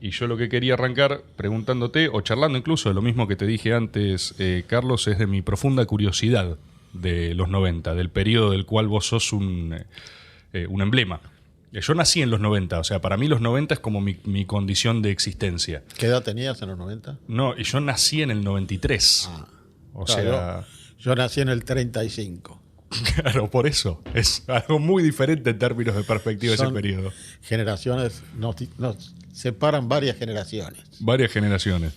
Y yo lo que quería arrancar preguntándote, o charlando incluso de lo mismo que te dije antes, Carlos, es de mi profunda curiosidad de los 90, del periodo del cual vos sos un emblema. Yo nací en los 90, o sea, para mí los 90 es como mi condición de existencia. ¿Qué edad tenías en los 90? No, y yo nací en el 93. O Claro, sea, yo nací en el 35. claro, por eso. Es algo muy diferente en términos de perspectiva de ese Son periodo. generaciones, nos separan varias generaciones. Varias generaciones.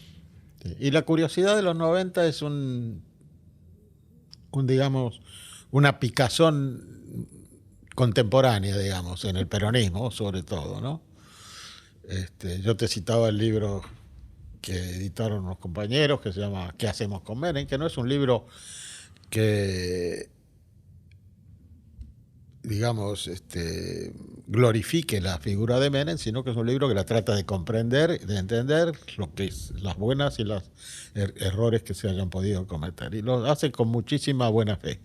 Sí. Y la curiosidad de los 90 es digamos, una picazón contemporánea, digamos, en el peronismo, sobre todo, ¿no? Yo te citaba el libro que editaron unos compañeros que se llama ¿Qué hacemos con Menem? Que no es un libro que, digamos, glorifique la figura de Menem, sino que es un libro que la trata de comprender, de entender lo que es las buenas y los errores que se hayan podido cometer. Y lo hace con muchísima buena fe.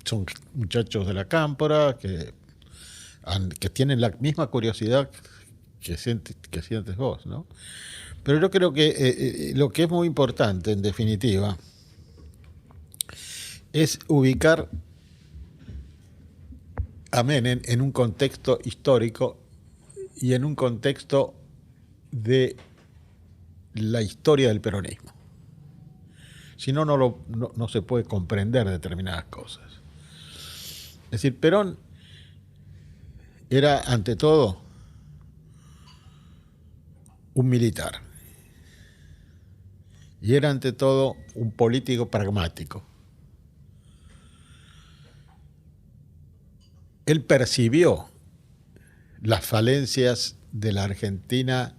Son muchachos de la Cámpora que tienen la misma curiosidad que sientes vos, ¿no? Pero yo creo que lo que es muy importante, en definitiva, es ubicar a Menem en un contexto histórico y en un contexto de la historia del peronismo. Si no, no se puede comprender determinadas cosas. Es decir, Perón era, ante todo, un militar. Y era, ante todo, un político pragmático. Él percibió las falencias de la Argentina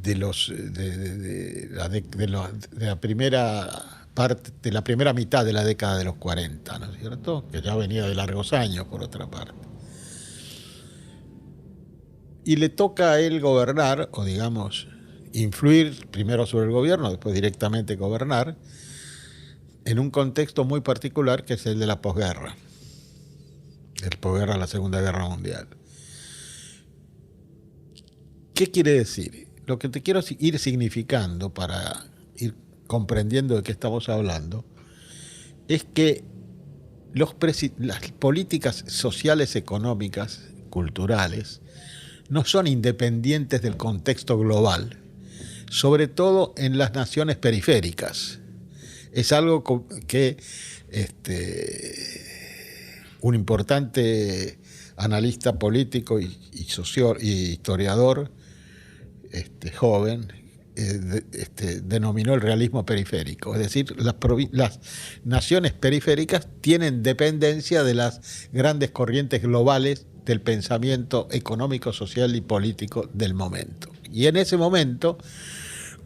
de la primera parte, de la primera mitad de la década de los 40, ¿no es cierto? Que ya venía de largos años, por otra parte. Y le toca a él gobernar, o digamos, influir primero sobre el gobierno, después directamente gobernar, en un contexto muy particular que es el de la posguerra. El posguerra a la Segunda Guerra Mundial. ¿Qué quiere decir? Lo que te quiero ir significando para ir comprendiendo de qué estamos hablando es que las políticas sociales, económicas, culturales, no son independientes del contexto global, sobre todo en las naciones periféricas. Es algo que un importante analista político y historiador joven denominó el realismo periférico. Es decir, las naciones periféricas tienen dependencia de las grandes corrientes globales del pensamiento económico, social y político del momento. Y en ese momento,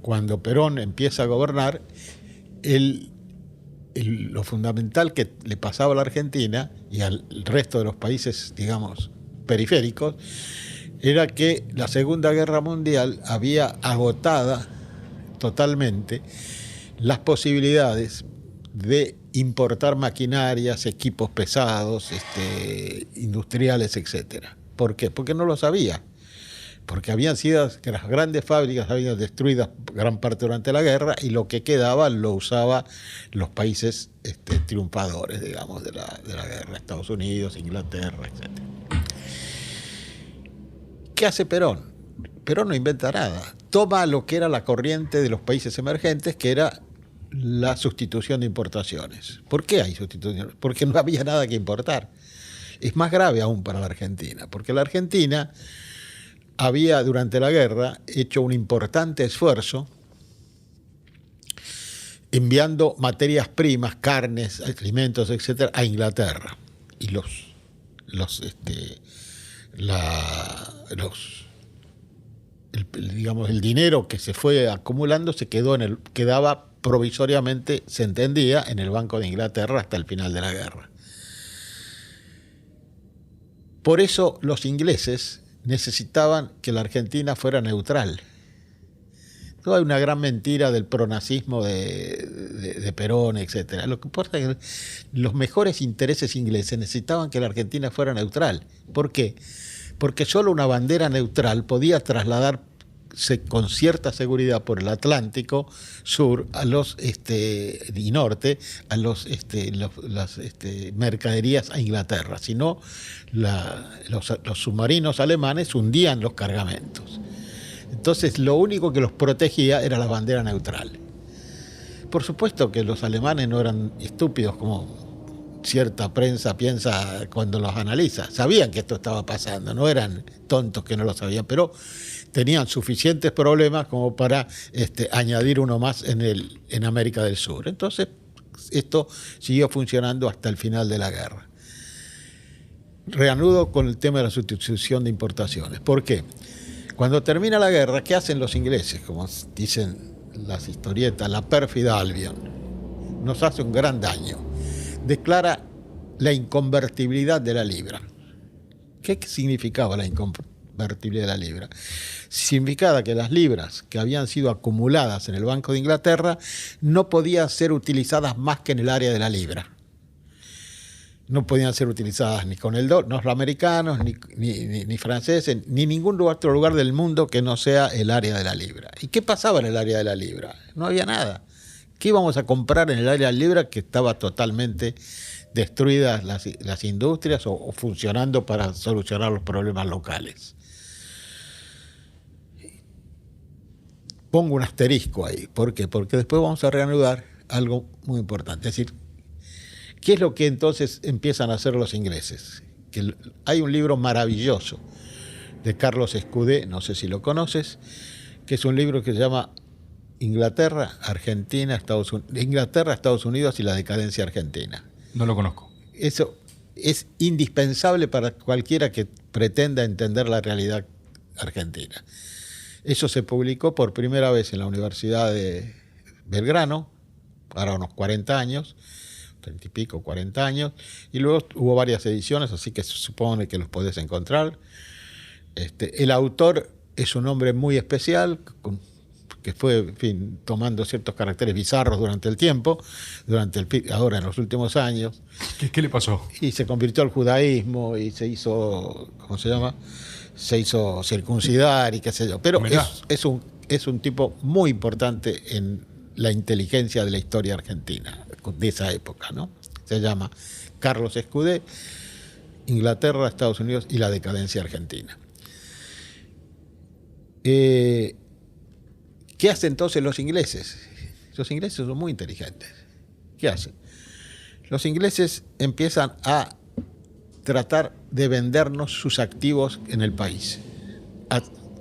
cuando Perón empieza a gobernar, lo fundamental que le pasaba a la Argentina y al resto de los países, digamos, periféricos, era que la Segunda Guerra Mundial había agotado totalmente las posibilidades de importar maquinarias, equipos pesados, industriales, etc. ¿Por qué? Porque no lo sabía. Porque habían sido, que las grandes fábricas habían destruidas gran parte durante la guerra y lo que quedaba lo usaban los países triunfadores, digamos, de la guerra, Estados Unidos, Inglaterra, etc. ¿Qué hace Perón? Perón no inventa nada. Toma lo que era la corriente de los países emergentes, que era la sustitución de importaciones. ¿Por qué hay sustitución? Porque no había nada que importar. Es más grave aún para la Argentina, porque la Argentina había durante la guerra hecho un importante esfuerzo enviando materias primas, carnes, alimentos, etcétera, a Inglaterra. Y digamos, el dinero que se fue acumulando quedaba provisoriamente, se entendía, en el Banco de Inglaterra hasta el final de la guerra. Por eso los ingleses necesitaban que la Argentina fuera neutral. No hay una gran mentira del pronazismo de Perón, etc. Lo que importa es que los mejores intereses ingleses necesitaban que la Argentina fuera neutral. ¿Por qué? porque solo una bandera neutral podía trasladarse con cierta seguridad por el Atlántico Sur a los y norte a las mercaderías a Inglaterra. Si no, los submarinos alemanes hundían los cargamentos. Entonces, lo único que los protegía era la bandera neutral. Por supuesto que los alemanes no eran estúpidos como cierta prensa piensa cuando los analiza. Sabían que esto estaba pasando, no eran tontos que no lo sabían, pero tenían suficientes problemas como para añadir uno más en América del Sur. Entonces, esto siguió funcionando hasta el final de la guerra. Reanudo con el tema de la sustitución de importaciones. ¿Por qué? Cuando termina la guerra, ¿qué hacen los ingleses? Como dicen las historietas, la pérfida Albion nos hace un gran daño. Declara la inconvertibilidad de la libra. ¿Qué significaba la inconvertibilidad de la libra? Significaba que las libras que habían sido acumuladas en el Banco de Inglaterra no podían ser utilizadas más que en el área de la libra. No podían ser utilizadas ni con el dólar, no los americanos, ni franceses, ni ningún otro lugar del mundo que no sea el área de la libra. ¿Y qué pasaba en el área de la libra? No había nada. ¿Qué íbamos a comprar en el área de la libra que estaba totalmente destruidas las industrias o funcionando para solucionar los problemas locales? Pongo un asterisco ahí. ¿Por qué? Porque después vamos a reanudar algo muy importante. Es decir, ¿qué es lo que entonces empiezan a hacer los ingleses? Que hay un libro maravilloso de Carlos Escudé, no sé si lo conoces, que es un libro que se llama Inglaterra, Estados Unidos y la decadencia argentina. No lo conozco. Eso es indispensable para cualquiera que pretenda entender la realidad argentina. Eso se publicó por primera vez en la Universidad de Belgrano, ahora unos 40 años, 30 y pico, 40 años, y luego hubo varias ediciones, así que se supone que los podés encontrar. El autor es un hombre muy especial, que fue, en fin, tomando ciertos caracteres bizarros durante el tiempo, ahora en los últimos años. ¿Qué le pasó? Y se convirtió al judaísmo y se hizo, ¿cómo se llama? Se hizo circuncidar y qué sé yo. Pero es un tipo muy importante en la inteligencia de la historia argentina de esa época, ¿no? Se llama Carlos Escudé, Inglaterra, Estados Unidos y la decadencia argentina. ¿Qué hacen entonces los ingleses? Los ingleses son muy inteligentes. ¿Qué hacen? Los ingleses empiezan a tratar de vendernos sus activos en el país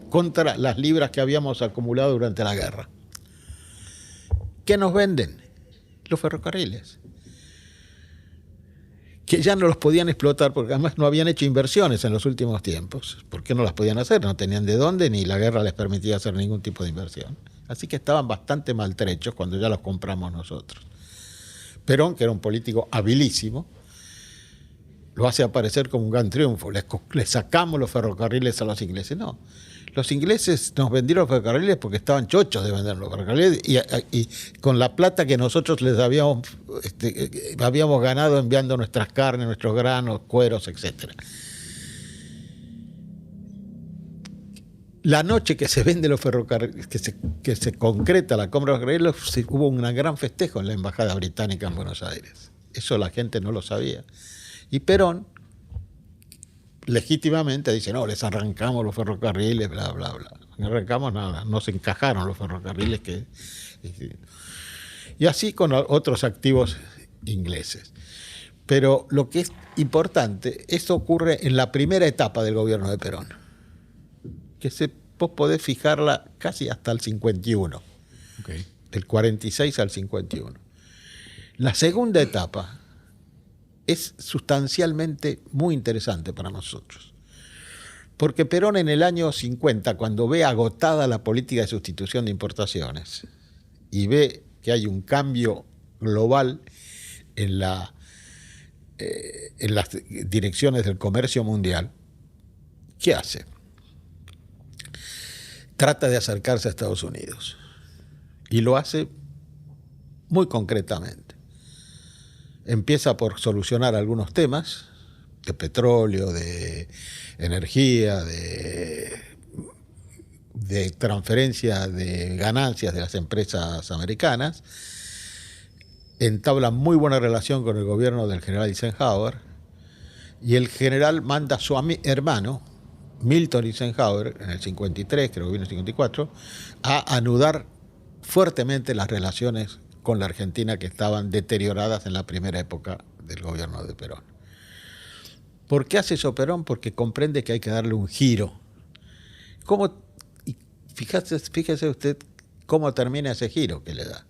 contra las libras que habíamos acumulado durante la guerra. ¿Qué nos venden? Los ferrocarriles, que ya no los podían explotar porque además no habían hecho inversiones en los últimos tiempos. ¿Por qué no las podían hacer? No tenían de dónde, ni la guerra les permitía hacer ningún tipo de inversión. Así que estaban bastante maltrechos cuando ya los compramos nosotros. Perón, que era un político habilísimo, lo hace aparecer como un gran triunfo. Les sacamos los ferrocarriles a los ingleses. No, los ingleses nos vendieron los ferrocarriles porque estaban chochos de vender los ferrocarriles y con la plata que nosotros les habíamos ganado enviando nuestras carnes, nuestros granos, cueros, etc. La noche que se vende los ferrocarriles, que se concreta la compra de los ferrocarriles, hubo un gran festejo en la Embajada Británica en Buenos Aires. Eso la gente no lo sabía. Y Perón, legítimamente, dice, no, les arrancamos los ferrocarriles, bla, bla, bla. No arrancamos nada, no se encajaron los ferrocarriles. Y así con otros activos ingleses. Pero lo que es importante, esto ocurre en la primera etapa del gobierno de Perón, que vos podés fijarla casi hasta el 51, Okay. Del 46 al 51. La segunda etapa es sustancialmente muy interesante para nosotros. Porque Perón en el año 50, cuando ve agotada la política de sustitución de importaciones y ve que hay un cambio global en las direcciones del comercio mundial, ¿qué hace? Trata de acercarse a Estados Unidos. Y lo hace muy concretamente. Empieza por solucionar algunos temas, de petróleo, de energía, de transferencia de ganancias de las empresas americanas, entabla muy buena relación con el gobierno del general Eisenhower, y el general manda a su hermano, Milton Eisenhower, en el 53, creo que vino en el 54, a anudar fuertemente las relaciones con la Argentina que estaban deterioradas en la primera época del gobierno de Perón. ¿Por qué hace eso Perón? Porque comprende que hay que darle un giro. Fíjese usted cómo termina ese giro que le da.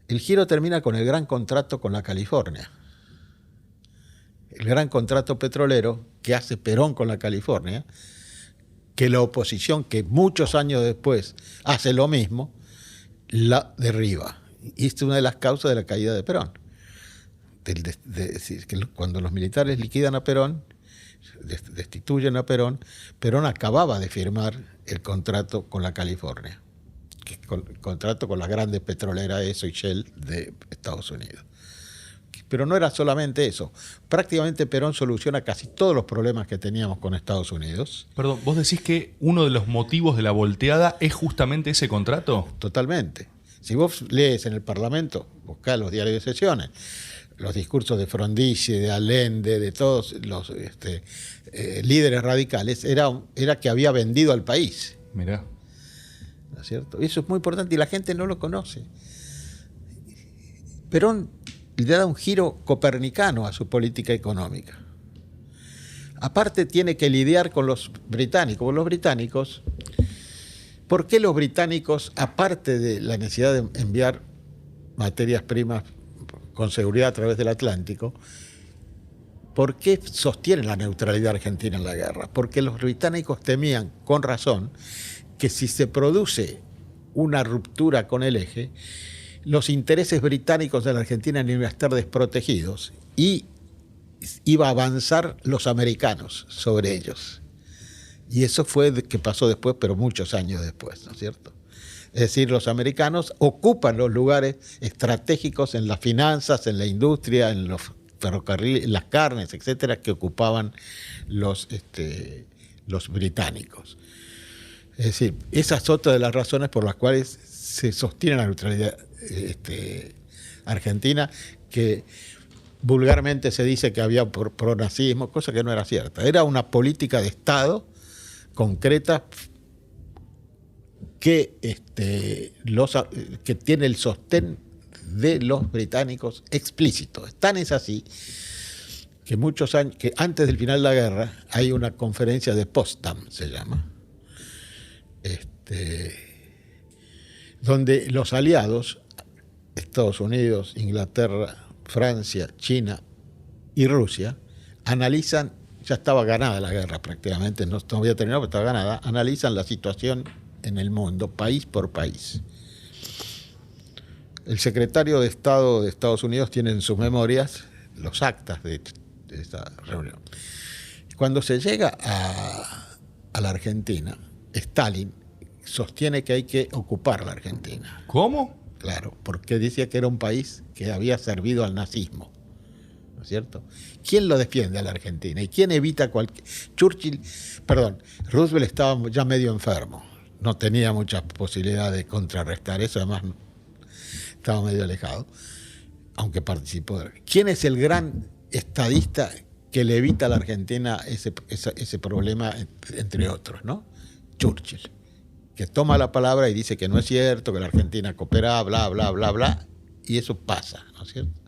El giro termina con el gran contrato con la California. El gran contrato petrolero que hace Perón con la California, que la oposición, que muchos años después hace lo mismo, la derriba. Y esta es una de las causas de la caída de Perón. Decir, que cuando los militares liquidan a Perón, destituyen a Perón, Perón acababa de firmar el contrato con la California, el contrato con las grandes petroleras ESO y Shell de Estados Unidos. Pero no era solamente eso. Prácticamente Perón soluciona casi todos los problemas que teníamos con Estados Unidos. Perdón, ¿vos decís que uno de los motivos de la volteada es justamente ese contrato? Totalmente. Si vos lees en el Parlamento, buscá los diarios de sesiones, los discursos de Frondizi, de Allende, de todos los líderes radicales, era que había vendido al país. Mirá. ¿No es cierto? Eso es muy importante y la gente no lo conoce. Perón le da un giro copernicano a su política económica. Aparte tiene que lidiar con los británicos. Los británicos, ¿por qué los británicos, aparte de la necesidad de enviar materias primas con seguridad a través del Atlántico, por qué sostienen la neutralidad argentina en la guerra? Porque los británicos temían, con razón, que si se produce una ruptura con el eje, los intereses británicos de la Argentina iban a estar desprotegidos y iba a avanzar los americanos sobre ellos. Y eso fue que pasó después, pero muchos años después, ¿no es cierto? Es decir, los americanos ocupan los lugares estratégicos en las finanzas, en la industria, en los ferrocarriles, en las carnes, etcétera, que ocupaban los británicos. Es decir, esa es otra de las razones por las cuales se sostiene la neutralidad argentina, que vulgarmente se dice que había pronazismo, cosa que no era cierta. Era una política de Estado concreta que tiene el sostén de los británicos explícito. Tan es así que muchos años, que antes del final de la guerra hay una conferencia de Potsdam, se llama, donde los aliados, Estados Unidos, Inglaterra, Francia, China y Rusia, analizan, ya estaba ganada la guerra prácticamente, no había terminado, pero estaba ganada, analizan la situación en el mundo, país por país. El secretario de Estado de Estados Unidos tiene en sus memorias los actas de esta reunión. Cuando se llega a la Argentina, Stalin sostiene que hay que ocupar la Argentina. ¿Cómo? Claro, porque decía que era un país que había servido al nazismo, ¿no es cierto? ¿Quién lo defiende a la Argentina? ¿Y quién evita cualquier...? Roosevelt estaba ya medio enfermo, no tenía mucha posibilidad de contrarrestar eso, además estaba medio alejado, aunque participó. ¿Quién es el gran estadista que le evita a la Argentina ese problema, entre otros, ¿no? Churchill, que toma la palabra y dice que no es cierto, que la Argentina coopera, bla, bla, bla, bla, y eso pasa, ¿no es cierto?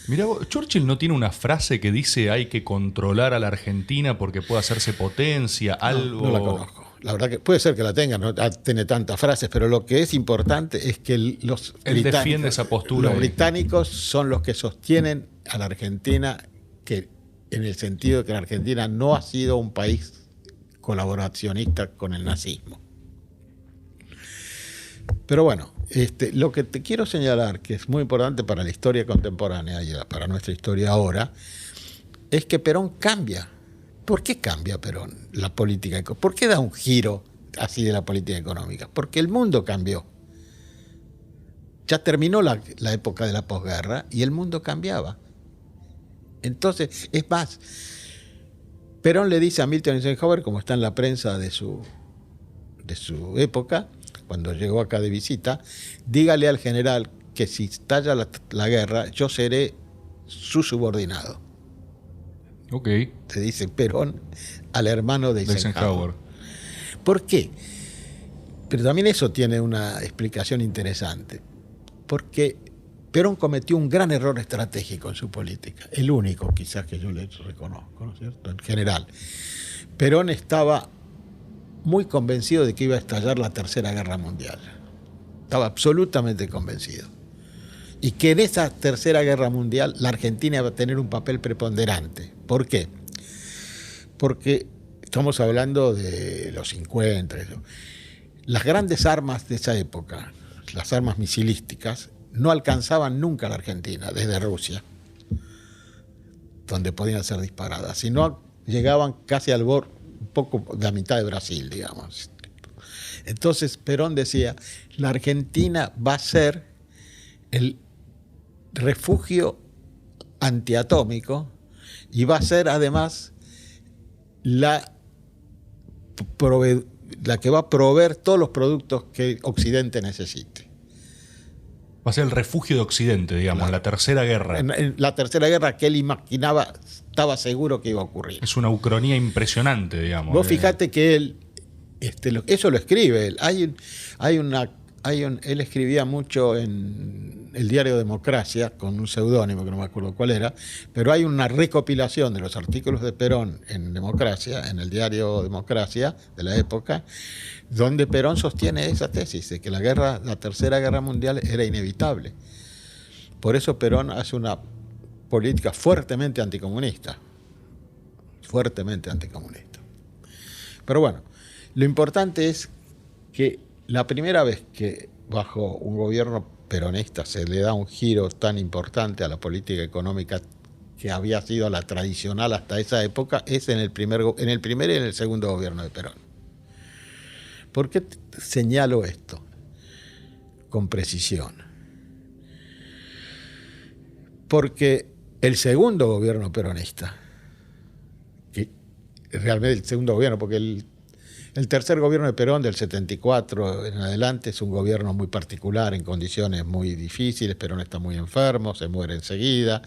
Mirá, Churchill no tiene una frase que dice hay que controlar a la Argentina porque puede hacerse potencia, algo... No la conozco. La verdad que puede ser que la tenga, no tiene tantas frases, pero lo que es importante es que Él defiende esa postura. Los británicos son los que sostienen a la Argentina, que en el sentido de que la Argentina no ha sido un país colaboracionista con el nazismo. Pero bueno, lo que te quiero señalar, que es muy importante para la historia contemporánea y para nuestra historia ahora, es que Perón cambia. ¿Por qué cambia Perón la política económica? ¿Por qué da un giro así de la política económica? Porque el mundo cambió. Ya terminó la época de la posguerra y el mundo cambiaba. Entonces, es más, Perón le dice a Milton Eisenhower, como está en la prensa de su época, cuando llegó acá de visita, dígale al general que si estalla la guerra, yo seré su subordinado. Ok. Te dice Perón al hermano de Eisenhower. ¿Por qué? Pero también eso tiene una explicación interesante. Porque Perón cometió un gran error estratégico en su política. El único, quizás, que yo le reconozco, ¿no es cierto? En general. Perón estaba muy convencido de que iba a estallar la Tercera Guerra Mundial. Estaba absolutamente convencido. Y que en esa Tercera Guerra Mundial la Argentina iba a tener un papel preponderante. ¿Por qué? Porque estamos hablando de los 50. Las grandes armas de esa época, las armas misilísticas, no alcanzaban nunca a la Argentina desde Rusia, donde podían ser disparadas, sino llegaban casi al borde, un poco de la mitad de Brasil, digamos. Entonces Perón decía, la Argentina va a ser el refugio antiatómico y va a ser además la que va a proveer todos los productos que Occidente necesite. Va a ser el refugio de Occidente, digamos, claro. La Tercera Guerra. En la Tercera Guerra que él imaginaba, estaba seguro que iba a ocurrir. Es una ucronía impresionante, digamos. Vos fijate que él, eso lo escribe él. Él escribía mucho en el diario Democracia, con un seudónimo que no me acuerdo cuál era, pero hay una recopilación de los artículos de Perón en Democracia, en el diario Democracia de la época, donde Perón sostiene esa tesis de que la Tercera Guerra Mundial era inevitable. Por eso Perón hace una política fuertemente anticomunista. Fuertemente anticomunista. Pero bueno, lo importante es que la primera vez que bajo un gobierno peronista se le da un giro tan importante a la política económica que había sido la tradicional hasta esa época es en el primer y en el segundo gobierno de Perón. ¿Por qué señalo esto con precisión? Porque el segundo gobierno peronista, que realmente el segundo gobierno, porque el tercer gobierno de Perón, del 74 en adelante, es un gobierno muy particular, en condiciones muy difíciles. Perón está muy enfermo, se muere enseguida.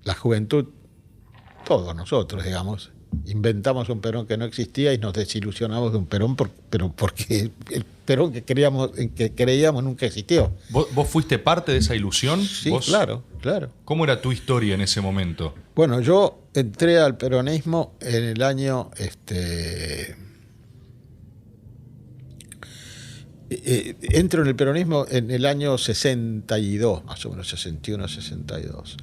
La juventud, todos nosotros, digamos, inventamos un Perón que no existía y nos desilusionamos de un Perón, pero porque el Perón que creíamos nunca existió. ¿Vos fuiste parte de esa ilusión? Sí, ¿Vos? Claro. ¿Cómo era tu historia en ese momento? Bueno, yo entré al peronismo en el año... entro en el peronismo en el año 62, más o menos 61, 62.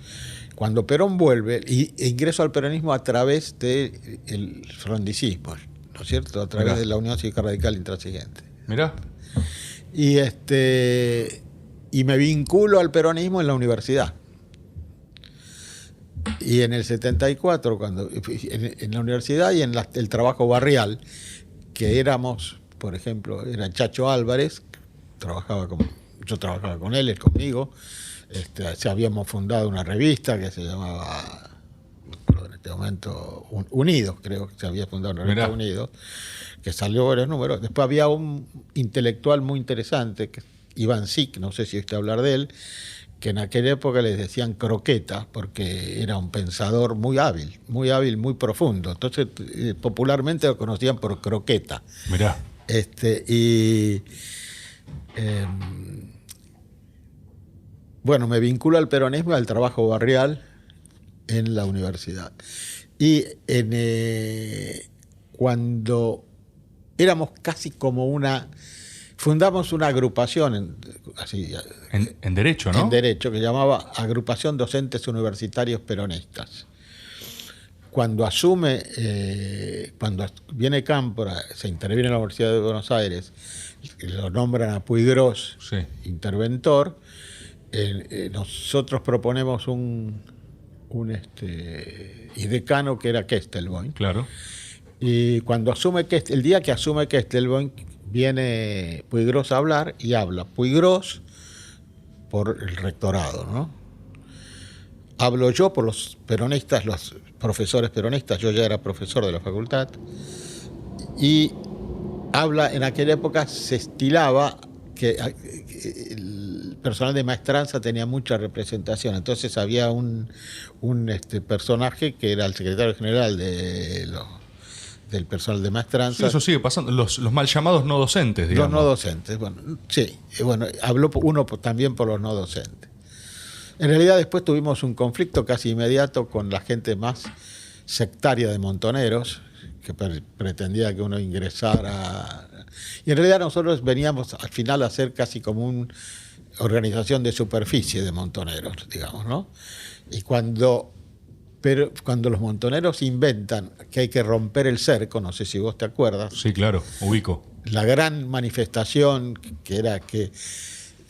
Cuando Perón vuelve, e ingreso al peronismo a través del frondicismo, ¿no es cierto? A través de la Unión Cívica Radical Intransigente. Mirá. Y me vinculo al peronismo en la universidad. Y en el 74, en la universidad y en el trabajo barrial, que éramos, por ejemplo, era Chacho Álvarez, yo trabajaba con él conmigo. Habíamos fundado una revista que se llamaba, en este momento, Unidos, creo que se había fundado una revista Unidos, que salió varios números. Después había un intelectual muy interesante, que Iván Sic, no sé si oíste hablar de él, que en aquella época les decían croqueta, porque era un pensador muy hábil, muy profundo. Entonces, popularmente lo conocían por croqueta. Mirá. Bueno, me vinculo al peronismo y al trabajo barrial en la universidad. Y cuando éramos casi como fundamos una agrupación, en Derecho, ¿no? En Derecho, que se llamaba Agrupación Docentes Universitarios Peronistas. Cuando viene Cámpora, se interviene en la Universidad de Buenos Aires, lo nombran a Puigros, sí, interventor. Nosotros proponemos un decano que era Kestelboim. Claro. Y cuando el día que asume Kestelboim, viene Puiggrós a hablar y habla Puiggrós por el rectorado, ¿no? Hablo yo por los peronistas, los profesores peronistas, yo ya era profesor de la facultad, y habla, en aquella época se estilaba que el personal de maestranza tenía mucha representación, entonces había un personaje que era el secretario general del personal de maestranza. Sí, eso sigue pasando, los mal llamados no docentes, digamos. Los no docentes, bueno, sí, bueno, habló uno también por los no docentes. En realidad después tuvimos un conflicto casi inmediato con la gente más sectaria de Montoneros, que pretendía que uno ingresara. Y en realidad nosotros veníamos al final a ser casi como una organización de superficie de Montoneros, digamos, ¿no? Y cuando los Montoneros inventan que hay que romper el cerco, no sé si vos te acuerdas. Sí, claro, ubico. La gran manifestación que era que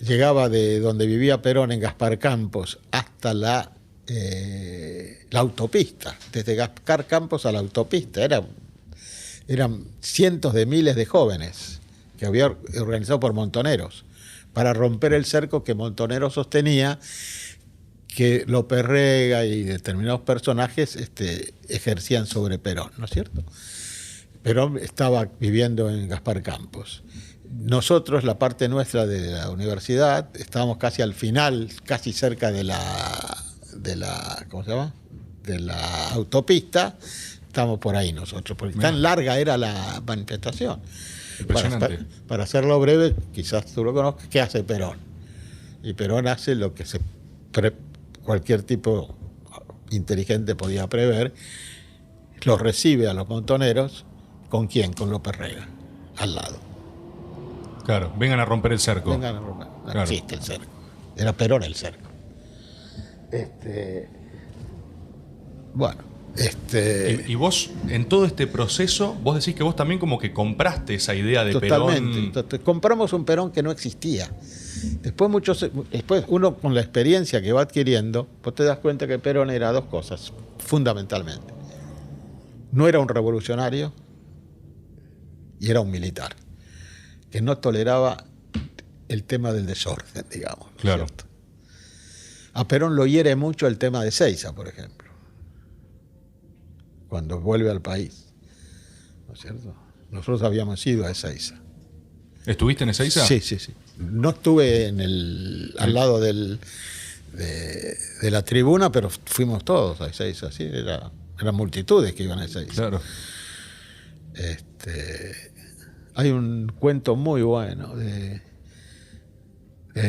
llegaba de donde vivía Perón en Gaspar Campos hasta la autopista, desde Gaspar Campos a la autopista, eran cientos de miles de jóvenes que había organizado por Montoneros para romper el cerco que Montoneros sostenía que López Rega y determinados personajes ejercían sobre Perón, ¿no es cierto? Perón estaba viviendo en Gaspar Campos. Nosotros, la parte nuestra de la universidad, estábamos casi al final, casi cerca de la ¿cómo se llama? De la autopista. Estamos por ahí nosotros, porque tan larga era la manifestación. Impresionante. Para hacerlo breve, quizás tú lo conozcas, ¿qué hace Perón? Y Perón hace lo que cualquier tipo inteligente podía prever, los recibe a los Montoneros. ¿Con quién? Con López Rega, al lado. Claro, vengan a romper el cerco. Vengan a romper. No claro. existe el cerco. Era Perón el cerco. Bueno. Y vos, en todo este proceso, vos decís que vos también como que compraste esa idea de totalmente, Perón. Compramos un Perón que no existía. Después uno con la experiencia que va adquiriendo, vos te das cuenta que Perón era dos cosas, fundamentalmente. No era un revolucionario y era un militar, que no toleraba el tema del desorden, digamos. Claro. ¿Cierto? A Perón lo hiere mucho el tema de Ezeiza, por ejemplo, cuando vuelve al país, ¿no es cierto? Nosotros habíamos ido a Ezeiza. ¿Estuviste en Ezeiza? Sí. No estuve al lado de la tribuna, pero fuimos todos a Ezeiza, sí, eran multitudes que iban a Ezeiza. Claro. Hay un cuento muy bueno de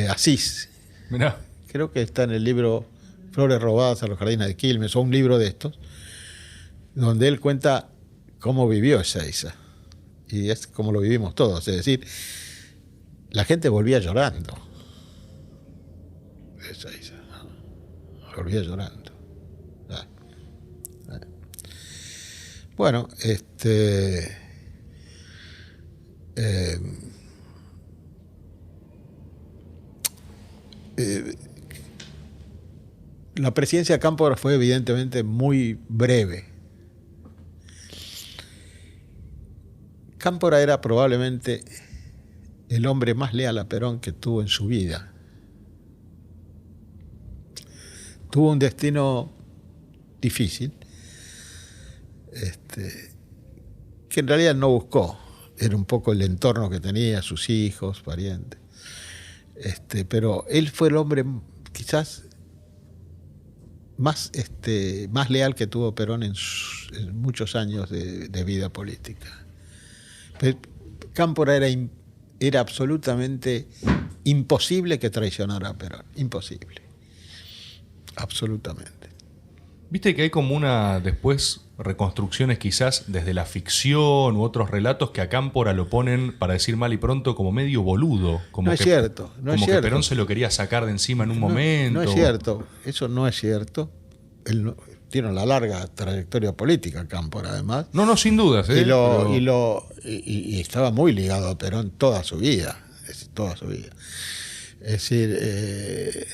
Asís. Mirá. Creo que está en el libro Flores robadas a los jardines de Quilmes, o un libro de estos, donde él cuenta cómo vivió Ezeiza. Y es como lo vivimos todos, es decir, la gente volvía llorando. Ezeiza, volvía llorando. Bueno, la presidencia de Cámpora fue evidentemente muy breve. Cámpora era probablemente el hombre más leal a Perón que tuvo en su vida. Tuvo un destino difícil, que en realidad no buscó. Era un poco el entorno que tenía, sus hijos, parientes. Pero él fue el hombre quizás más leal que tuvo Perón en muchos años de vida política. Pero Cámpora era absolutamente imposible que traicionara a Perón. Imposible. Absolutamente. Viste que hay como después reconstrucciones quizás desde la ficción u otros relatos que a Cámpora lo ponen, para decir mal y pronto, como medio boludo. Como no es cierto. No como es que cierto. Perón se lo quería sacar de encima en un momento. No es cierto. Eso no es cierto. Él tiene una larga trayectoria política, Cámpora, además. No, sin dudas. Y estaba muy ligado a Perón toda su vida. Toda su vida. Es decir,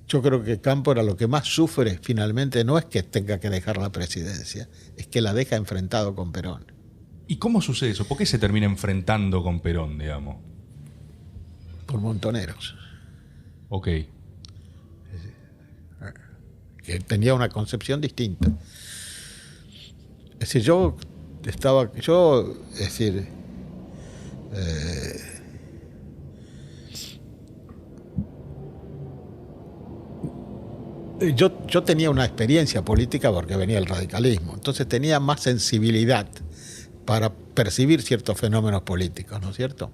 yo creo que Cámpora lo que más sufre finalmente no es que tenga que dejar la presidencia, es que la deja enfrentado con Perón. ¿Y cómo sucede eso? ¿Por qué se termina enfrentando con Perón, digamos? Por montoneros, Ok. que tenía una concepción distinta. Es decir, yo tenía una experiencia política porque venía del radicalismo, entonces tenía más sensibilidad para percibir ciertos fenómenos políticos, ¿no es cierto?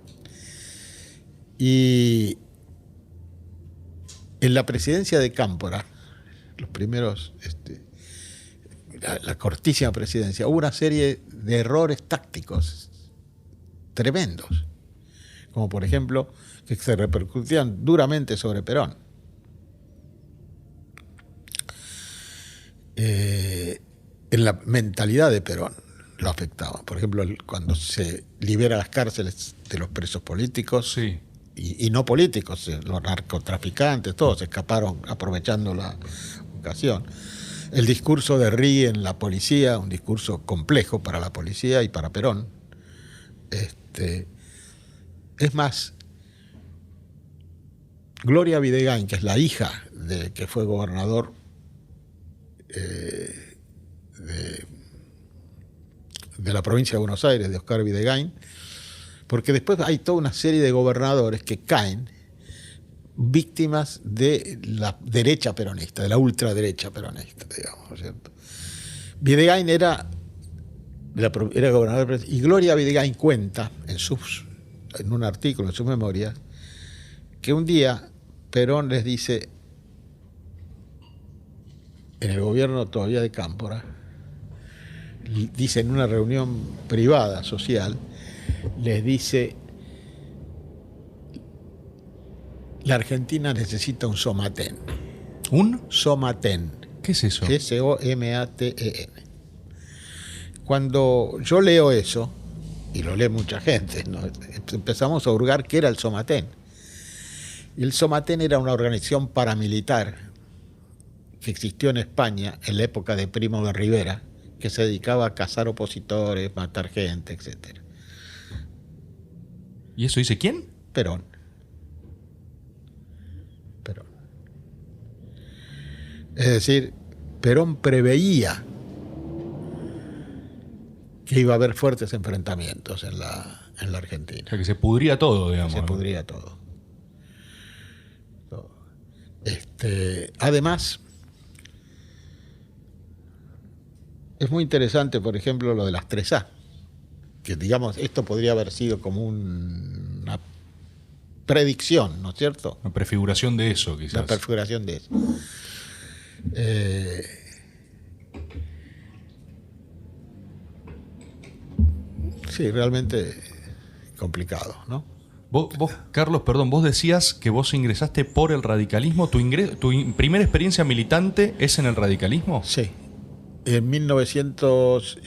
Y en la presidencia de Cámpora, los primeros, la cortísima presidencia, hubo una serie de errores tácticos tremendos, como por ejemplo que se repercutían duramente sobre Perón. En la mentalidad de Perón lo afectaba. Por ejemplo, cuando se libera las cárceles de los presos políticos, Sí. y no políticos, los narcotraficantes, todos escaparon aprovechando la ocasión. El discurso de Rí en la policía, un discurso complejo para la policía y para Perón. Es más, Gloria Videgain, que es la hija de que fue gobernador de la provincia de Buenos Aires, de Oscar Videgain, porque después hay toda una serie de gobernadores que caen víctimas de la derecha peronista, de la ultraderecha peronista, digamos, ¿no es cierto? Videgain era gobernador, y Gloria Videgain cuenta en un artículo, en sus memorias, que un día Perón les dice, en el gobierno todavía de Cámpora, dice en una reunión privada, social, les dice: la Argentina necesita un Somatén. ¿Un? Somatén. ¿Qué es eso? S-O-M-A-T-E-N. Cuando yo leo eso, y lo lee mucha gente, ¿no?, empezamos a hurgar qué era el Somatén. Y el Somatén era una organización paramilitar que existió en España en la época de Primo de Rivera, que se dedicaba a cazar opositores, matar gente, etc. ¿Y eso dice quién? Perón. Es decir, Perón preveía que iba a haber fuertes enfrentamientos en la Argentina. O sea, que se pudría todo, digamos. Se pudría todo. Además, es muy interesante, por ejemplo, lo de las 3A, que digamos, esto podría haber sido como una predicción, ¿no es cierto? Una prefiguración de eso, quizás. La prefiguración de eso. Sí, realmente complicado, ¿no? Vos, Carlos, perdón, vos decías que vos ingresaste por el radicalismo. ¿Tu primera experiencia militante es en el radicalismo? Sí.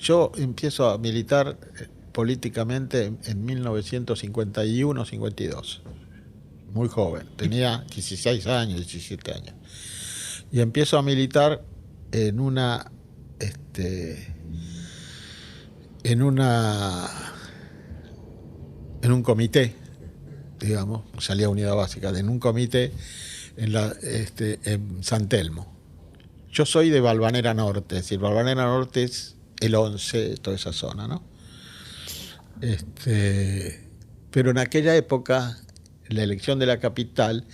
Yo empiezo a militar políticamente en 1951-52. Muy joven, tenía 16 años, 17 años. Y empiezo a militar en un comité, digamos, salía unidad básica, en un comité en San Telmo. Yo soy de Valvanera Norte, es decir, Valvanera Norte es el 11, toda esa zona, ¿no? Pero en aquella época, la elección de la capital,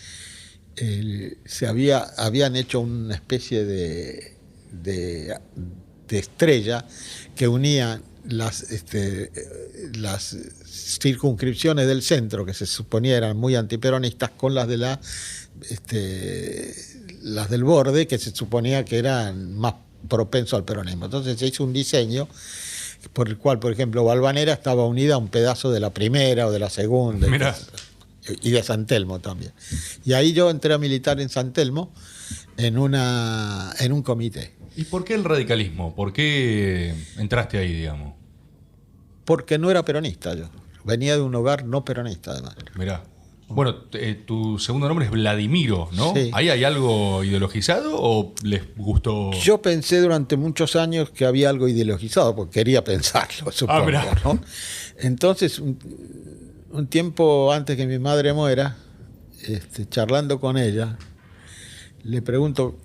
habían hecho una especie de estrella que unía las circunscripciones del centro, que se suponía eran muy antiperonistas, con las de las del borde, que se suponía que eran más propensos al peronismo. Entonces se hizo un diseño por el cual, por ejemplo, Valvanera estaba unida a un pedazo de la primera o de la segunda. Mirá. Y de San Telmo también. Y ahí yo entré a militar en San Telmo en un comité. ¿Y por qué el radicalismo? ¿Por qué entraste ahí, digamos? Porque no era peronista yo. Venía de un hogar no peronista, además. Mirá. Bueno, tu segundo nombre es Vladimiro, ¿no? Sí. ¿Ahí hay algo ideologizado o les gustó? Yo pensé durante muchos años que había algo ideologizado, porque quería pensarlo, supongo, mirá. ¿no? Entonces, un tiempo antes que mi madre muera, charlando con ella, le pregunto,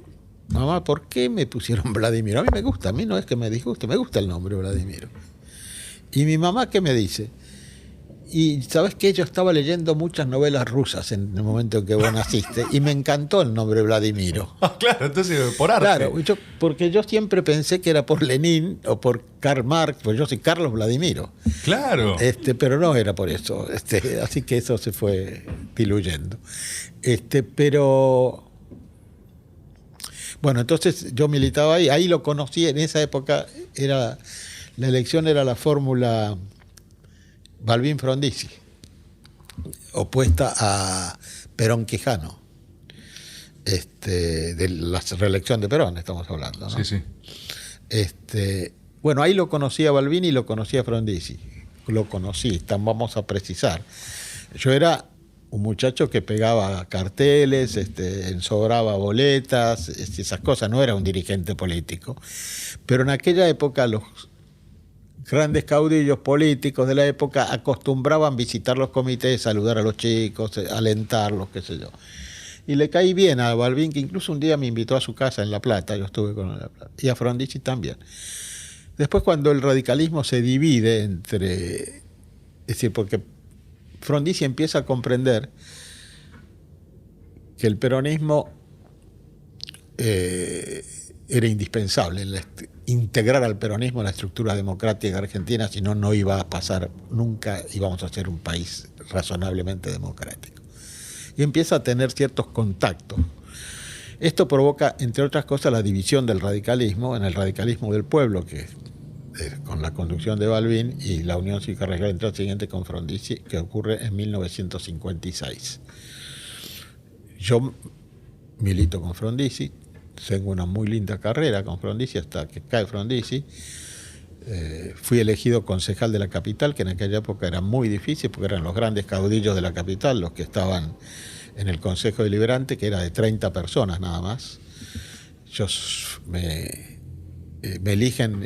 mamá, ¿por qué me pusieron Vladimiro? A mí me gusta, a mí no es que me disguste, me gusta el nombre Vladimiro. Y mi mamá, ¿qué me dice? Y sabes que yo estaba leyendo muchas novelas rusas en el momento en que vos naciste y me encantó el nombre Vladimiro. Ah, claro, entonces por arte. Claro, porque yo siempre pensé que era por Lenin o por Karl Marx, pues yo soy Carlos Vladimiro. Claro. Pero no era por eso. Así que eso se fue diluyendo. Pero bueno, entonces yo militaba ahí lo conocí en esa época, la elección era la fórmula Balbín-Frondizi, opuesta a Perón-Quijano, de la reelección de Perón estamos hablando, ¿no? Sí, sí. Bueno, ahí lo conocí a Balbín y lo conocí a Frondizi. Lo conocí, vamos a precisar. Yo era un muchacho que pegaba carteles, ensobraba boletas, esas cosas, no era un dirigente político. Pero en aquella época los grandes caudillos políticos de la época acostumbraban visitar los comités, saludar a los chicos, alentarlos, qué sé yo. Y le caí bien a Balbín, que incluso un día me invitó a su casa en La Plata, yo estuve con él en La Plata, y a Frondizi también. Después, cuando el radicalismo se divide es decir, porque Frondizi empieza a comprender que el peronismo era indispensable integrar al peronismo en la estructura democrática argentina, si no, no iba a pasar, nunca íbamos a ser un país razonablemente democrático. Y empieza a tener ciertos contactos. Esto provoca, entre otras cosas, la división del radicalismo en el radicalismo del pueblo, que con la conducción de Balbín, y la Unión Cívica Radical Intransigente con Frondizi, que ocurre en 1956. Yo milito con Frondizi, tengo una muy linda carrera con Frondizi hasta que cae Frondizi. Fui elegido concejal de la capital, que en aquella época era muy difícil porque eran los grandes caudillos de la capital los que estaban en el Consejo Deliberante, que era de 30 personas nada más. Me eligen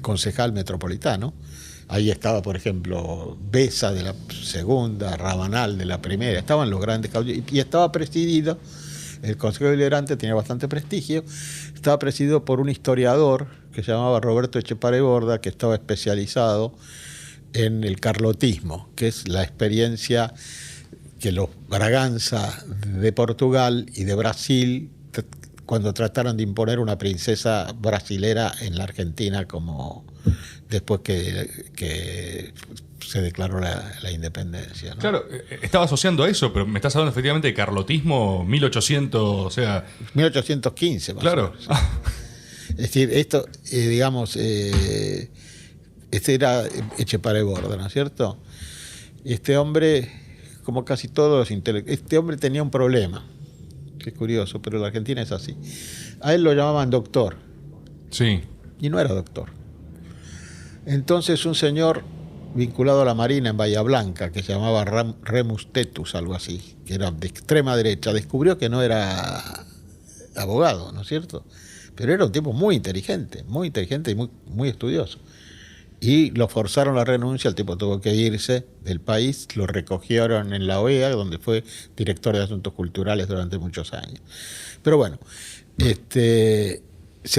concejal metropolitano. Ahí estaba, por ejemplo, Besa de la segunda, Rabanal de la primera, estaban los grandes caudillos, y estaba presidido, el Consejo Deliberante tenía bastante prestigio, estaba presidido por un historiador que se llamaba Roberto Etchepare Borda, que estaba especializado en el carlotismo, que es la experiencia que los Braganza de Portugal y de Brasil, cuando trataron de imponer una princesa brasilera en la Argentina, como después que se declaró la independencia, ¿no? Claro, estaba asociando a eso, pero me estás hablando efectivamente de carlotismo 1800, o sea... 1815, más claro. o menos. Es decir, esto, digamos, este era Etchepare Borda, ¿no es cierto? Y este hombre, como casi todos los intelectuales, este hombre tenía un problema, que es curioso, pero la Argentina es así. A él lo llamaban doctor. Sí. Y no era doctor. Entonces un señor vinculado a la Marina en Bahía Blanca, que se llamaba Remus Tetus, algo así, que era de extrema derecha, descubrió que no era abogado, ¿no es cierto? Pero era un tipo muy inteligente y muy, muy estudioso. Y lo forzaron a la renuncia, el tipo tuvo que irse del país, lo recogieron en la OEA, donde fue director de Asuntos Culturales durante muchos años. Pero bueno, se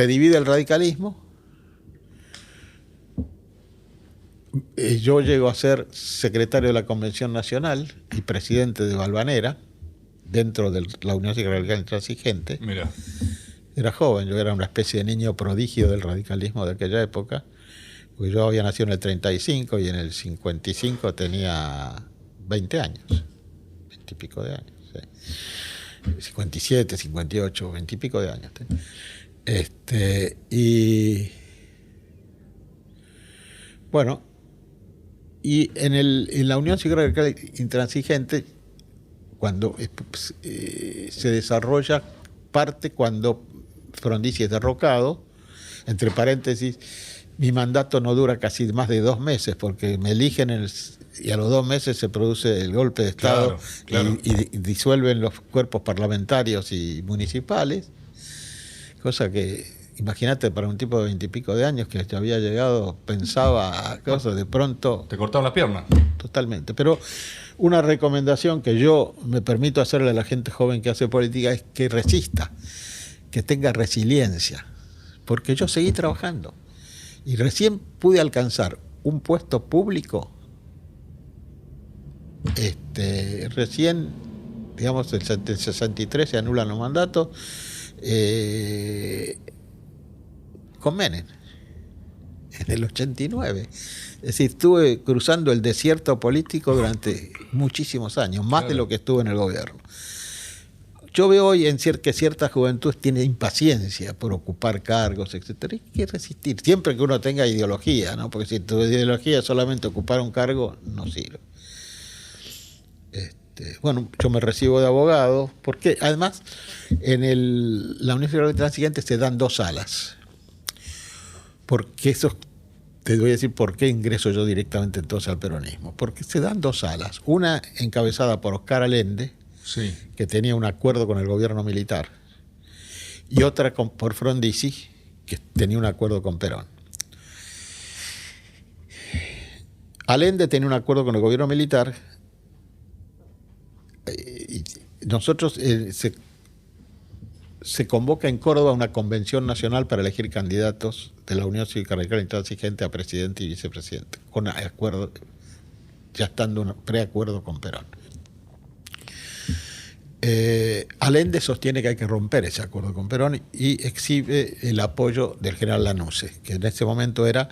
divide el radicalismo. Yo llego a ser secretario de la Convención Nacional y presidente de Valvanera, dentro de la Unión Cívica Radical Intransigente. Mira. Era joven, yo era una especie de niño prodigio del radicalismo de aquella época, porque yo había nacido en el 35 y en el 55 tenía 20 años, 20 y pico de años, sí. 57, 58, 20 y pico de años. Y bueno, y en la Unión Cívica Radical Intransigente, cuando se desarrolla parte cuando Frondizi es derrocado, entre paréntesis, Mi mandato no dura casi más de 2 meses porque me eligen y a los 2 meses se produce el golpe de Estado. Claro. Y disuelven los cuerpos parlamentarios y municipales, cosa que, imagínate, para un tipo de 20 y pico de años que ya había llegado, pensaba cosas, de pronto... Te cortaron las piernas. Totalmente. Pero una recomendación que yo me permito hacerle a la gente joven que hace política es que resista, que tenga resiliencia, porque yo seguí trabajando y recién pude alcanzar un puesto público, recién, digamos, el 63 se anulan los mandatos, con Menem, en el 89. Es decir, estuve cruzando el desierto político durante muchísimos años, más de lo que estuve en el gobierno. Yo veo hoy que cierta juventud tiene impaciencia por ocupar cargos, etcétera. Hay que resistir, siempre que uno tenga ideología, ¿no? Porque si tu ideología es solamente ocupar un cargo, no sirve. Bueno, yo me recibo de abogado, porque además en la Universidad Intransigente se dan 2 salas. Porque te voy a decir por qué ingreso yo directamente entonces al peronismo. Porque se dan 2 salas. Una encabezada por Oscar Allende, Sí. que tenía un acuerdo con el gobierno militar, y otra por Frondizi, que tenía un acuerdo con Perón. Allende tenía un acuerdo con el gobierno militar, y nosotros se convoca en Córdoba una convención nacional para elegir candidatos de la Unión Cívica Radical Intransigente a presidente y vicepresidente, con acuerdo, ya estando un preacuerdo con Perón. Allende sostiene que hay que romper ese acuerdo con Perón y exhibe el apoyo del general Lanuse, que en ese momento era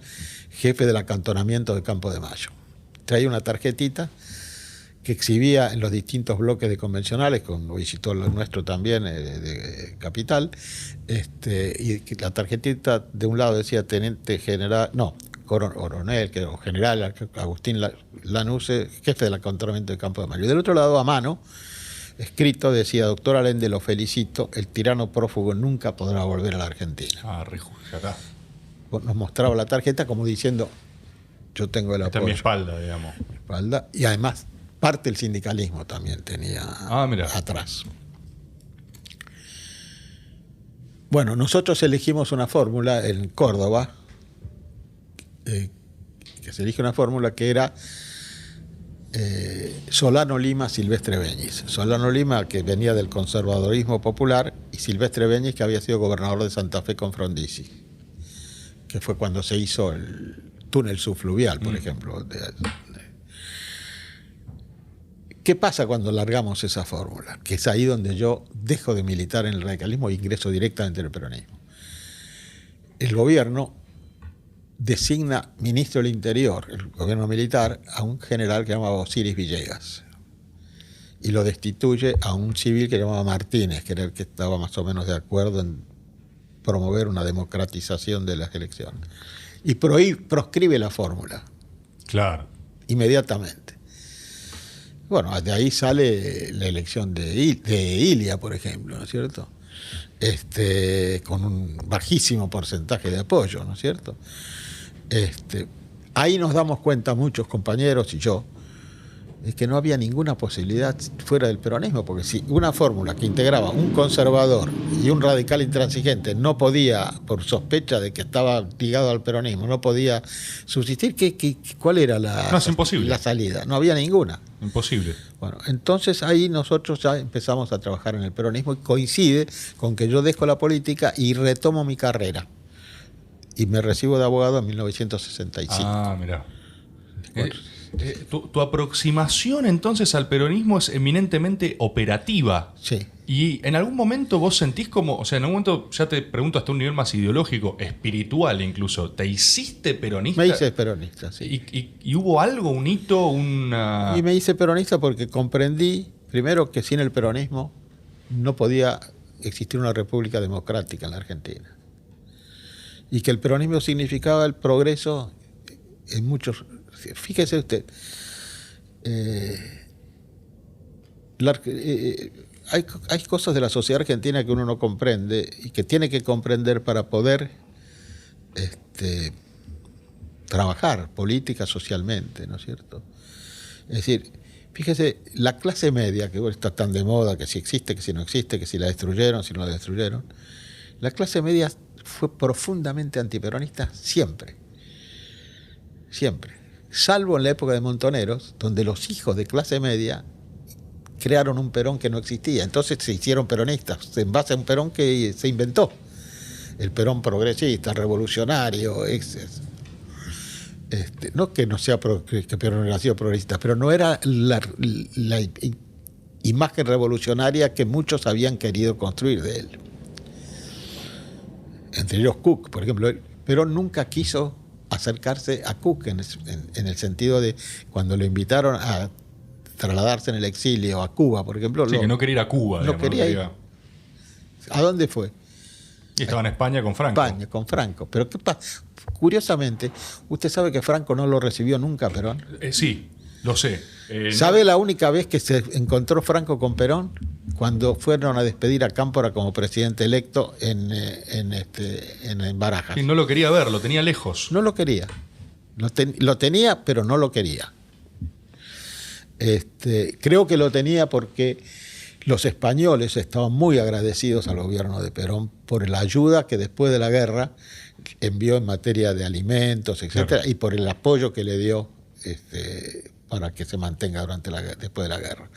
jefe del acantonamiento de Campo de Mayo. Traía una tarjetita que exhibía en los distintos bloques de convencionales, lo visitó el nuestro también, de Capital, y la tarjetita de un lado decía teniente general, no, coronel, o general Agustín Lanuse, jefe del acantonamiento de Campo de Mayo. Y del otro lado, a mano, escrito, decía: doctor Allende, lo felicito, el tirano prófugo nunca podrá volver a la Argentina. Ya está. Nos mostraba la tarjeta como diciendo: yo tengo el apoyo. Está en mi espalda, digamos. Y además, parte del sindicalismo también tenía atrás. Bueno, nosotros elegimos una fórmula en Córdoba, que se elige una fórmula que era Solano Lima, Silvestre Beñiz. Solano Lima, que venía del conservadorismo popular, y Silvestre Beñiz, que había sido gobernador de Santa Fe con Frondizi, que fue cuando se hizo el túnel subfluvial, por ejemplo. ¿Qué pasa cuando largamos esa fórmula? Que es ahí donde yo dejo de militar en el radicalismo e ingreso directamente en el peronismo. El gobierno designa ministro del Interior, el gobierno militar, a un general que llamaba Osiris Villegas, y lo destituye a un civil que llamaba Martínez, que era el que estaba más o menos de acuerdo en promover una democratización de las elecciones. Y proscribe la fórmula. Claro. Inmediatamente. Bueno, de ahí sale la elección de Ilia, por ejemplo, ¿no es cierto? Con un bajísimo porcentaje de apoyo, ¿no es cierto? Ahí nos damos cuenta, muchos compañeros y yo, de que no había ninguna posibilidad fuera del peronismo, porque si una fórmula que integraba un conservador y un radical intransigente no podía, por sospecha de que estaba ligado al peronismo, no podía subsistir, ¿cuál era la salida? No había ninguna. Imposible. Bueno, entonces ahí nosotros ya empezamos a trabajar en el peronismo, y coincide con que yo dejo la política y retomo mi carrera. Y me recibo de abogado en 1965. Ah, mirá. Tu aproximación entonces al peronismo es eminentemente operativa. Sí. Y en algún momento vos sentís como, o sea, en algún momento, ya te pregunto hasta un nivel más ideológico, espiritual incluso, ¿te hiciste peronista? Me hice peronista, sí. ¿Y hubo algo, un hito, una...? Y me hice peronista porque comprendí, primero, que sin el peronismo no podía existir una república democrática en la Argentina. Y que el peronismo significaba el progreso en muchos... Fíjese usted, hay cosas de la sociedad argentina que uno no comprende y que tiene que comprender para poder trabajar política, socialmente, ¿no es cierto? Es decir, fíjese, la clase media, que está tan de moda, que si existe, que si no existe, que si la destruyeron, si no la destruyeron, la clase media fue profundamente antiperonista siempre, siempre, salvo en la época de Montoneros, donde los hijos de clase media crearon un Perón que no existía, entonces se hicieron peronistas en base a un Perón que se inventó, el Perón progresista, revolucionario, no que no sea que Perón hubiera sido progresista, pero no era la imagen revolucionaria que muchos habían querido construir de él. Entre ellos Cook, por ejemplo. Perón nunca quiso acercarse a Cook en el sentido de cuando lo invitaron a trasladarse en el exilio a Cuba, por ejemplo. Sí, que no quería ir a Cuba. No quería ir. ¿A dónde fue? Y estaba en España con Franco. España, con Franco. Pero ¿qué pasa? Curiosamente, usted sabe que Franco no lo recibió nunca, Perón. Sí, lo sé. ¿Sabe la única vez que se encontró Franco con Perón? Cuando fueron a despedir a Cámpora como presidente electo en Barajas. Sí, no lo quería ver, lo tenía lejos. No lo quería. Lo tenía, pero no lo quería. Creo que lo tenía porque los españoles estaban muy agradecidos al gobierno de Perón por la ayuda que después de la guerra envió en materia de alimentos, etcétera, claro, y por el apoyo que le dio para que se mantenga después de la guerra.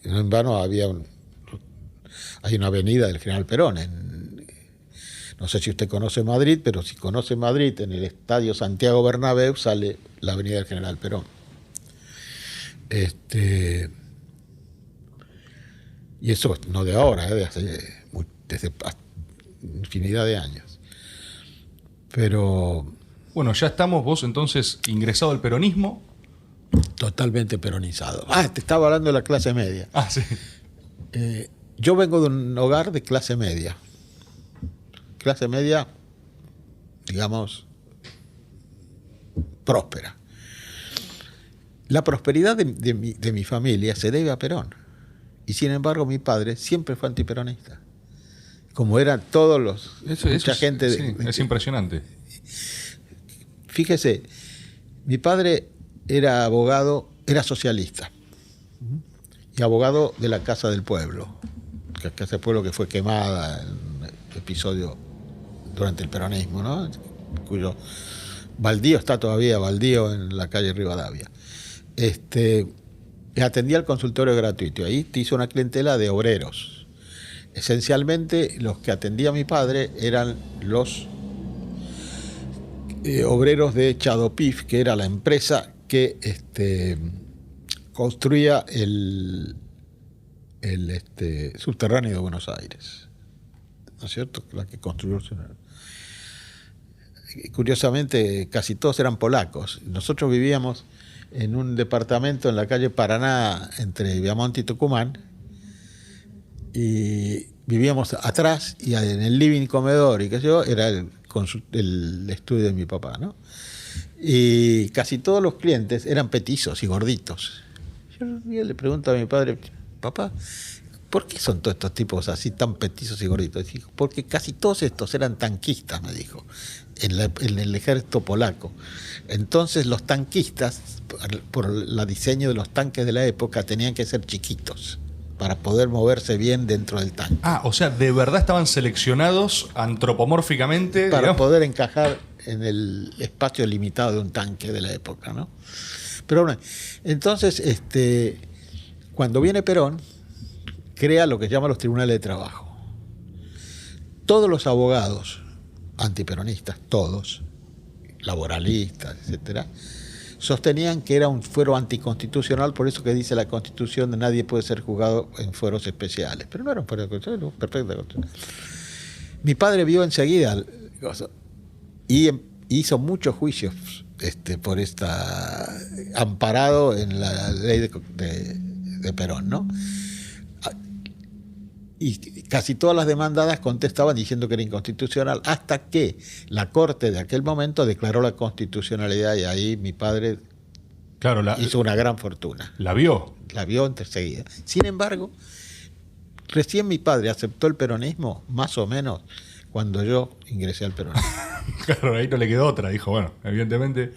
No en vano hay una avenida del General Perón. No sé si usted conoce Madrid, pero si conoce Madrid, en el Estadio Santiago Bernabéu sale la avenida del General Perón. Y eso no de ahora, desde infinidad de años. Pero... Bueno, ya estamos vos entonces ingresado al peronismo. Totalmente peronizado. Te estaba hablando de la clase media. Sí. Yo vengo de un hogar de clase media. Clase media, digamos, próspera. La prosperidad de mi familia se debe a Perón. Y sin embargo, mi padre siempre fue antiperonista. Como eran todos los... mucha gente... Sí, es impresionante. Fíjese, mi padre era abogado, era socialista. Y abogado de la Casa del Pueblo. La Casa del Pueblo que fue quemada en un episodio durante el peronismo, ¿no? Cuyo baldío está todavía, baldío en la calle Rivadavia. Atendía al consultorio gratuito. Ahí te hizo una clientela de obreros. Esencialmente los que atendía a mi padre eran los obreros de Chadopif, que era la empresa que construía el subterráneo de Buenos Aires. ¿No es cierto? La que construyó. Curiosamente, casi todos eran polacos. Nosotros vivíamos en un departamento en la calle Paraná, entre Viamonte y Tucumán, y vivíamos atrás, y en el living comedor, y qué sé yo, era el estudio de mi papá, ¿no? Y casi todos los clientes eran petizos y gorditos. Yo un día le pregunto a mi padre, papá, ¿por qué son todos estos tipos así tan petizos y gorditos? Dijo, porque casi todos estos eran tanquistas, me dijo, en el ejército polaco. Entonces los tanquistas, por el diseño de los tanques de la época, tenían que ser chiquitos para poder moverse bien dentro del tanque. O sea, de verdad estaban seleccionados antropomórficamente para poder encajar en el espacio limitado de un tanque de la época, ¿no? Pero bueno, entonces, cuando viene Perón, crea lo que se llama los tribunales de trabajo. Todos los abogados antiperonistas, todos, laboralistas, etcétera, sostenían que era un fuero anticonstitucional, por eso que dice la Constitución de nadie puede ser juzgado en fueros especiales. Pero no era un fuero constitucional, era un perfecto constitucional. Mi padre vio enseguida y hizo muchos juicios por amparado en la ley de Perón, ¿no? Y casi todas las demandadas contestaban diciendo que era inconstitucional, hasta que la Corte de aquel momento declaró la constitucionalidad, y ahí mi padre hizo una gran fortuna. ¿La vio? La vio enseguida. Sin embargo, recién mi padre aceptó el peronismo, más o menos, cuando yo ingresé al peronismo. Claro, ahí no le quedó otra. Dijo, bueno, evidentemente.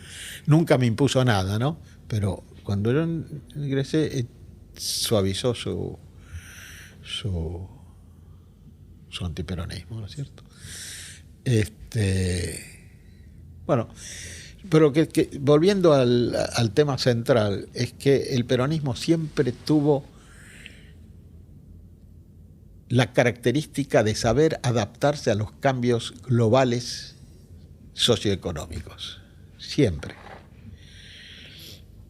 Nunca me impuso nada, ¿no? Pero cuando yo ingresé, suavizó su antiperonismo, ¿no es cierto? Bueno, pero volviendo al tema central, es que el peronismo siempre tuvo la característica de saber adaptarse a los cambios globales socioeconómicos. Siempre.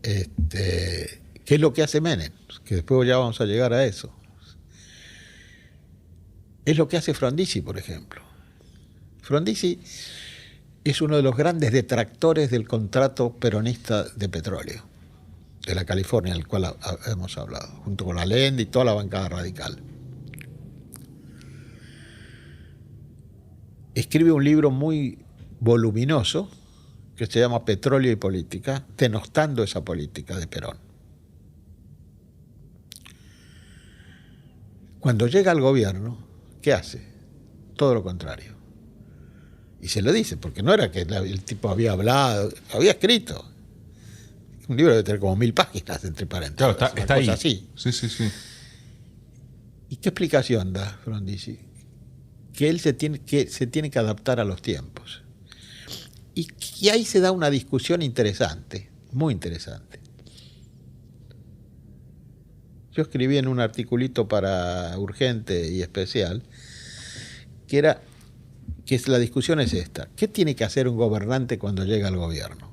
¿Qué es lo que hace Menem? Que después ya vamos a llegar a eso. Es lo que hace Frondizi, por ejemplo. Frondizi es uno de los grandes detractores del contrato peronista de petróleo de la California, del cual hemos hablado, junto con Allende y toda la bancada radical. Escribe un libro muy voluminoso que se llama Petróleo y Política, denostando esa política de Perón. Cuando llega al gobierno, ¿qué hace? Todo lo contrario. Y se lo dice, porque no era que el tipo había hablado, había escrito. Un libro debe tener como 1000 páginas, entre paréntesis. Claro, está ahí. Así. Sí, sí, sí. ¿Y qué explicación da Frondizi? Que él se tiene que adaptar a los tiempos. Y ahí se da una discusión interesante, muy interesante. Yo escribí en un articulito para Urgente y Especial, que la discusión es esta. ¿Qué tiene que hacer un gobernante cuando llega al gobierno?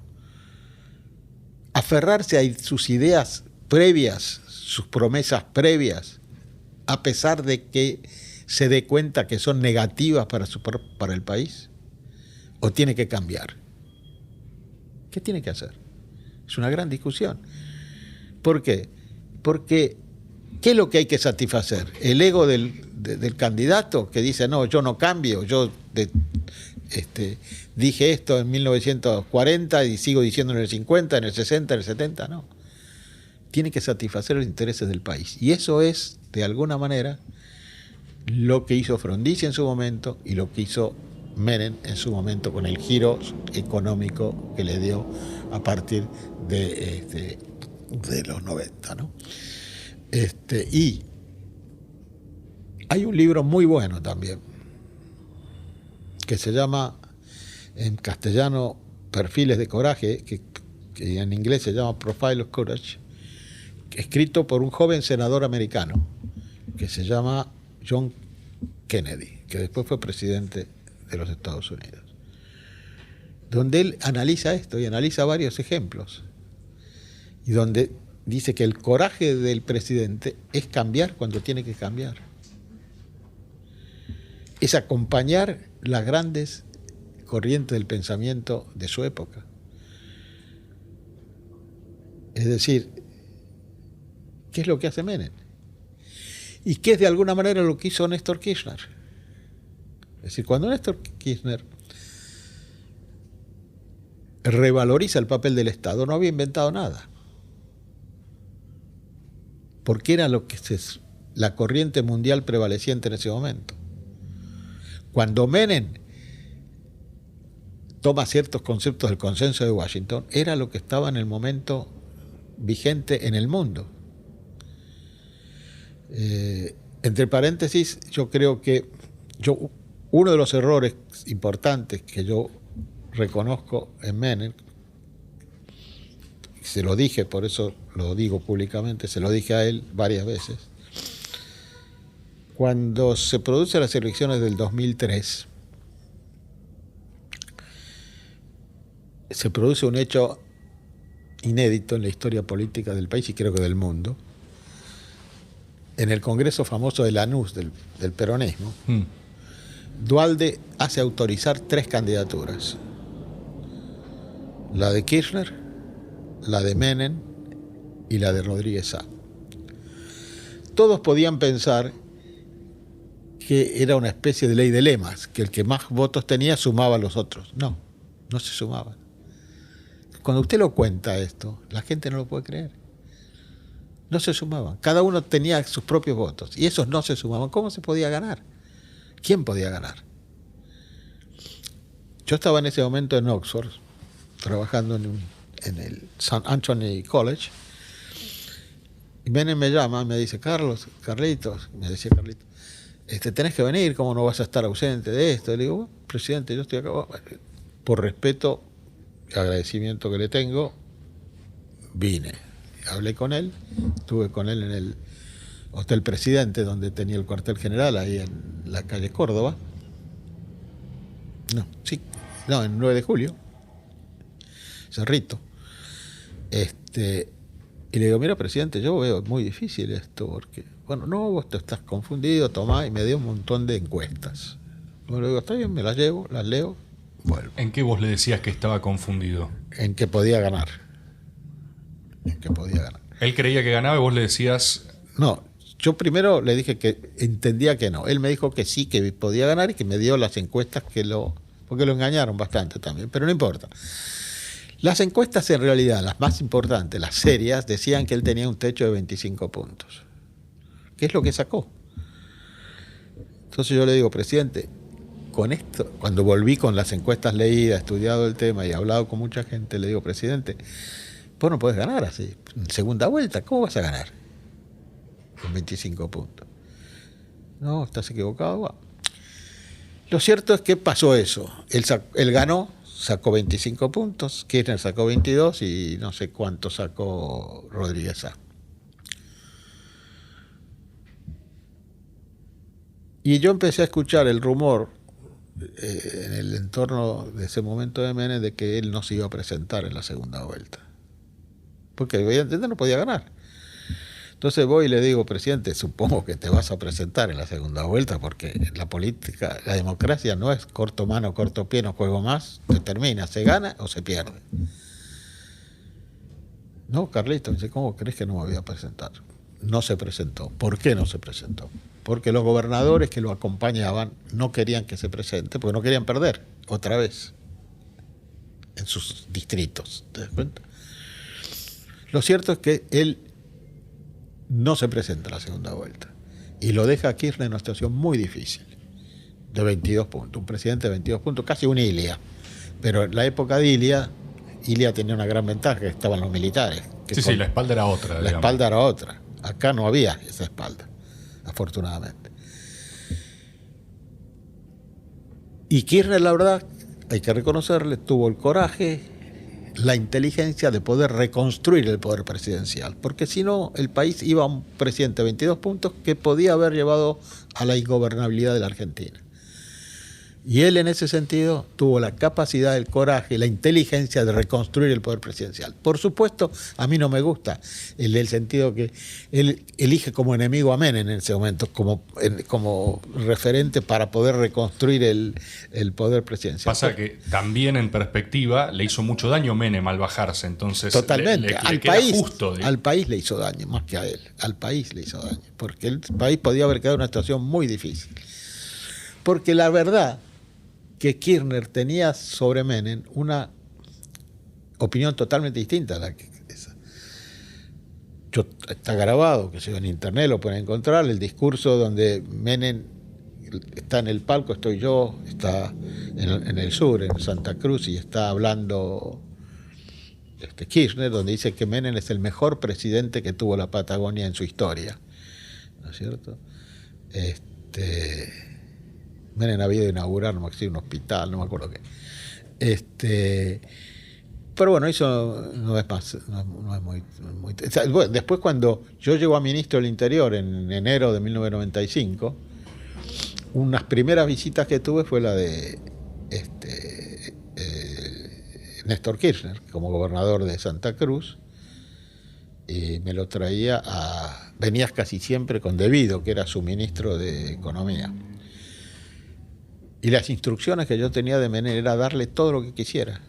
Aferrarse a sus ideas previas, sus promesas previas, a pesar de que se dé cuenta que son negativas para el país, o tiene que cambiar. ¿Qué tiene que hacer? Es una gran discusión. ¿Por qué? Porque ¿qué es lo que hay que satisfacer? ¿El ego del candidato que dice, no, yo no cambio, yo dije esto en 1940 y sigo diciendo en el 50, en el 60, en el 70? No. Tiene que satisfacer los intereses del país. Y eso es, de alguna manera, lo que hizo Frondizi en su momento y lo que hizo Menem en su momento con el giro económico que le dio a partir de los 90, ¿no? Y hay un libro muy bueno también que se llama en castellano Perfiles de Coraje, que en inglés se llama Profile of Courage, escrito por un joven senador americano que se llama John Kennedy, que después fue presidente de los Estados Unidos, donde él analiza esto y analiza varios ejemplos, y donde dice que el coraje del presidente es cambiar cuando tiene que cambiar, es acompañar las grandes corrientes del pensamiento de su época. Es decir, ¿qué es lo que hace Menem? Y qué es de alguna manera lo que hizo Néstor Kirchner. Es decir, cuando Néstor Kirchner revaloriza el papel del Estado, no había inventado nada. Porque era la corriente mundial prevaleciente en ese momento. Cuando Menem toma ciertos conceptos del consenso de Washington, era lo que estaba en el momento vigente en el mundo. Entre paréntesis, yo creo que uno de los errores importantes que yo reconozco en Menem, se lo dije, por eso lo digo públicamente, se lo dije a él varias veces, cuando se producen las elecciones del 2003, se produce un hecho inédito en la historia política del país y creo que del mundo. En el congreso famoso de Lanús del peronismo, Duhalde hace autorizar 3 candidaturas: la de Kirchner, la de Menem y la de Rodríguez Sá. Todos podían pensar que era una especie de ley de lemas, que el que más votos tenía sumaba a los otros. No, no se sumaban. Cuando usted lo cuenta esto, la gente no lo puede creer. No se sumaban. Cada uno tenía sus propios votos y esos no se sumaban. ¿Cómo se podía ganar? ¿Quién podía ganar? yo estaba en ese momento en Oxford, trabajando en el St. Anthony College, y Menem me llama, me dice, Carlitos, me decía Carlitos, tenés que venir, ¿cómo no vas a estar ausente de esto? Y le digo, bueno, presidente, yo estoy acá. Por respeto y agradecimiento que le tengo, vine. Hablé con él, estuve con él en el Hotel Presidente, donde tenía el cuartel general, ahí en la calle Córdoba. En 9 de julio, Cerrito. Y le digo, mira, presidente, yo veo muy difícil esto, porque, bueno, no, vos te estás confundido, tomá, y me dio un montón de encuestas. Bueno, le digo, está bien, me las llevo, las leo, vuelvo. ¿En qué vos le decías que estaba confundido? En que podía ganar. Él creía que ganaba y vos le decías... No, yo primero le dije que entendía que no. Él me dijo que sí, que podía ganar y que me dio las encuestas porque lo engañaron bastante también, pero no importa. Las encuestas en realidad, las más importantes, las serias, decían que él tenía un techo de 25 puntos. ¿Qué es lo que sacó? Entonces yo le digo, presidente, con esto, cuando volví con las encuestas leídas, estudiado el tema y hablado con mucha gente, le digo, presidente, vos no podés ganar así. En segunda vuelta, ¿cómo vas a ganar? Con 25 puntos. No, estás equivocado. Bueno. Lo cierto es que pasó eso. Él ganó, sacó 25 puntos, Kirchner sacó 22 y no sé cuánto sacó Rodríguez A. Y yo empecé a escuchar el rumor en el entorno de ese momento de Menem de que él no se iba a presentar en la segunda vuelta. Porque evidentemente no podía ganar. Entonces voy y le digo, presidente, supongo que te vas a presentar en la segunda vuelta porque la política, la democracia no es corto mano, corto pie, no juego más, se termina, se gana o se pierde. No, Carlito, dice, ¿cómo crees que no me voy a presentar? No se presentó. ¿Por qué no se presentó? Porque los gobernadores que lo acompañaban no querían que se presente, porque no querían perder otra vez en sus distritos. ¿Te das cuenta? Lo cierto es que él no se presenta a la segunda vuelta y lo deja a Kirchner en una situación muy difícil, de 22 puntos. Un presidente de 22 puntos, casi un Ilia. Pero en la época de Ilia tenía una gran ventaja, que estaban los militares. Sí, la espalda era otra. La espalda era otra. Acá no había esa espalda, afortunadamente. Y Kirchner, la verdad, hay que reconocerle, tuvo el coraje, la inteligencia de poder reconstruir el poder presidencial, porque si no, el país iba a un presidente de 22 puntos que podía haber llevado a la ingobernabilidad de la Argentina. Y él en ese sentido tuvo la capacidad, el coraje, la inteligencia de reconstruir el poder presidencial. Por supuesto, a mí no me gusta el sentido que él elige como enemigo a Menem en ese momento, como referente para poder reconstruir el poder presidencial. Pasa que también en perspectiva le hizo mucho daño Menem al bajarse, entonces totalmente. le queda justo. Al país le hizo daño, más que a él. Al país le hizo daño, porque el país podía haber quedado en una situación muy difícil. Porque la verdad que Kirchner tenía sobre Menem una opinión totalmente distinta a la que esa. Está grabado, que se ve en internet, lo pueden encontrar, el discurso donde Menem está en el palco, estoy yo, está en el sur, en Santa Cruz, y está hablando Kirchner, donde dice que Menem es el mejor presidente que tuvo la Patagonia en su historia, ¿no es cierto? Menem había de inaugurar, no me acuerdo, un hospital, no me acuerdo qué. Pero bueno, eso no es más, no es muy... Bueno, después cuando yo llego a ministro del Interior en enero de 1995, unas primeras visitas que tuve fue la de Néstor Kirchner, como gobernador de Santa Cruz, y me lo traía venías casi siempre con Devido, que era su ministro de Economía. Y las instrucciones que yo tenía de Menem era darle todo lo que quisiera.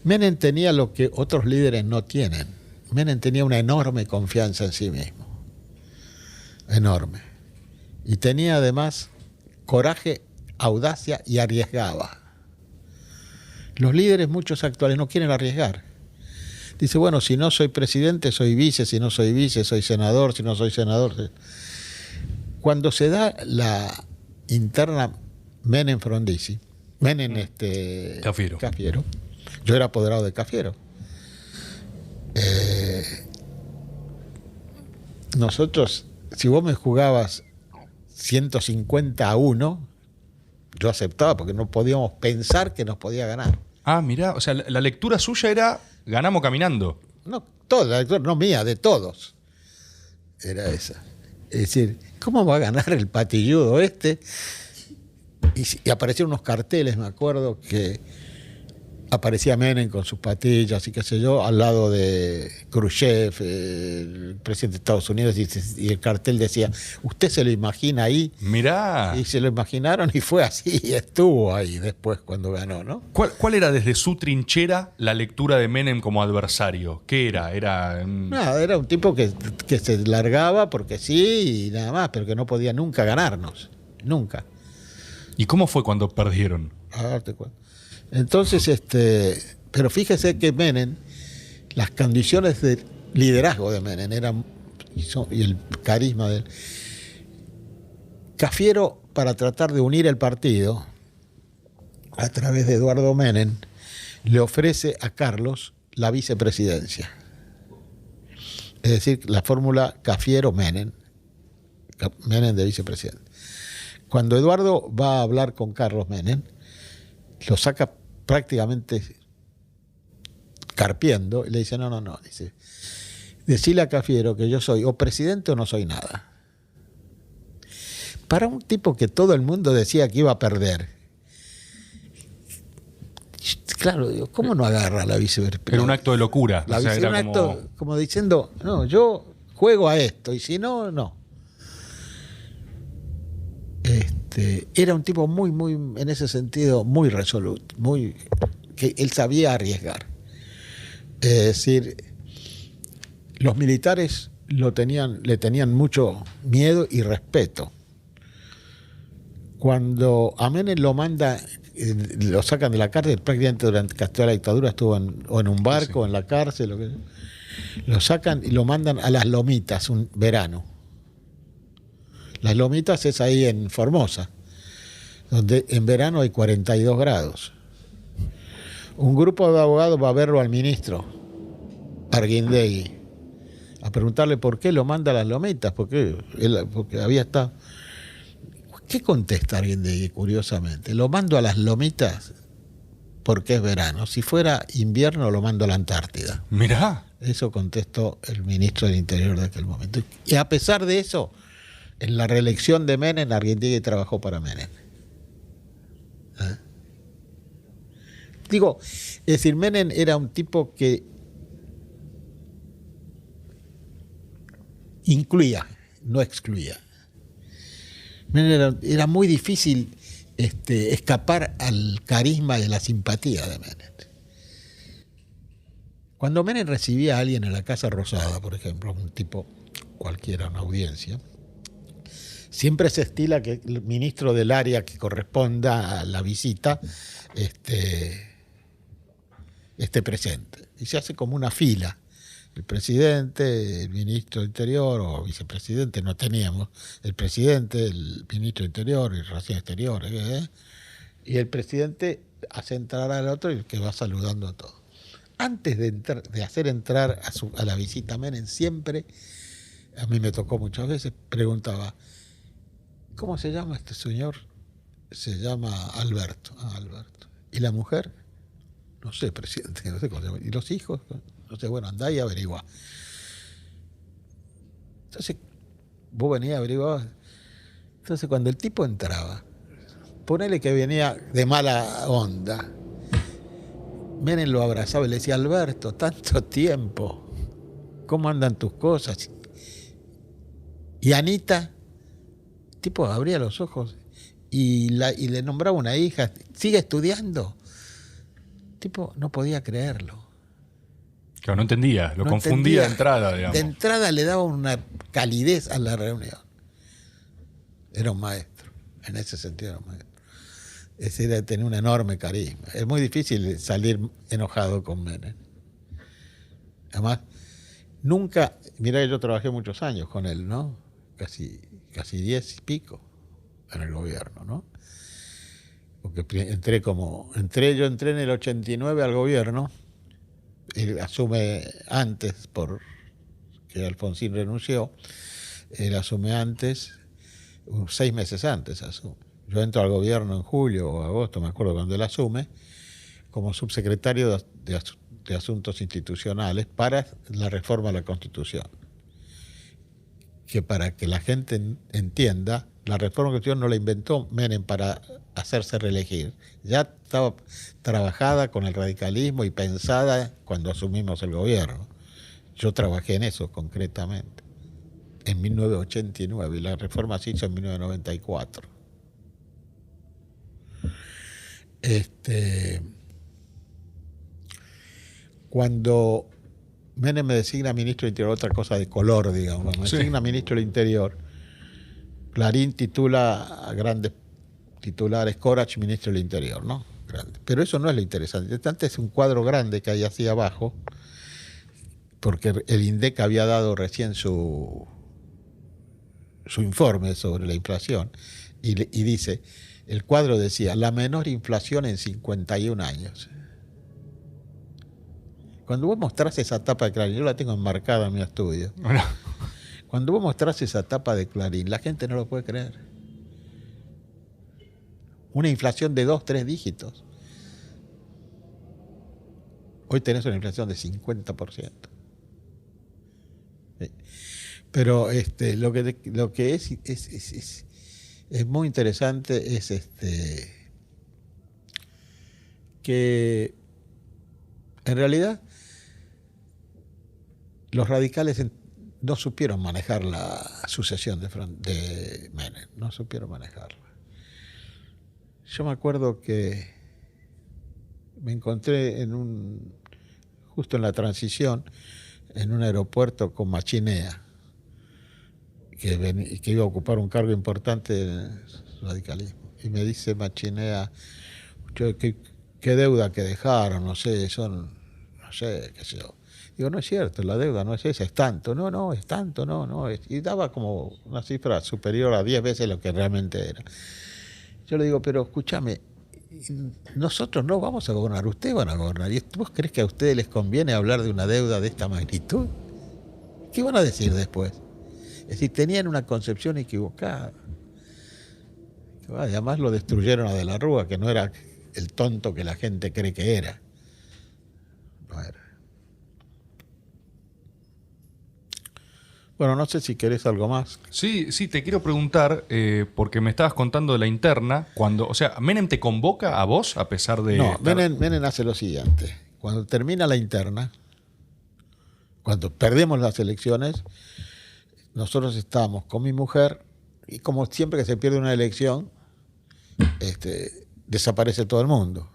Menem tenía lo que otros líderes no tienen. Menem tenía una enorme confianza en sí mismo. Enorme. Y tenía además coraje, audacia y arriesgaba. Los líderes, muchos actuales, no quieren arriesgar. Dice, bueno, si no soy presidente, soy vice, si no soy vice, soy senador, si no soy senador. Cuando se da la interna Menem-Frondizi, Menem Cafiero. Cafiero. Yo era apoderado de Cafiero. Nosotros, si vos me jugabas 150-1, yo aceptaba porque no podíamos pensar que nos podía ganar. Ah, mirá, o sea, la lectura suya era ganamos caminando. No, toda la lectura, no mía, de todos. Era esa. Es decir, ¿cómo va a ganar el patilludo este? Y aparecieron unos carteles, me acuerdo, que aparecía Menem con sus patillas y qué sé yo, al lado de Khrushchev, el presidente de Estados Unidos, y el cartel decía, ¿usted se lo imagina ahí? Mirá. Y se lo imaginaron y fue así, y estuvo ahí después cuando ganó, ¿no? ¿Cuál era desde su trinchera la lectura de Menem como adversario? ¿Qué era? Nada, era un tipo que se largaba porque sí y nada más, pero que no podía nunca ganarnos, nunca. ¿Y cómo fue cuando perdieron? A darte cuenta. Entonces, pero fíjese que Menem, las condiciones de liderazgo de Menem eran, y el carisma de él. Cafiero, para tratar de unir el partido, a través de Eduardo Menem, le ofrece a Carlos la vicepresidencia. Es decir, la fórmula Cafiero-Menem, Menem de vicepresidente. Cuando Eduardo va a hablar con Carlos Menem, lo saca prácticamente carpiendo y le dice, no, dice, decile a Cafiero que yo soy o presidente o no soy nada. Para un tipo que todo el mundo decía que iba a perder, claro, digo, ¿cómo no agarra la vicepresidencia? Era un acto de locura. O sea, era un acto como diciendo, no, yo juego a esto y si no, no. Era un tipo muy, en ese sentido, muy resoluto, que él sabía arriesgar. Es decir, los militares le tenían mucho miedo y respeto. Cuando a Menem lo lo sacan de la cárcel, prácticamente durante toda la dictadura estuvo en un barco, sí, o en la cárcel, lo sacan y lo mandan a las Lomitas un verano. Las Lomitas es ahí en Formosa, donde en verano hay 42 grados. Un grupo de abogados va a verlo al ministro Arguindegui a preguntarle por qué lo manda a las Lomitas, porque había estado. ¿Qué contesta Arguindegui, curiosamente? Lo mando a las Lomitas porque es verano. Si fuera invierno, lo mando a la Antártida. Mirá. Eso contestó el ministro del Interior de aquel momento. Y a pesar de eso, en la reelección de Menem, Arguindegui trabajó para Menem. ¿Eh? Digo, es decir, Menem era un tipo que incluía, no excluía. Menem era muy difícil escapar al carisma y a la simpatía de Menem. Cuando Menem recibía a alguien en la Casa Rosada, por ejemplo, un tipo cualquiera, una audiencia, siempre se estila que el ministro del área que corresponda a la visita esté presente. Y se hace como una fila. El presidente, el ministro de Interior o vicepresidente, no teníamos. El presidente, el ministro de Interior y Relaciones Exteriores. Y el presidente hace entrar al otro y que va saludando a todos. Antes de hacer entrar a la visita a Menem, siempre, a mí me tocó muchas veces, preguntaba, ¿cómo se llama este señor? Se llama Alberto. Ah, Alberto. ¿Y la mujer? No sé, presidente, no sé cómo se llama. ¿Y los hijos? No sé, bueno, andá y averigua. Entonces, vos venías a averiguar. Entonces, cuando el tipo entraba, ponele que venía de mala onda, Menem lo abrazaba y le decía, Alberto, tanto tiempo, ¿cómo andan tus cosas? Y Anita, el tipo abría los ojos y le nombraba una hija, ¿sigue estudiando? El tipo no podía creerlo. Claro, no entendía, lo confundía de entrada, digamos. De entrada le daba una calidez a la reunión. Era un maestro, en ese sentido era un maestro. Es decir, tenía un enorme carisma. Es muy difícil salir enojado con Menem. Además, nunca, mirá, yo trabajé muchos años con él, ¿no? Casi 10 y pico en el gobierno, ¿no? porque yo entré en el 89 al gobierno, él asume antes, porque Alfonsín renunció, él asume antes, 6 meses antes asume. Yo entro al gobierno en julio o agosto, me acuerdo cuando él asume, como subsecretario de Asuntos Institucionales para la reforma de la Constitución. Que para que la gente entienda, la reforma de la Constitución no la inventó Menem para hacerse reelegir. Ya estaba trabajada con el radicalismo y pensada cuando asumimos el gobierno. Yo trabajé en eso concretamente, en 1989, y la reforma se hizo en 1994. Cuando Menem me designa ministro del Interior, otra cosa de color, digamos, me designa ministro del Interior, Clarín titula a grandes titulares Corach, ministro del Interior, ¿no? Grande. Pero eso no es lo interesante. Lo interesante es un cuadro grande que hay así abajo, porque el INDEC había dado recién su informe sobre la inflación, y dice, el cuadro decía, la menor inflación en 51 años. Cuando vos mostrás esa tapa de Clarín, yo la tengo enmarcada en mi estudio. Bueno. Cuando vos mostrás esa tapa de Clarín, la gente no lo puede creer. Una inflación de 2, 3 dígitos. Hoy tenés una inflación de 50%. Sí. Pero lo que es muy interesante es que en realidad los radicales no supieron manejar la sucesión de Menem, no supieron manejarla. Yo me acuerdo que me encontré justo en la transición, en un aeropuerto con Machinea, que iba a ocupar un cargo importante en el radicalismo. Y me dice Machinea, ¿qué deuda que dejaron? No sé, no sé, qué sé yo. Digo, no es cierto, la deuda no es esa, es tanto. No, es tanto, no. Y daba como una cifra superior a 10 veces lo que realmente era. Yo le digo, pero escúchame, nosotros no vamos a gobernar, ustedes van a gobernar. ¿Y vos crees que a ustedes les conviene hablar de una deuda de esta magnitud? ¿Qué van a decir después? Es decir, tenían una concepción equivocada. Además lo destruyeron a De la Rúa, que no era el tonto que la gente cree que era. No era. Bueno, no sé si querés algo más. Sí, te quiero preguntar, porque me estabas contando de la interna, o sea, ¿Menem te convoca a vos a pesar de...? No, Menem hace lo siguiente. Cuando termina la interna, cuando perdemos las elecciones, nosotros estábamos con mi mujer, y como siempre que se pierde una elección, desaparece todo el mundo.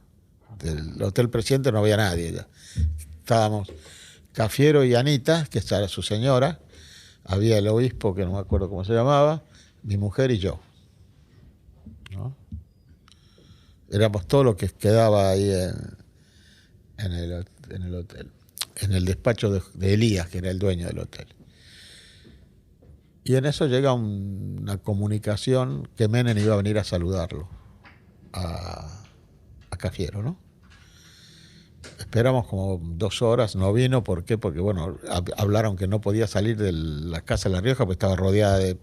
Del Hotel Presidente no había nadie ya. Estábamos Cafiero y Anita, que era su señora, había el obispo, que no me acuerdo cómo se llamaba, mi mujer y yo, ¿no? Éramos todo lo que quedaba ahí en el hotel, en el despacho de Elías, que era el dueño del hotel. Y en eso llega una comunicación que Menem iba a venir a saludarlo, a Cafiero, ¿no? Esperamos como 2 horas, no vino. ¿Por qué? Porque, bueno, hablaron que no podía salir de la casa de La Rioja porque estaba rodeada de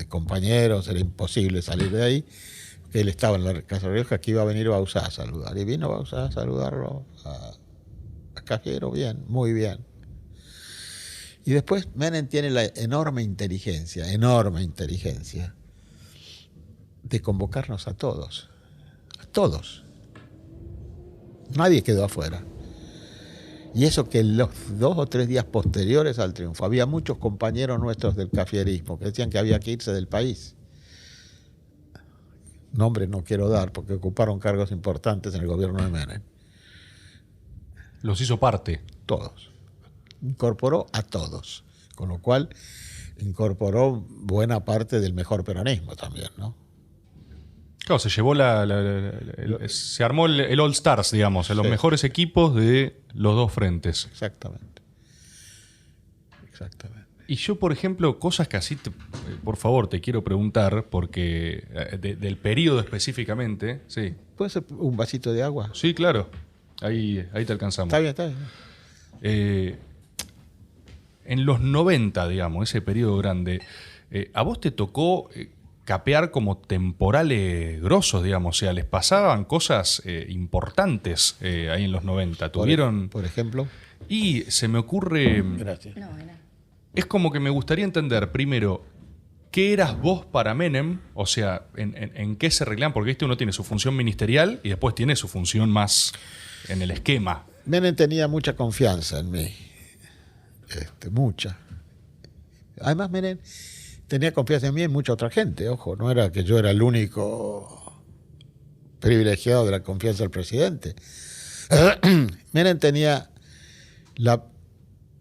compañeros, era imposible salir de ahí. Que él estaba en la casa de La Rioja, que iba a venir Bauzá a saludar. Y vino Bauzá a saludarlo a Cafiero, bien, muy bien. Y después Menem tiene la enorme inteligencia de convocarnos a todos. A todos. Nadie quedó afuera. Y eso que los 2 o 3 días posteriores al triunfo había muchos compañeros nuestros del cafierismo que decían que había que irse del país. Nombres no quiero dar porque ocuparon cargos importantes en el gobierno de Menem. Los hizo parte. Todos. Incorporó a todos. Con lo cual incorporó buena parte del mejor peronismo también, ¿no? Claro, se llevó se armó el All Stars, digamos, los mejores equipos de los dos frentes. Exactamente. Y yo, por ejemplo, cosas que así, por favor, te quiero preguntar, porque del periodo específicamente, sí. ¿Puede ser un vasito de agua? Sí, claro. Ahí te alcanzamos. Está bien, está bien. En los 90, digamos, ese periodo grande, ¿a vos te tocó capear como temporales grosos, digamos? O sea, les pasaban cosas importantes ahí en los 90. ¿Tuvieron...? Por ejemplo. Y se me ocurre... Gracias. No, era. Es como que me gustaría entender, primero, ¿qué eras vos para Menem? O sea, ¿en qué se arreglan? Porque uno tiene su función ministerial y después tiene su función más en el esquema. Menem tenía mucha confianza en mí. Mucha. Además, Menem tenía confianza en mí y en mucha otra gente. Ojo, no era que yo era el único privilegiado de la confianza del presidente. Menem tenía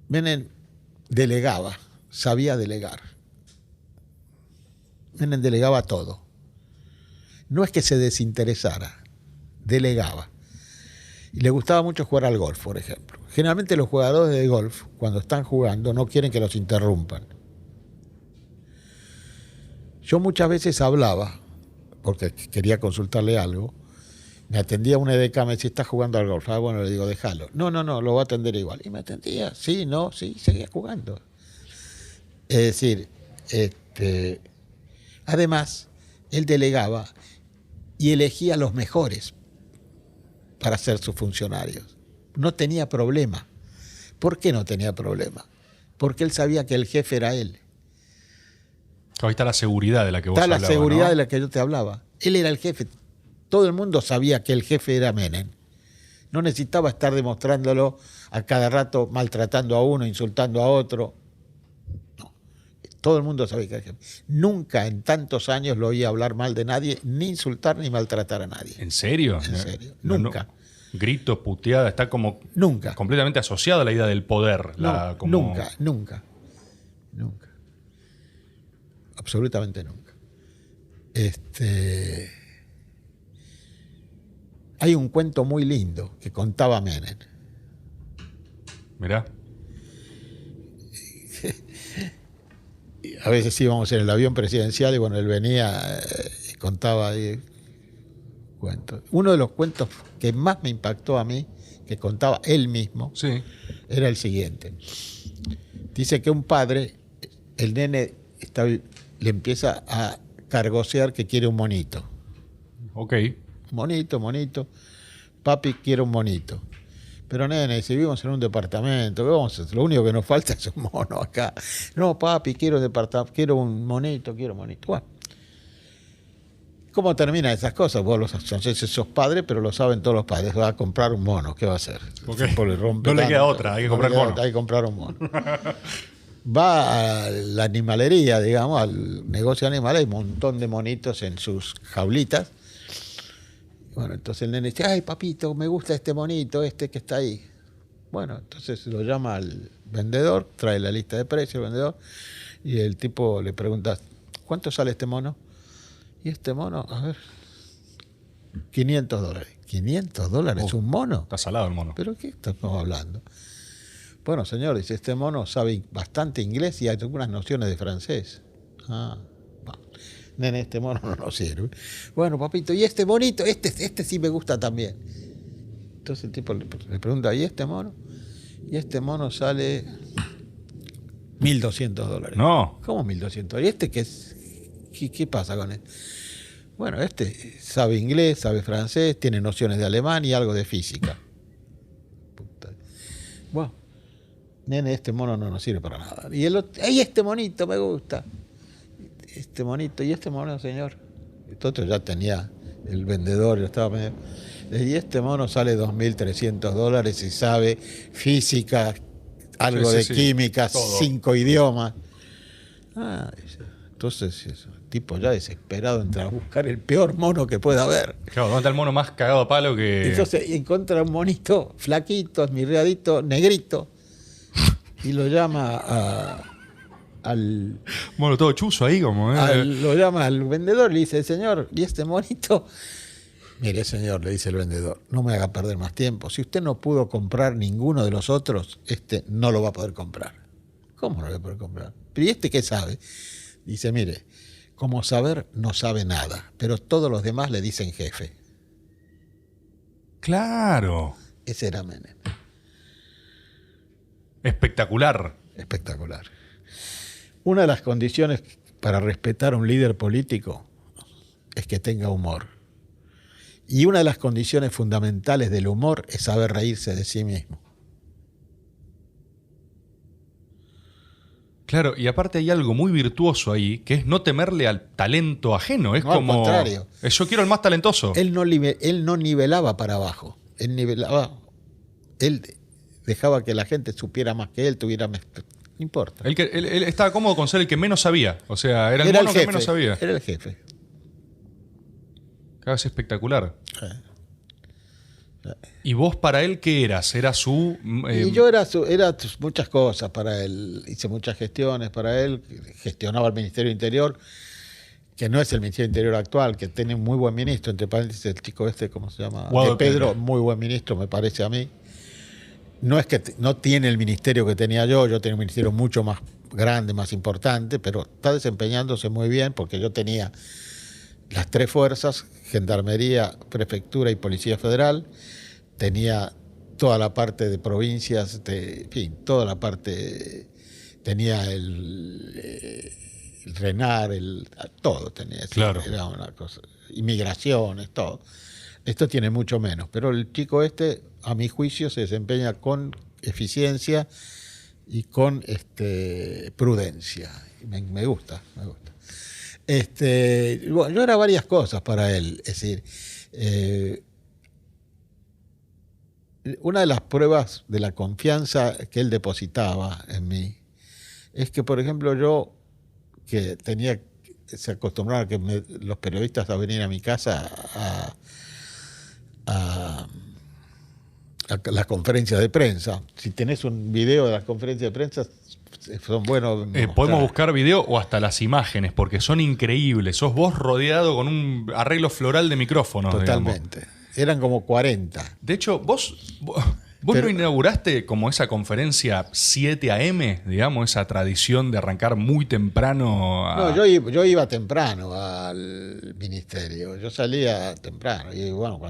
Menem delegaba, sabía delegar. Menem delegaba todo. No es que se desinteresara, delegaba. Y le gustaba mucho jugar al golf, por ejemplo. Generalmente los jugadores de golf, cuando están jugando, no quieren que los interrumpan. Yo muchas veces hablaba, porque quería consultarle algo, me atendía un edecán, me decía, ¿estás jugando al golf? Ah, bueno, le digo, déjalo. No, lo voy a atender igual. Y me atendía, sí, seguía jugando. Es decir, además, él delegaba y elegía a los mejores para ser sus funcionarios. No tenía problema. ¿Por qué no tenía problema? Porque él sabía que el jefe era él. Ahí está la seguridad de la que vos hablabas, Está la seguridad, ¿no? de la que yo te hablaba. Él era el jefe. Todo el mundo sabía que el jefe era Menem. No necesitaba estar demostrándolo a cada rato, maltratando a uno, insultando a otro. No. Todo el mundo sabía que era el jefe. Nunca en tantos años lo oía hablar mal de nadie, ni insultar ni maltratar a nadie. ¿En serio? En serio. No, Nunca. Gritos, puteada, está como Nunca. completamente asociado a la idea del poder. No, Como... nunca. Absolutamente nunca. Hay un cuento muy lindo que contaba Menem. Mirá. A veces íbamos en el avión presidencial y bueno, él venía y contaba ahí cuentos. Uno de los cuentos que más me impactó a mí, que contaba él mismo, Sí. era el siguiente. Dice que un padre, el nene le empieza a cargosear que quiere un monito. Ok. Monito. Papi, quiero un monito. Pero nene, si vivimos en un departamento, ¿qué vamos a hacer? Lo único que nos falta es un mono acá. No, papi, quiero un monito. Bueno. ¿Cómo terminan esas cosas? Vos no sé si sos padre, pero lo saben todos los padres. Va a comprar un mono, ¿qué va a hacer? Ok. No le queda otra, hay que comprar mono. Hay que comprar un mono. Va a la animalería, digamos, al negocio animal, hay un montón de monitos en sus jaulitas. Bueno, entonces el nene dice, ay, papito, me gusta este monito, que está ahí. Bueno, entonces lo llama al vendedor, trae la lista de precios, el vendedor, y el tipo le pregunta, ¿cuánto sale este mono? Y este mono, a ver, $500. ¿$500 un mono? Está salado el mono. ¿Pero qué estamos hablando? Bueno, señor, dice, este mono sabe bastante inglés y hay algunas nociones de francés. Ah, no. Nene, este mono no nos sirve. Bueno, papito, ¿y este bonito? Este sí me gusta también. Entonces el tipo le pregunta, ¿y este mono? Y este mono sale $1.200. No. ¿Cómo 1.200? ¿Y este qué pasa con él? Bueno, este sabe inglés, sabe francés, tiene nociones de alemán y algo de física. Puta. Bueno, nene, este mono no nos sirve para nada. Y el otro, ¡ay, este monito me gusta! Este monito, ¿y este mono, señor? Entonces ya tenía el vendedor, yo estaba medio... Y este mono sale $2.300 y sabe física, algo Sí, de sí, química, todo. 5 idiomas. Ah, entonces el tipo ya desesperado entra a buscar el peor mono que pueda haber. Claro, ¿dónde está el mono más cagado a palo que...? Entonces encuentra un monito flaquito, esmirriadito, negrito, y lo llama al Mono todo chuzo ahí como... lo llama al vendedor y le dice, señor, ¿y este monito? Mire, señor, le dice el vendedor, no me haga perder más tiempo. Si usted no pudo comprar ninguno de los otros, no lo va a poder comprar. ¿Cómo no lo va a poder comprar? ¿Pero y este qué sabe? Dice, mire, como saber no sabe nada, pero todos los demás le dicen jefe. Claro. Ese era Menem. Espectacular. Espectacular. Una de las condiciones para respetar a un líder político es que tenga humor. Y una de las condiciones fundamentales del humor es saber reírse de sí mismo. Claro, y aparte hay algo muy virtuoso ahí, que es no temerle al talento ajeno. Es No, como... al contrario. Yo quiero el más talentoso. Él no nivelaba para abajo. Él dejaba que la gente supiera más que él, tuviera más... No importa. Él estaba cómodo con ser el que menos sabía. O sea, era el Era mono el jefe, que menos sabía. Era el jefe. Cada vez espectacular. ¿Y vos para él qué eras? ¿Era su...? Y yo era muchas cosas para él. Hice muchas gestiones para él. Gestionaba el Ministerio de Interior, que no es el Ministerio de Interior actual, que tiene un muy buen ministro, entre paréntesis el chico este, ¿cómo se llama? Guado De Pedro, Pedro. muy buen ministro, me parece a mí. No es que no tiene el ministerio que tenía yo tenía un ministerio mucho más grande, más importante, pero está desempeñándose muy bien porque yo tenía las tres fuerzas, Gendarmería, Prefectura y Policía Federal, tenía toda la parte de provincias, en fin, toda la parte, tenía el RENAR, todo tenía. Claro. Era una cosa, inmigraciones, todo. Esto tiene mucho menos, pero el chico este, a mi juicio, se desempeña con eficiencia y con prudencia. Me gusta, me gusta. Bueno, yo era varias cosas para él, es decir, una de las pruebas de la confianza que él depositaba en mí es que, por ejemplo, yo, que se acostumbraba que los periodistas a venir a mi casa a las conferencias de prensa. Si tenés un video de las conferencias de prensa, son buenos. Podemos buscar video o hasta las imágenes, porque son increíbles. Sos vos rodeado con un arreglo floral de micrófonos. Totalmente. Digamos. Eran como 40. De hecho, vos no inauguraste como esa conferencia 7 AM, digamos, esa tradición de arrancar muy temprano. No, yo iba temprano al ministerio. Yo salía temprano. Y bueno,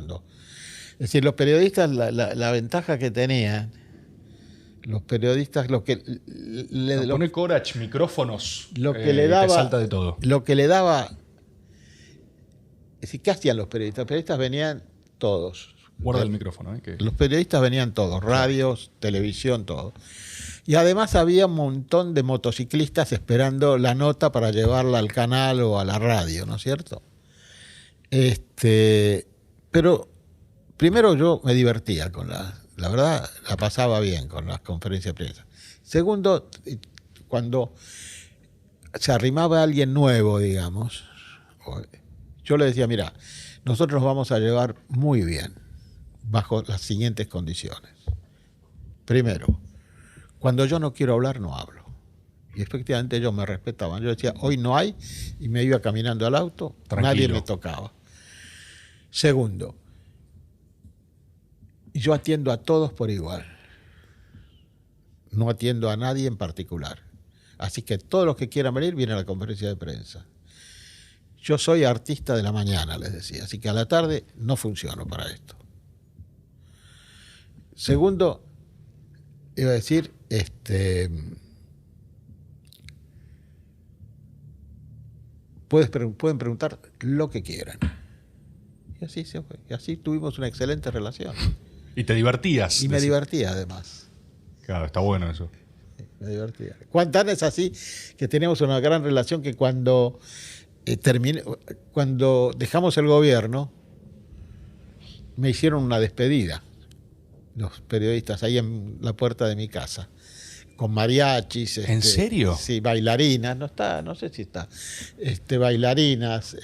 es decir, los periodistas, la ventaja que tenían, los periodistas, pone Corach, micrófonos, lo que le daba, te salta de todo. Lo que le daba, es decir, ¿qué hacían los periodistas? Los periodistas venían todos. Guarda el micrófono. Los periodistas venían todos, radios, televisión, todo. Y además había un montón de motociclistas esperando la nota para llevarla al canal o a la radio, ¿no es cierto? Pero primero yo me divertía la verdad, la pasaba bien con las conferencias de prensa. Segundo, cuando se arrimaba alguien nuevo, digamos, yo le decía, mira, nosotros nos vamos a llevar muy bien bajo las siguientes condiciones. Primero, cuando yo no quiero hablar, no hablo. Y efectivamente ellos me respetaban. Yo decía, hoy no hay, y me iba caminando al auto, tranquilo. Nadie me tocaba. Segundo, yo atiendo a todos por igual. No atiendo a nadie en particular. Así que todos los que quieran venir vienen a la conferencia de prensa. Yo soy artista de la mañana, les decía, así que a la tarde no funciono para esto. Segundo, iba a decir, pueden preguntar lo que quieran. Y así se fue. Y así tuvimos una excelente relación. Y te divertías. Y me divertía además. Claro, está bueno eso. Me divertía. Tan es así que teníamos una gran relación que cuando dejamos el gobierno, me hicieron una despedida los periodistas ahí en la puerta de mi casa, con mariachis. ¿En serio? Sí, bailarinas, no sé si está. Bailarinas,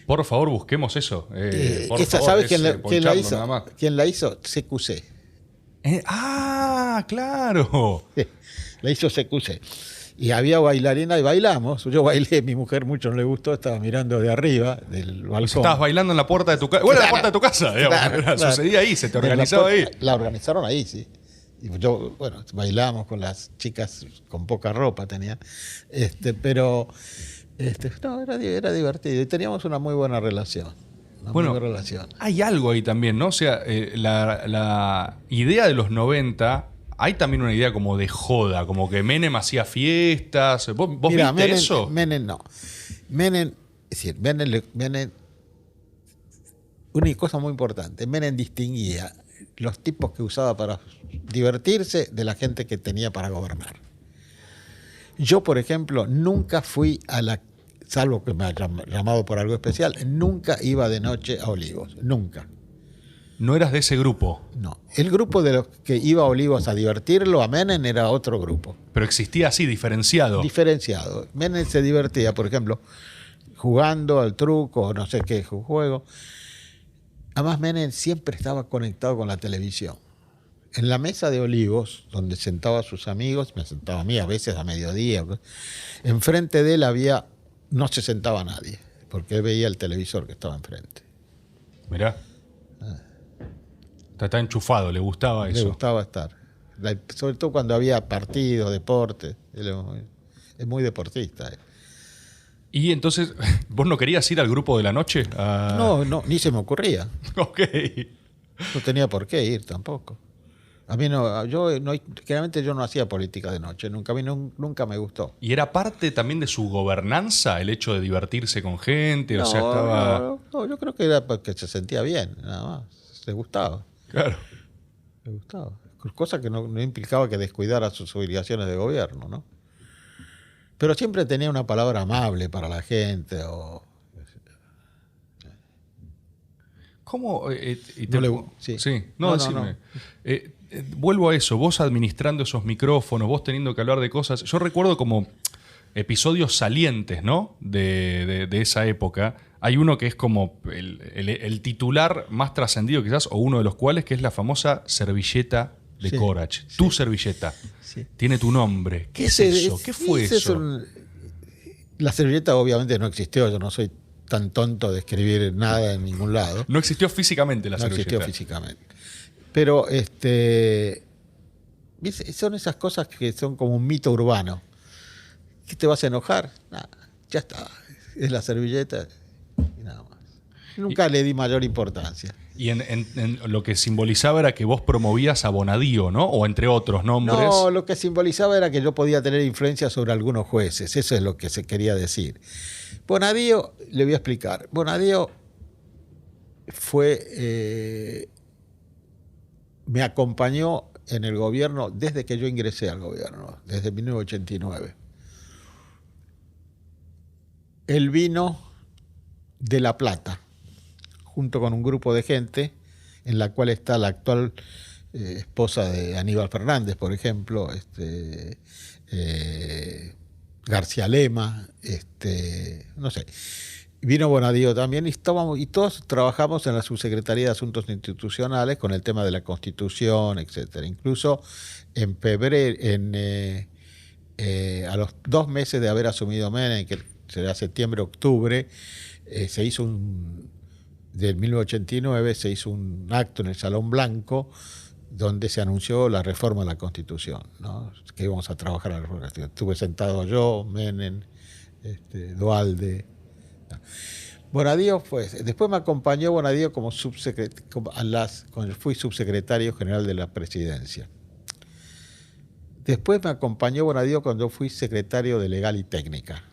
Por favor, busquemos eso. Por favor, ¿sabes quién la hizo? Nada más. ¿Quién la hizo? CQC. Claro. La hizo CQC. Y había bailarina y bailamos. Yo bailé, mi mujer mucho no le gustó, estaba mirando de arriba del balcón. Estabas bailando en la puerta de tu casa. Bueno, en la puerta de tu casa, digamos. Claro. Sucedía ahí, se te organizaba ahí. La organizaron ahí, sí. Y yo, bueno, bailamos con las chicas con poca ropa tenían. Pero no, era divertido. Y teníamos una muy buena relación. una Bueno, muy buena relación. hay algo ahí también, ¿no? O sea, la idea de los 90, hay también una idea como de joda, como que Menem hacía fiestas. ¿Vos Mira, viste eso? Menem no. Menem, es decir, Menem, una cosa muy importante, Menem distinguía los tipos que usaba para divertirse de la gente que tenía para gobernar. Yo, por ejemplo, nunca fui salvo que me haya llamado por algo especial, nunca iba de noche a Olivos, nunca. No eras de ese grupo, No. El grupo de los que iba a Olivos a divertirlo, a Menem, era otro grupo. pero existía así, diferenciado. Diferenciado. Menem se divertía, por ejemplo, jugando al truco o no sé qué juego. Además, Menem siempre estaba conectado con la televisión. En la mesa de Olivos, donde sentaba a sus amigos, me sentaba a mí a veces a mediodía, enfrente de él no se sentaba nadie, porque él veía el televisor que estaba enfrente. Mirá. Está enchufado, le gustaba eso. Le gustaba estar. Sobre todo cuando había partidos, deportes. Él es muy deportista. Y entonces, ¿vos no querías ir al grupo de la noche? No, ni se me ocurría. Ok. No tenía por qué ir tampoco. A mí generalmente yo no hacía política de noche, a mí nunca me gustó. ¿Y era parte también de su gobernanza el hecho de divertirse con gente? O sea, estaba... No, yo creo que era porque se sentía bien, nada más. Le gustaba. Claro. Le gustaba. Cosa que no implicaba que descuidara sus obligaciones de gobierno, ¿no? Pero siempre tenía una palabra amable para la gente. ¿Cómo? Sí. No, decime. Vuelvo a eso, vos administrando esos micrófonos, vos teniendo que hablar de cosas. Yo recuerdo como episodios salientes, ¿no? De esa época. Hay uno que es como el titular más trascendido quizás, o uno de los cuales, que es la famosa servilleta de Corach. Sí. Tu servilleta. Sí. Tiene tu nombre. ¿Qué es eso? ¿Qué fue eso? La servilleta obviamente no existió, yo no soy tan tonto de escribir nada en ningún lado. No existió físicamente la servilleta. No existió físicamente. Pero son esas cosas que son como un mito urbano. ¿Qué te vas a enojar? Nada, ya está. Es la servilleta y nada más. Nunca le di mayor importancia. Y en lo que simbolizaba era que vos promovías a Bonadío, ¿no? O entre otros nombres. No, lo que simbolizaba era que yo podía tener influencia sobre algunos jueces. Eso es lo que se quería decir. Bonadío, le voy a explicar. Bonadío me acompañó en el gobierno desde que yo ingresé al gobierno, desde 1989. Él vino de La Plata, junto con un grupo de gente, en la cual está la actual esposa de Aníbal Fernández, por ejemplo, García Lema, no sé. Vino Bonadío también y todos trabajamos en la Subsecretaría de Asuntos Institucionales con el tema de la Constitución, etcétera. Incluso en febrero, a los 2 meses de haber asumido Menem, que será septiembre-octubre, del 1989, se hizo un acto en el Salón Blanco donde se anunció la reforma de la Constitución, ¿no? Que íbamos a trabajar en la reforma de la Constitución. Estuve sentado yo, Menem, Duhalde. Bonadío, pues, después me acompañó Bonadío como cuando fui subsecretario general de la presidencia. Después me acompañó Bonadío cuando fui secretario de Legal y Técnica.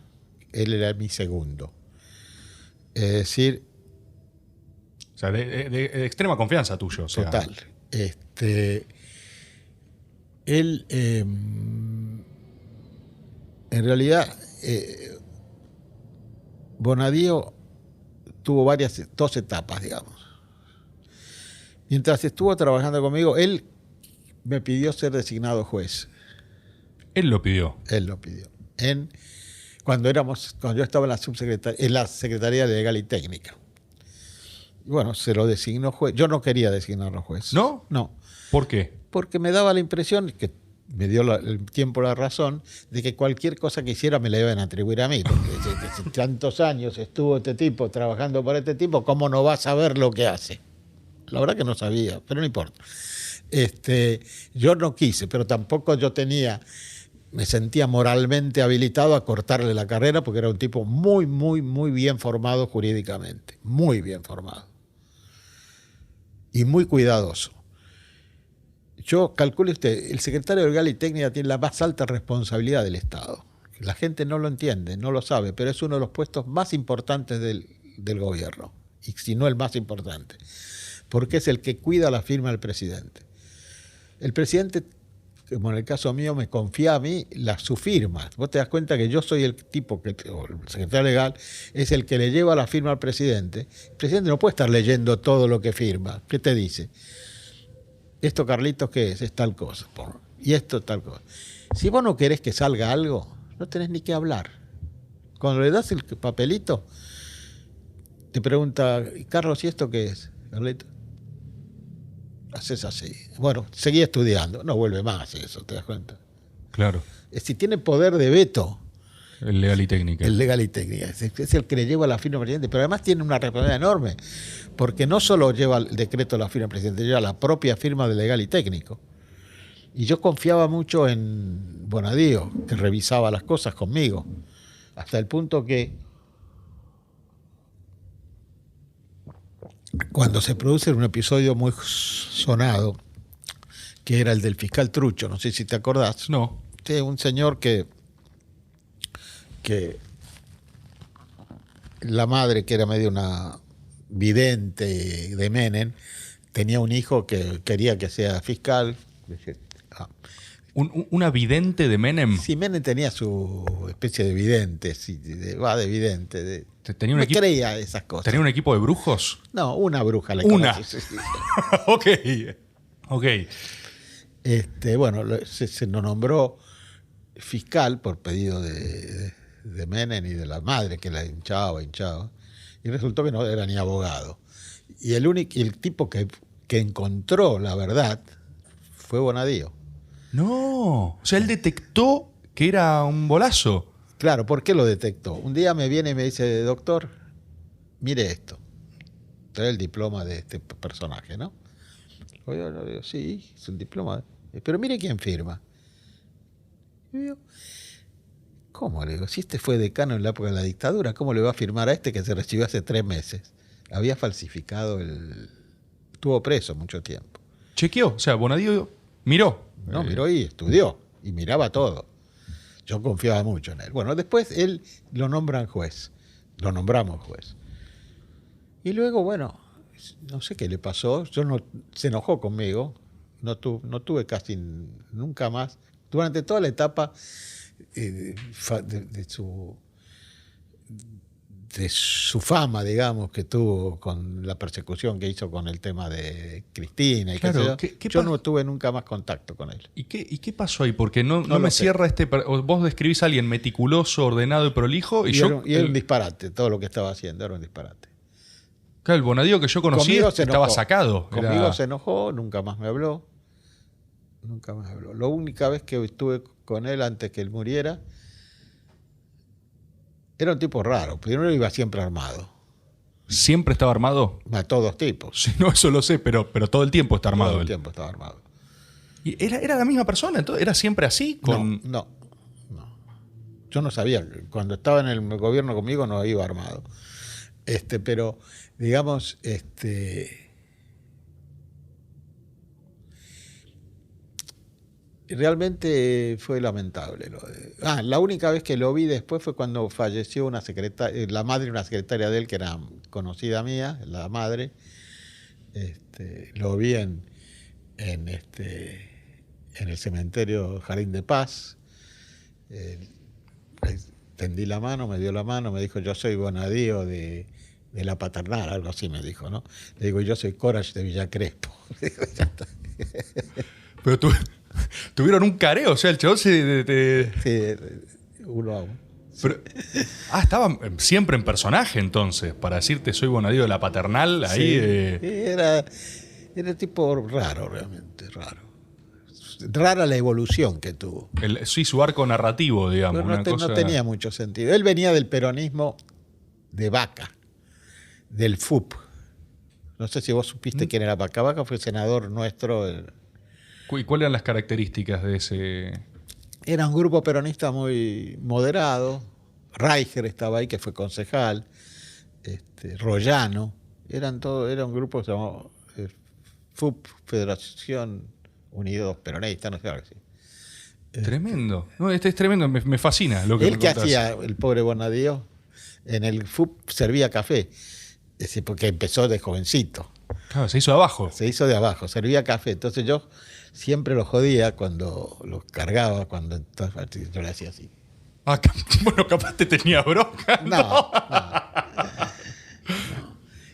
Él era mi segundo. Es decir... O sea, de extrema confianza tuyo. O sea. Total. Él, en realidad... Bonadío tuvo 2 etapas, digamos. Mientras estuvo trabajando conmigo, él me pidió ser designado juez. Él lo pidió. Él lo pidió. Cuando yo estaba en la Secretaría de Legal y Técnica. Y bueno, se lo designó juez. Yo no quería designarlo juez. ¿No? No. ¿Por qué? Porque me daba la impresión que me dio el tiempo la razón de que cualquier cosa que hiciera me la iban a atribuir a mí, porque tantos años estuvo este tipo trabajando para este tipo, ¿cómo no va a saber lo que hace? La verdad que no sabía, pero no importa. Yo no quise, pero tampoco yo tenía me sentía moralmente habilitado a cortarle la carrera porque era un tipo muy, muy, muy bien formado jurídicamente, muy bien formado y muy cuidadoso. Yo calcule usted, el secretario de Legal y Técnica tiene la más alta responsabilidad del Estado. La gente no lo entiende, no lo sabe, pero es uno de los puestos más importantes del gobierno, y si no el más importante, porque es el que cuida la firma del presidente. El presidente, como en el caso mío, me confía a mí su firma. Vos te das cuenta que yo soy el tipo, o el secretario legal, es el que le lleva la firma al presidente. El presidente no puede estar leyendo todo lo que firma. ¿Qué te dice? Esto, Carlitos, ¿qué es? Es tal cosa. Y esto, tal cosa. Si vos no querés que salga algo, no tenés ni que hablar. Cuando le das el papelito, te pregunta, Carlos, ¿y esto qué es? Carlitos, haces así. Bueno, seguí estudiando. No vuelve más eso, ¿te das cuenta? Claro. Si tiene poder de veto. El Legal y Técnica. El Legal y Técnica. Es el que le lleva la firma al presidente, pero además tiene una responsabilidad enorme, porque no solo lleva el decreto de la firma del presidente, lleva la propia firma del Legal y Técnico. Y yo confiaba mucho en Bonadío, que revisaba las cosas conmigo, hasta el punto que cuando se produce un episodio muy sonado, que era el del fiscal Trucho, no sé si te acordás. No. Sí, un señor que la madre, que era medio una vidente de Menem, tenía un hijo que quería que sea fiscal. ¿Una vidente de Menem? Sí, Menem tenía su especie de vidente, sí, de vidente. ¿Tenía un equipo? Creía esas cosas. ¿Tenía un equipo de brujos? No, una bruja le Una. conoce, sí. Ok. Bueno, se nos nombró fiscal por pedido de Menem y de la madre, que la hinchaba. Y resultó que no era ni abogado. Y el tipo que encontró la verdad fue Bonadío. No, o sea, él detectó que era un bolazo. Claro, ¿por qué lo detectó? Un día me viene y me dice, doctor, mire esto. Trae el diploma de este personaje, ¿no? Yo digo, sí, es un diploma. Pero mire quién firma. Y yo, ¿cómo? Le digo, si este fue decano en la época de la dictadura, ¿cómo le va a firmar a este que se recibió hace 3 meses? Había falsificado Estuvo preso mucho tiempo. Chequeó, o sea, Bonadío miró. No, miró y estudió. Y miraba todo. Yo confiaba mucho en él. Bueno, después él lo nombran juez. Lo nombramos juez. Y luego, bueno, no sé qué le pasó. Se enojó conmigo. No tuve casi nunca más. Durante toda la etapa de su fama, digamos, que tuvo con la persecución que hizo con el tema de Cristina y claro, yo no tuve nunca más contacto con él. ¿Y qué pasó ahí? Porque no me sé. cierra vos describís a alguien meticuloso, ordenado y prolijo, y era un disparate, todo lo que estaba haciendo era un disparate. Claro, el Bonadío que yo conocí estaba sacado. Conmigo se enojó, nunca más me habló. La única vez que estuve con él antes que él muriera, era un tipo raro, pero iba siempre armado. ¿Siempre estaba armado? A todos tipos. Sí, no, eso lo sé, pero todo el tiempo está armado. Todo el tiempo estaba armado. ¿Y era la misma persona? Entonces, ¿era siempre así? No. Yo no sabía. Cuando estaba en el gobierno conmigo no iba armado. Pero, digamos, realmente fue lamentable. La única vez que lo vi después fue cuando falleció la madre de una secretaria de él que era conocida mía, la madre. Lo vi en el cementerio Jardín de Paz. Tendí la mano, me dio la mano, me dijo, yo soy Bonadío de la Paternal, algo así me dijo, ¿no? Le digo, yo soy Corach de Villa Crespo. Ya está. Pero tuvieron un careo, o sea, el chabón se... Sí, 1-1. Pero, estaba siempre en personaje entonces, para decirte soy Bonadío de la Paternal, ahí... Sí, era tipo raro, realmente, raro. Rara la evolución que tuvo. Sí, su arco narrativo, digamos. Pero no tenía mucho sentido. Él venía del peronismo de Vaca, del FUP. No sé si vos supiste quién era Vaca. Vaca fue senador nuestro. ¿Y cuáles eran las características de ese...? Era un grupo peronista muy moderado. Reicher estaba ahí, que fue concejal. Royano. Era un grupo que se llamaba FUP, Federación Unidos Peronistas, no sé algo así. Tremendo. No, este es tremendo, me fascina lo que Él me que contás. hacía, el pobre Bonadío, en el FUP servía café, porque empezó de jovencito. Claro, se hizo abajo. Se hizo de abajo, servía café. Entonces yo siempre lo jodía cuando lo cargaba, entonces yo le hacía así. Ah, bueno, capaz te tenía bronca. No.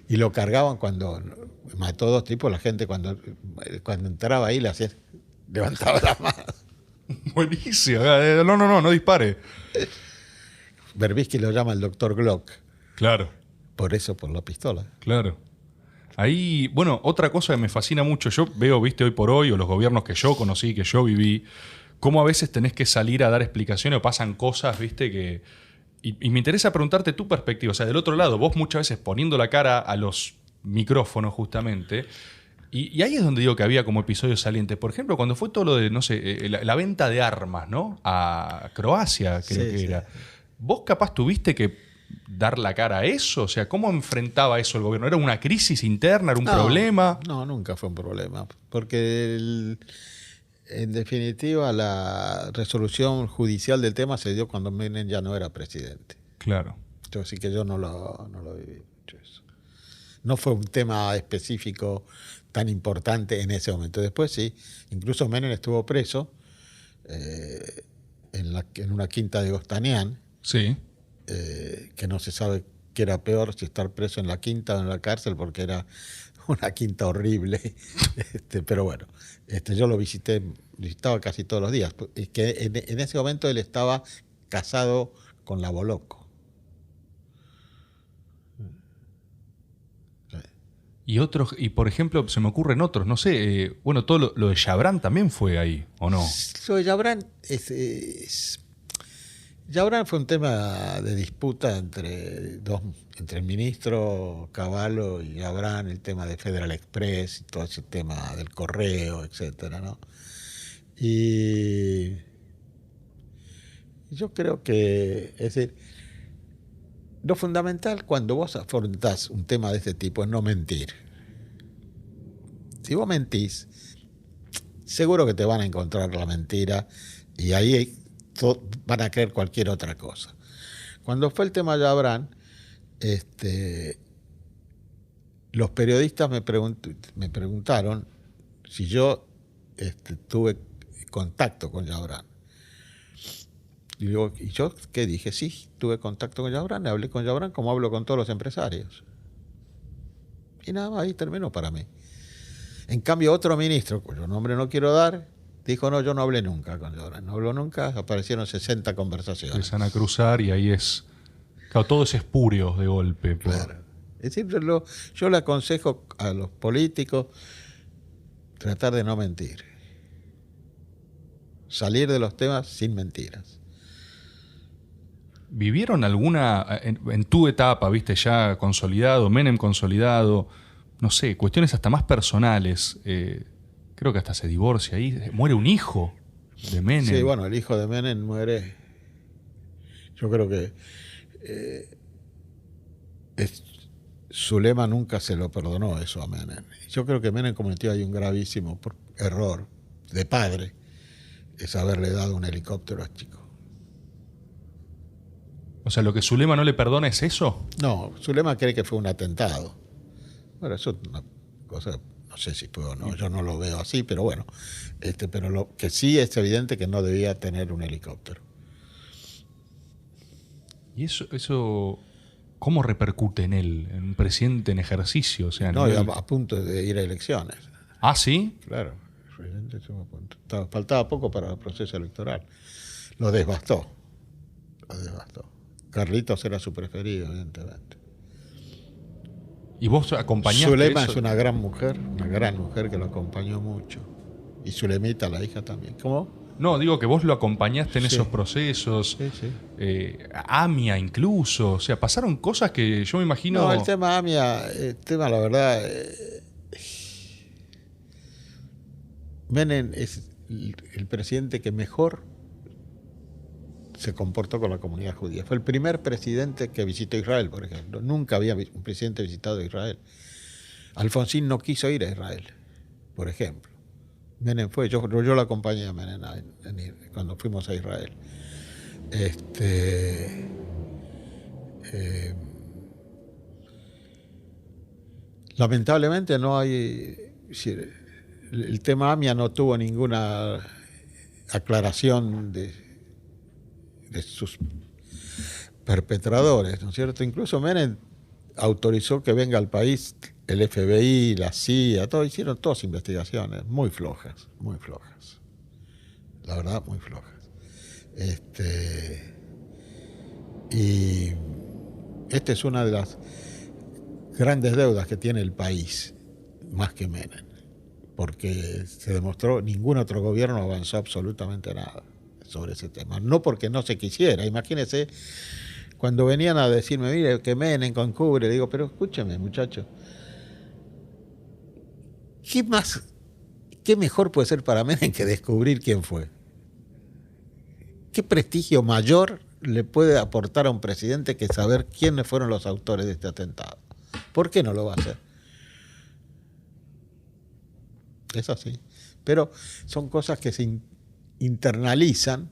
Y lo cargaban cuando mató dos tipos, la gente cuando entraba ahí le hacía, levantaba la mano. Buenísimo. No dispare. Berbisky lo llama el doctor Glock, Claro, por eso, por la pistola. claro. Ahí, bueno, otra cosa que me fascina mucho, yo veo, viste, hoy por hoy, o los gobiernos que yo conocí, que yo viví, cómo a veces tenés que salir a dar explicaciones o pasan cosas, viste, que... Y me interesa preguntarte tu perspectiva, o sea, del otro lado, vos muchas veces poniendo la cara a los micrófonos justamente, y ahí es donde digo que había como episodios salientes. Por ejemplo, cuando fue todo lo de, no sé, la venta de armas, ¿no? A Croacia, creo que era. ¿Vos capaz tuviste que dar la cara a eso? O sea, ¿cómo enfrentaba eso el gobierno? ¿Era una crisis interna? ¿Era un problema? No, nunca fue un problema, porque en definitiva la resolución judicial del tema se dio cuando Menem ya no era presidente. Claro. Así que yo no lo viví mucho eso. No fue un tema específico tan importante en ese momento. Después sí, incluso Menem estuvo preso en una quinta de Gostanián, Sí. que no se sabe qué era peor, si estar preso en la quinta o en la cárcel, porque era una quinta horrible. Pero bueno, yo lo visitaba casi todos los días. Es que en ese momento él estaba casado con la Boloco. Y otros, y por ejemplo, se me ocurren otros, no sé, bueno, todo lo de Chabrán también fue ahí, ¿o no? Lo de Yabrán Yabrán fue un tema de disputa entre el ministro Cavallo y Yabrán, el tema de Federal Express y todo ese tema del correo, etcétera, ¿no? Y yo creo que, es decir, lo fundamental cuando vos afrontás un tema de este tipo es no mentir. Si vos mentís, seguro que te van a encontrar la mentira y ahí van a creer cualquier otra cosa. Cuando fue el tema de Abraham, los periodistas me preguntaron si yo tuve contacto con Yabrán. Y yo qué dije, sí, tuve contacto con Yabrán, hablé con Yabrán como hablo con todos los empresarios. Y nada más, ahí terminó para mí. En cambio, otro ministro, cuyo nombre no quiero dar, dijo, no, yo no hablé nunca con Yabrán, no habló nunca, aparecieron 60 conversaciones. Empiezan a cruzar y ahí es... Claro, todo es espurio de golpe. Claro. Es decir, yo le aconsejo a los políticos tratar de no mentir. Salir de los temas sin mentiras. ¿Vivieron alguna, en tu etapa, viste, ya consolidado, Menem consolidado, no sé, cuestiones hasta más personales? Creo que hasta se divorcia ahí, muere un hijo de Menem. Sí, bueno, el hijo de Menem muere. Yo creo que Zulema nunca se lo perdonó eso a Menem. Yo creo que Menem cometió ahí un gravísimo error de padre, es haberle dado un helicóptero a chico. O sea, lo que Zulema no le perdona es eso. No, Zulema cree que fue un atentado. Bueno, eso es una cosa, no sé si fue o no, yo no lo veo así, pero bueno. Pero lo que sí es evidente que no debía tener un helicóptero. ¿Y eso cómo repercute en él, en un presidente en ejercicio? O sea, No, a punto de ir a elecciones. ¿Ah, sí? Claro, el presidente faltaba poco para el proceso electoral. Lo devastó. Carlitos era su preferido, evidentemente. ¿Y vos acompañaste Zulema eso? es una gran mujer que lo acompañó mucho. Y Zulemita, la hija también. ¿Cómo? No, digo que vos lo acompañaste en Sí. esos procesos. Sí. AMIA incluso. O sea, pasaron cosas que yo me imagino... No, el tema AMIA, la verdad, Menem es el presidente que mejor se comportó con la comunidad judía. Fue el primer presidente que visitó Israel, por ejemplo. Nunca había un presidente visitado Israel. Alfonsín no quiso ir a Israel, por ejemplo. Menem fue, yo lo acompañé a Menem cuando fuimos a Israel. Lamentablemente no hay... El tema AMIA no tuvo ninguna aclaración de sus perpetradores, ¿no es cierto? Incluso Menem autorizó que venga al país el FBI, la CIA, hicieron todas investigaciones muy flojas, la verdad, muy flojas. Y esta es una de las grandes deudas que tiene el país, más que Menem, porque se demostró ningún otro gobierno avanzó absolutamente nada sobre ese tema. No porque no se quisiera, imagínense, cuando venían a decirme, mire, que Menem concubre, le digo, pero escúcheme, muchacho, ¿qué mejor puede ser para Menem que descubrir quién fue? ¿Qué prestigio mayor le puede aportar a un presidente que saber quiénes fueron los autores de este atentado? ¿Por qué no lo va a hacer? Es así. Pero son cosas que se internalizan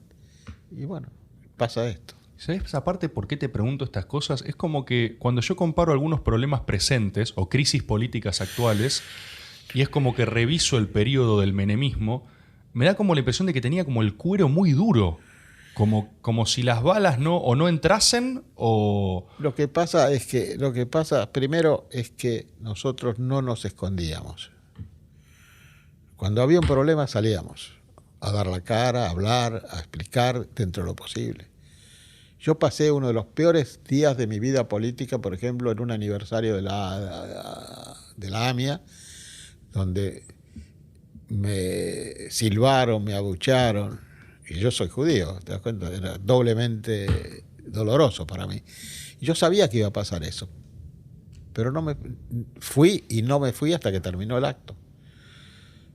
y bueno, pasa esto. ¿Sabes aparte por qué te pregunto estas cosas? Es como que cuando yo comparo algunos problemas presentes o crisis políticas actuales, y es como que reviso el periodo del menemismo, me da como la impresión de que tenía como el cuero muy duro. Como si las balas no entrasen o... Lo que pasa primero es que nosotros no nos escondíamos. Cuando había un problema salíamos a dar la cara, a hablar, a explicar dentro de lo posible. Yo pasé uno de los peores días de mi vida política, por ejemplo, en un aniversario de la AMIA, donde me silbaron, me abuchearon. Y yo soy judío, ¿te das cuenta? Era doblemente doloroso para mí. Y yo sabía que iba a pasar eso. Pero no me fui hasta que terminó el acto.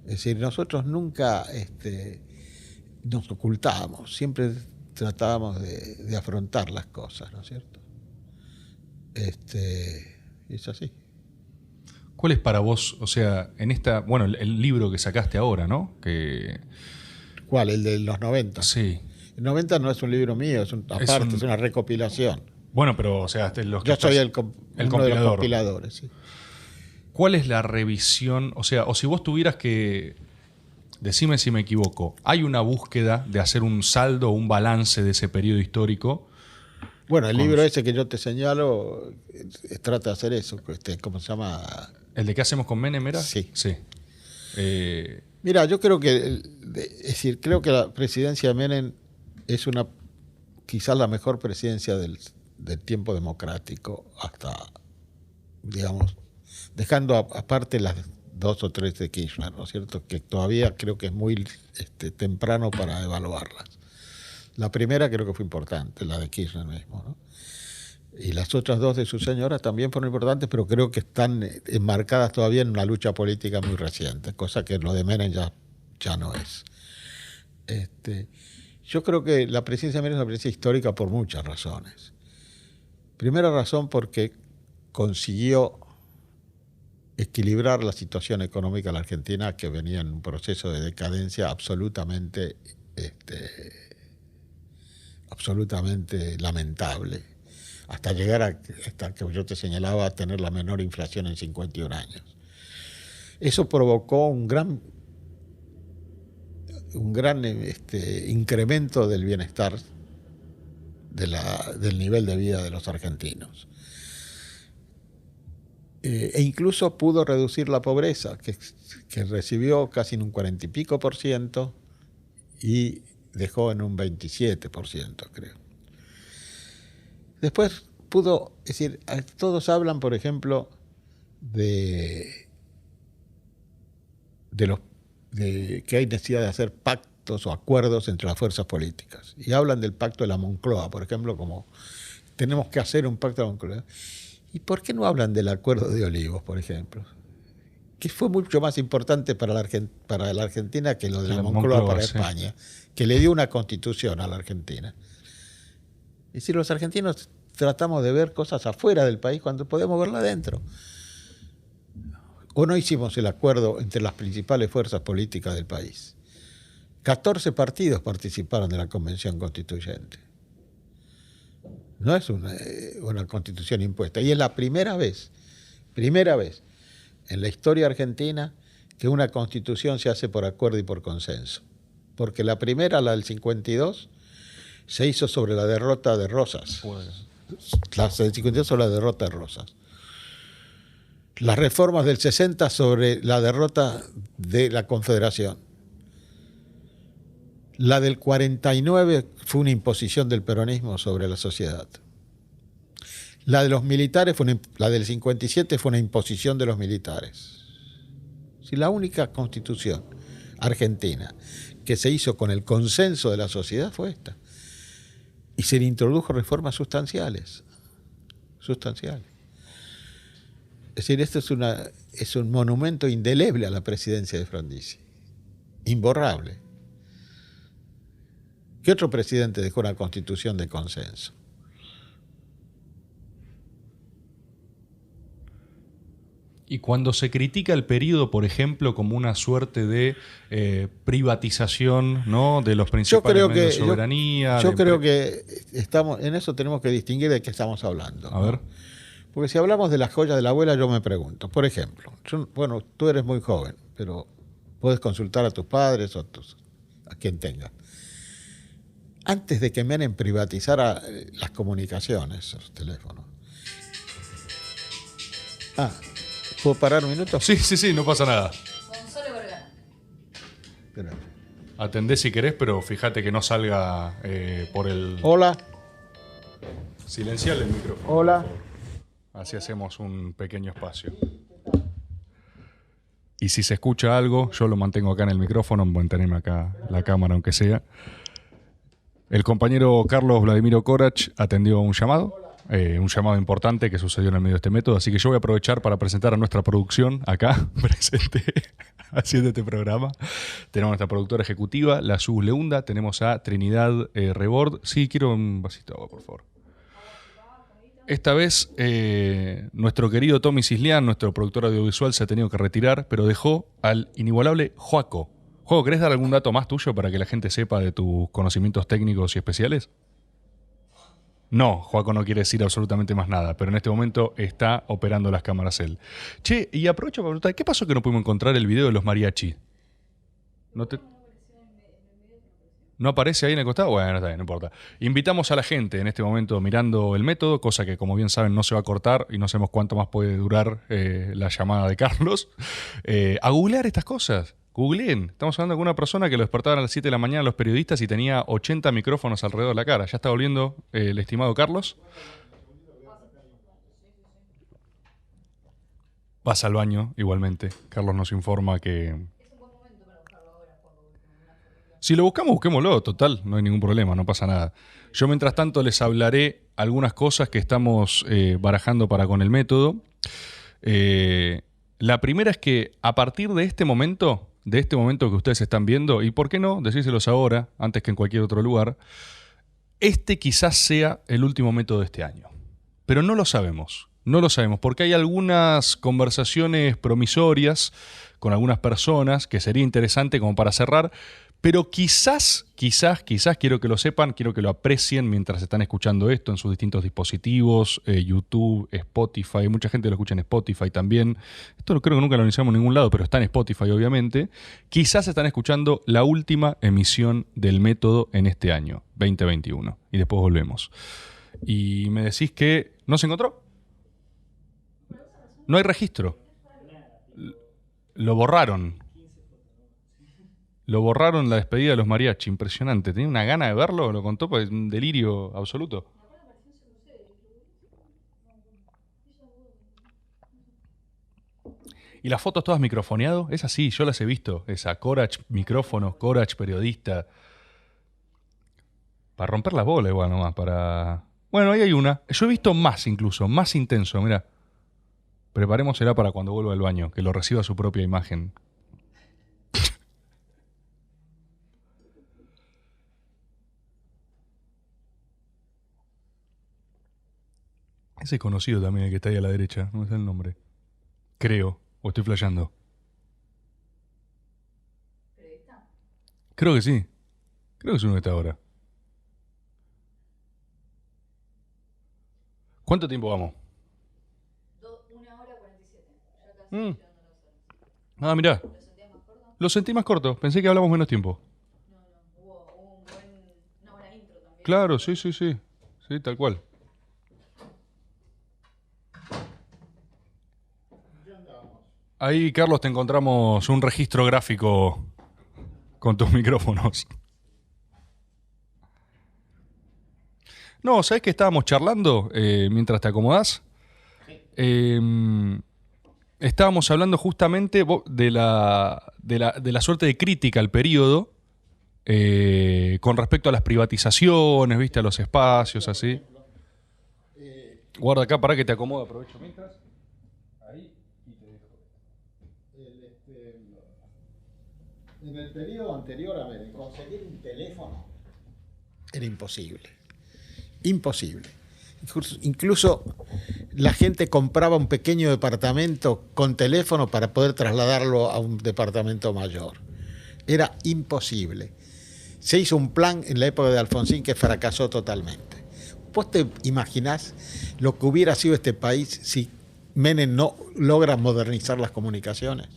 Es decir, nosotros nunca nos ocultábamos, siempre tratábamos de afrontar las cosas, ¿no es cierto? Es así. ¿Cuál es para vos, o sea, en el libro que sacaste ahora, ¿no? ¿Cuál? ¿El de los 90? Sí. El 90 no es un libro mío, es una recopilación. Yo soy uno de los compiladores, sí. ¿Cuál es la revisión? O sea, o si vos tuvieras que... Decime si me equivoco. ¿Hay una búsqueda de hacer un saldo o un balance de ese periodo histórico? Bueno, el libro ese que yo te señalo trata de hacer eso. ¿Cómo se llama? ¿El de qué hacemos con Menem era? Sí. Mira, yo creo que la presidencia de Menem es quizás la mejor presidencia del tiempo democrático hasta, digamos, dejando aparte las 2 o 3 de Kirchner, ¿no es cierto? Que todavía creo que es muy temprano para evaluarlas. La primera creo que fue importante, la de Kirchner mismo, ¿no? Y las otras 2 de su señora también fueron importantes, pero creo que están enmarcadas todavía en una lucha política muy reciente, cosa que lo de Menem ya no es. Yo creo que la presidencia de Menem es una presidencia histórica por muchas razones. Primera razón porque consiguió equilibrar la situación económica de la Argentina, que venía en un proceso de decadencia absolutamente lamentable, hasta llegar hasta que yo te señalaba, a tener la menor inflación en 51 años. Eso provocó un gran incremento del bienestar, del nivel de vida de los argentinos. E incluso pudo reducir la pobreza, que recibió casi en un 40 y pico % y dejó en un 27%, creo. Después es decir, todos hablan, por ejemplo, de que hay necesidad de hacer pactos o acuerdos entre las fuerzas políticas. Y hablan del pacto de la Moncloa, por ejemplo, como tenemos que hacer un pacto de la Moncloa. ¿Y por qué no hablan del acuerdo de Olivos, por ejemplo? Que fue mucho más importante para la Argentina que lo de la Moncloa para España, que le dio una constitución a la Argentina. Es decir, los argentinos tratamos de ver cosas afuera del país cuando podemos verla adentro. ¿O no hicimos el acuerdo entre las principales fuerzas políticas del país? 14 partidos participaron de la Convención Constituyente. No es una constitución impuesta. Y es la primera vez en la historia argentina que una constitución se hace por acuerdo y por consenso. Porque la primera, la del 52, se hizo sobre la derrota de Rosas. La del 52 sobre la derrota de Rosas. Las reformas del 60 sobre la derrota de la Confederación. La del 49 fue una imposición del peronismo sobre la sociedad. La de los militares, la del 57 fue una imposición de los militares. Si la única constitución argentina que se hizo con el consenso de la sociedad fue esta. Y se le introdujo reformas sustanciales. Sustanciales. Es decir, esto es un monumento indeleble a la presidencia de Frondizi. Imborrable. ¿Qué otro presidente dejó una constitución de consenso? Y cuando se critica el periodo, por ejemplo, como una suerte de privatización, ¿no?, de los principales medios de soberanía. Yo creo que en eso tenemos que distinguir de qué estamos hablando. A ver. Porque si hablamos de las joyas de la abuela, yo me pregunto, por ejemplo, tú eres muy joven, pero puedes consultar a tus padres o a quien tenga. Antes de que Menem privatizara las comunicaciones, los teléfonos. ¿Puedo parar un minuto? Sí, no pasa nada. Gonzalo Vergara. Espera. Atendé si querés, pero fíjate que no salga por el... Hola. Silenciale el micrófono. Hola. Así hacemos un pequeño espacio. Y si se escucha algo, yo lo mantengo acá en el micrófono, mantenerme acá la cámara aunque sea. El compañero Carlos Vladimiro Corach atendió un llamado importante que sucedió en el medio de este método, así que yo voy a aprovechar para presentar a nuestra producción acá, presente, haciendo este programa. Tenemos a nuestra productora ejecutiva, la Sus Leunda, tenemos a Trinidad Rebord. Sí, quiero un vasito de agua, por favor. Esta vez nuestro querido Tommy Cislián, nuestro productor audiovisual, se ha tenido que retirar, pero dejó al inigualable Joaco. Joaco, ¿querés dar algún dato más tuyo para que la gente sepa de tus conocimientos técnicos y especiales? No, Joaco no quiere decir absolutamente más nada, pero en este momento está operando las cámaras él. Che, y aprovecho para preguntar, ¿qué pasó que no pudimos encontrar el video de los mariachi? ¿No aparece ahí en el costado? Bueno, está bien, no importa. Invitamos a la gente en este momento mirando el método, cosa que como bien saben no se va a cortar y no sabemos cuánto más puede durar la llamada de Carlos, a googlear estas cosas. Googleen. Estamos hablando con una persona que lo despertaban a las 7 de la mañana los periodistas y tenía 80 micrófonos alrededor de la cara. ¿Ya está volviendo el estimado Carlos? Pasa al baño, igualmente. Carlos nos informa que... Si lo buscamos, busquémoslo, total, no hay ningún problema, no pasa nada. Yo mientras tanto les hablaré algunas cosas que estamos barajando para con el método. La primera es que a partir de este momento que ustedes están viendo, y por qué no, decírselos ahora, antes que en cualquier otro lugar, este quizás sea el último método de este año. Pero no lo sabemos, porque hay algunas conversaciones promisorias con algunas personas que sería interesante como para cerrar, pero quizás, quiero que lo sepan, quiero que lo aprecien mientras están escuchando esto en sus distintos dispositivos, YouTube, Spotify, mucha gente lo escucha en Spotify también. Esto creo que nunca lo anunciamos en ningún lado, pero está en Spotify obviamente. Quizás están escuchando la última emisión del método en este año, 2021. Y después volvemos. Y me decís que ¿no se encontró? No hay registro. Lo borraron. Lo borraron la despedida de los mariachi, impresionante. Tenía una gana de verlo, lo contó, pues un delirio absoluto. ¿Y las fotos todas microfoneado? Es así, yo las he visto. Esa, Corach micrófono, Corach periodista. Para romper las bolas igual nomás, para... Bueno, ahí hay una. Yo he visto más incluso, más intenso, mirá. Preparémosela para cuando vuelva al baño, que lo reciba su propia imagen. Ese es conocido también, el que está ahí a la derecha. No me sé el nombre. Creo. O estoy flasheando. Creo que sí. Creo que es uno que está ahora. ¿Cuánto tiempo vamos? 1 hora 47. Ya casi tirando las horas. Ah, mirá. ¿Lo sentías más corto? Lo sentí más corto. Pensé que hablamos menos tiempo. No, hubo una buena intro también. Claro, sí, sí, sí. Sí, tal cual. Ahí, Carlos, te encontramos un registro gráfico con tus micrófonos. No, ¿sabés que estábamos charlando mientras te acomodás? Estábamos hablando justamente de la suerte de crítica al periodo con respecto a las privatizaciones, ¿viste? A los espacios, así. Guarda acá para que te acomode, aprovecho mientras. Ahí y te dejo. En el periodo anterior a ver, conseguir un teléfono era imposible. Imposible. Incluso la gente compraba un pequeño departamento con teléfono para poder trasladarlo a un departamento mayor. Era imposible. Se hizo un plan en la época de Alfonsín que fracasó totalmente. ¿Vos te imaginás lo que hubiera sido este país si Menem no logra modernizar las comunicaciones?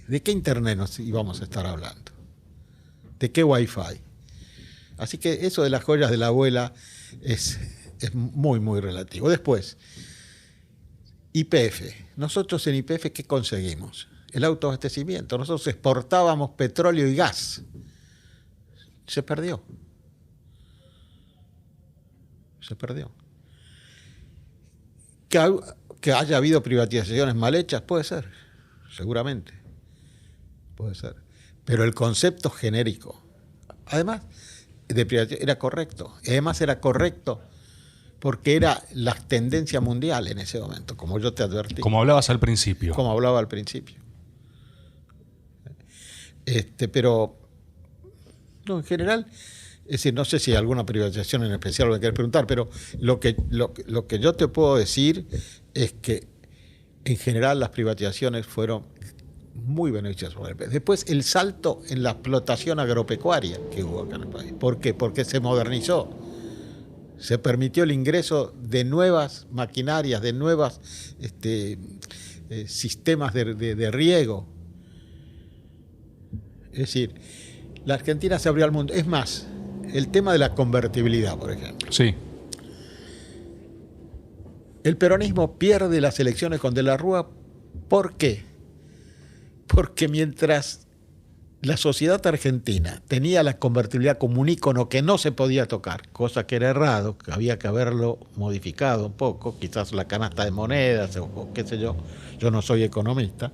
¿De qué internet nos íbamos a estar hablando? ¿De qué wifi? Así que eso de las joyas de la abuela es muy, muy relativo. Después, YPF. Nosotros en YPF, ¿qué conseguimos? El autoabastecimiento. Nosotros exportábamos petróleo y gas. Se perdió. Se perdió. Que haya habido privatizaciones mal hechas, puede ser, seguramente. Puede ser. Pero el concepto genérico, además, de privatización era correcto. Además era correcto porque era la tendencia mundial en ese momento, como yo te advertí. Como hablabas al principio. Como hablaba al principio. Pero, no, en general, es decir, no sé si hay alguna privatización en especial lo que querés preguntar, pero lo que yo te puedo decir es que en general las privatizaciones fueron muy beneficiosas para el país. Después el salto en la explotación agropecuaria que hubo acá en el país. ¿Por qué? Porque se modernizó. Se permitió el ingreso de nuevas maquinarias, de nuevos sistemas de riego. Es decir, la Argentina se abrió al mundo. Es más, el tema de la convertibilidad, por ejemplo. Sí. El peronismo pierde las elecciones con De la Rúa. ¿Por qué? Porque mientras la sociedad argentina tenía la convertibilidad como un ícono que no se podía tocar, cosa que era errado, que había que haberlo modificado un poco, quizás la canasta de monedas o qué sé yo no soy economista,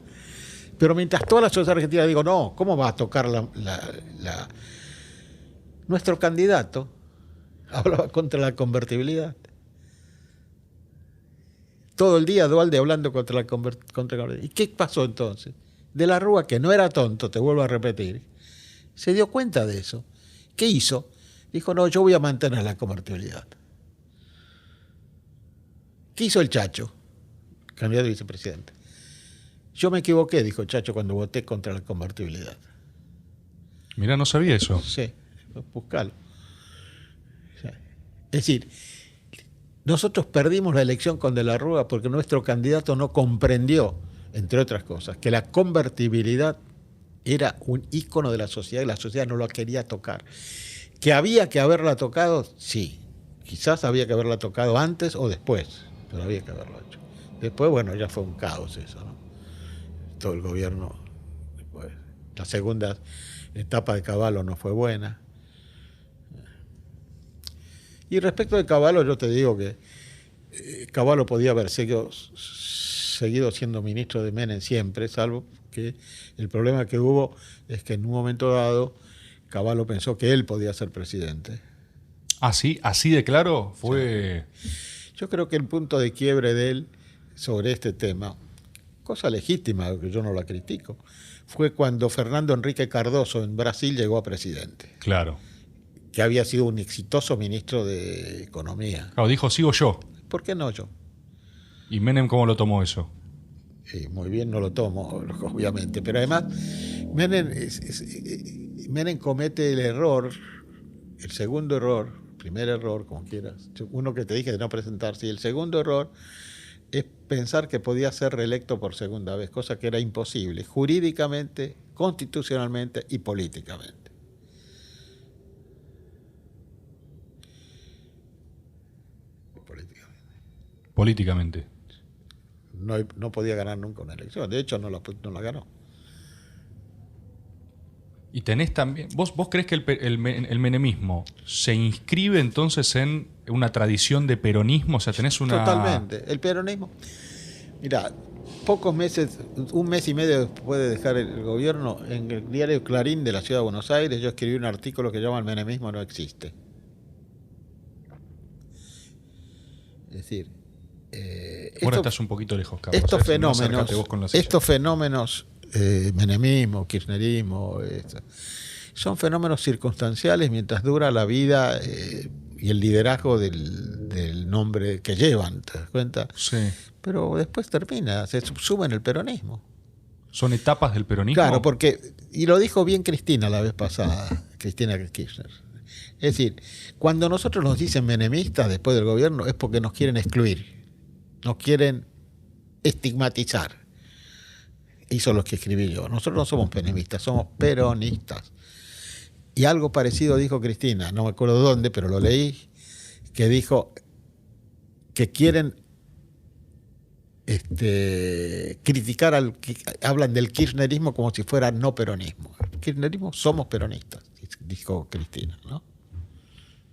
pero mientras toda la sociedad argentina digo, no, ¿cómo va a tocar nuestro candidato hablaba contra la convertibilidad? Todo el día Duhalde hablando contra la convertibilidad. ¿Y qué pasó entonces? De la Rúa, que no era tonto, te vuelvo a repetir, se dio cuenta de eso. ¿Qué hizo? Dijo, no, yo voy a mantener la convertibilidad. ¿Qué hizo el Chacho, candidato a vicepresidente? Yo me equivoqué, dijo el Chacho, cuando voté contra la convertibilidad. Mirá, no sabía eso. Sí, buscalo. Es decir, nosotros perdimos la elección con De la Rúa porque nuestro candidato no comprendió, entre otras cosas, que la convertibilidad era un ícono de la sociedad y la sociedad no lo quería tocar. ¿Que había que haberla tocado? Sí. Quizás había que haberla tocado antes o después, pero había que haberlo hecho. Después, bueno, ya fue un caos eso, ¿no? Todo el gobierno, después. La segunda etapa de Cavallo no fue buena. Y respecto de Cavallo, yo te digo que Cavallo podía haber seguido siendo ministro de Menem siempre, salvo que el problema que hubo es que en un momento dado Cavallo pensó que él podía ser presidente. Así de claro fue. Sí. Yo creo que el punto de quiebre de él sobre este tema, cosa legítima, que yo no la critico, fue cuando Fernando Henrique Cardoso en Brasil llegó a presidente. Claro. que había sido un exitoso ministro de Economía. Claro, dijo, sigo yo. ¿Por qué no yo? ¿Y Menem cómo lo tomó eso? Muy bien, no lo tomo, obviamente, pero además Menem, Menem comete el error, el segundo error, primer error, como quieras, uno que te dije de no presentarse, y el segundo error es pensar que podía ser reelecto por segunda vez, cosa que era imposible, jurídicamente, constitucionalmente y políticamente. Políticamente. No podía ganar nunca una elección, de hecho no la ganó. Y tenés también, ¿vos creés que el menemismo se inscribe entonces en una tradición de peronismo? O sea, tenés una... Totalmente. El peronismo... Mirá, pocos meses, un mes y medio después de dejar el gobierno, en el diario Clarín de la Ciudad de Buenos Aires, yo escribí un artículo que llama "El menemismo no existe". Es decir... Ahora estás un poquito lejos, Carlos. Estos fenómenos, menemismo, kirchnerismo, son fenómenos circunstanciales mientras dura la vida y el liderazgo del nombre que llevan, ¿te das cuenta? Sí. Pero después termina, se subsume en el peronismo. ¿Son etapas del peronismo? Claro, porque, y lo dijo bien Cristina la vez pasada, Cristina Kirchner. Es decir, cuando nosotros nos dicen menemistas después del gobierno es porque nos quieren excluir. Nos quieren estigmatizar. Eso es lo que escribí yo. Nosotros no somos menemistas, somos peronistas. Y algo parecido dijo Cristina, no me acuerdo dónde, pero lo leí, que dijo que quieren criticar hablan del kirchnerismo como si fuera no peronismo. El kirchnerismo somos peronistas, dijo Cristina, ¿no?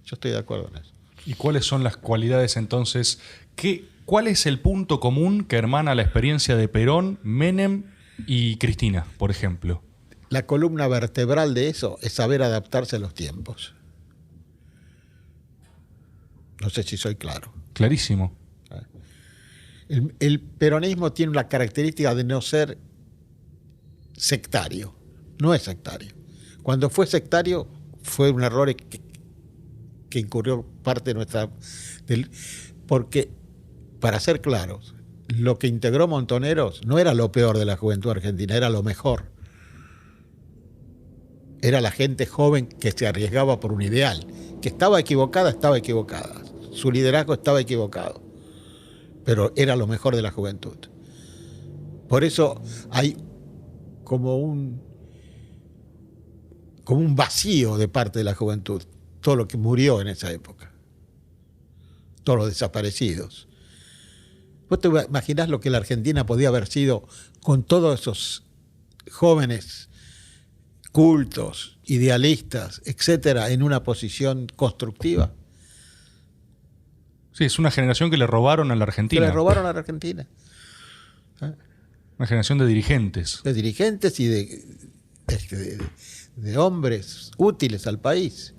Yo estoy de acuerdo en eso. ¿Y cuáles son las cualidades entonces? ¿Cuál es el punto común que hermana la experiencia de Perón, Menem y Cristina, por ejemplo? La columna vertebral de eso es saber adaptarse a los tiempos. No sé si soy claro. Clarísimo. El peronismo tiene la característica de no ser sectario. No es sectario. Cuando fue sectario fue un error que incurrió parte de nuestra... porque, para ser claros, lo que integró Montoneros no era lo peor de la juventud argentina, era lo mejor. Era la gente joven que se arriesgaba por un ideal. Que estaba equivocada. Su liderazgo estaba equivocado. Pero era lo mejor de la juventud. Por eso hay como un vacío de parte de la juventud. Todo lo que murió en esa época. Todos los desaparecidos. ¿Vos te imaginás lo que la Argentina podía haber sido con todos esos jóvenes cultos, idealistas, etcétera, en una posición constructiva? Sí, es una generación que le robaron a la Argentina. Que le robaron a la Argentina. Una generación de dirigentes. De dirigentes y de hombres útiles al país.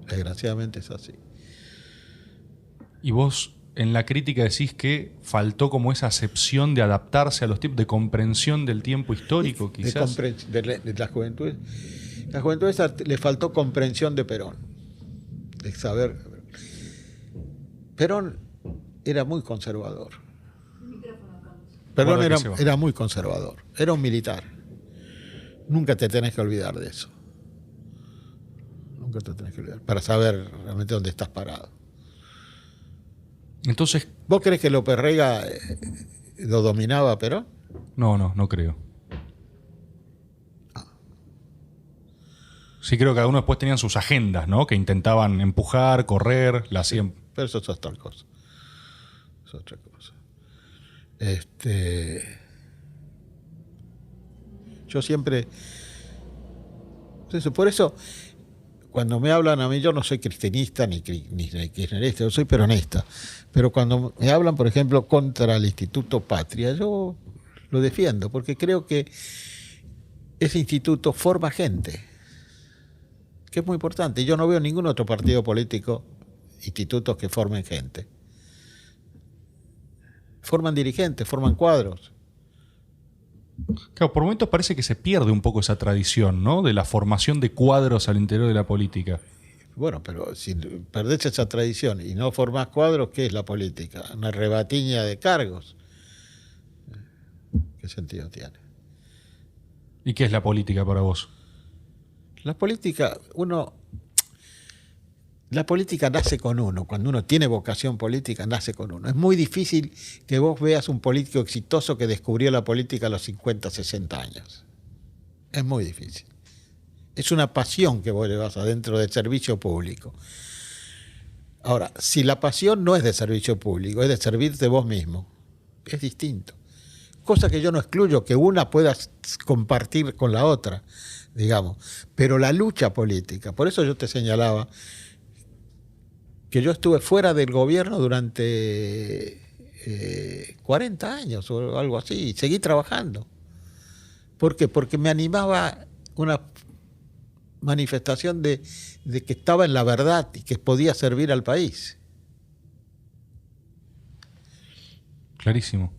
Desgraciadamente es así. Y vos en la crítica decís que faltó como esa acepción de adaptarse a los tiempos, de comprensión del tiempo histórico, quizás. De la juventud. La juventud le faltó comprensión de Perón. De saber. Perón era muy conservador. Perón era muy conservador. Era un militar. Nunca te tenés que olvidar de eso. Nunca te tenés que olvidar. Para saber realmente dónde estás parado. Entonces, ¿vos crees que López Rega lo dominaba a Perón? No creo. Sí creo que cada uno después tenían sus agendas, ¿no? Que intentaban empujar, correr, la hacían. Pero eso es otra cosa. Es otra cosa. Yo siempre... Por eso, cuando me hablan a mí, yo no soy cristinista ni kirchnerista, yo soy peronista. Pero cuando me hablan, por ejemplo, contra el Instituto Patria, yo lo defiendo, porque creo que ese instituto forma gente, que es muy importante. Yo no veo ningún otro partido político, institutos que formen gente. Forman dirigentes, forman cuadros. Claro, por momentos parece que se pierde un poco esa tradición, ¿no? De la formación de cuadros al interior de la política. Bueno, pero si perdés esa tradición y no formás cuadros, ¿qué es la política? Una rebatiña de cargos. ¿Qué sentido tiene? ¿Y qué es la política para vos? La política, la política nace con uno. Cuando uno tiene vocación política, nace con uno. Es muy difícil que vos veas un político exitoso que descubrió la política a los 50, 60 años. Es muy difícil. Es una pasión que vos llevas adentro del servicio público. Ahora, si la pasión no es de servicio público, es de servirte vos mismo, es distinto. Cosa que yo no excluyo que una pueda compartir con la otra, digamos. Pero la lucha política, por eso yo te señalaba que yo estuve fuera del gobierno durante 40 años o algo así, y seguí trabajando. ¿Por qué? Porque me animaba una manifestación de que estaba en la verdad y que podía servir al país. Clarísimo.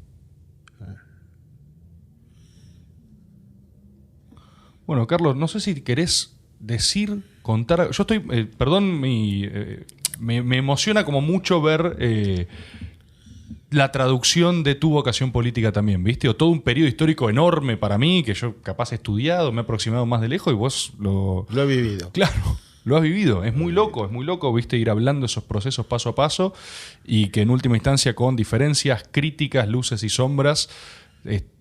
Bueno, Carlos, no sé si querés decir, contar... Yo estoy... perdón, me emociona como mucho ver la traducción de tu vocación política también, ¿viste? O todo un periodo histórico enorme para mí, que yo capaz he estudiado, me he aproximado más de lejos y vos lo he vivido. Claro, lo has vivido. Es muy loco, ¿viste? Ir hablando esos procesos paso a paso y que en última instancia con diferencias, críticas, luces y sombras,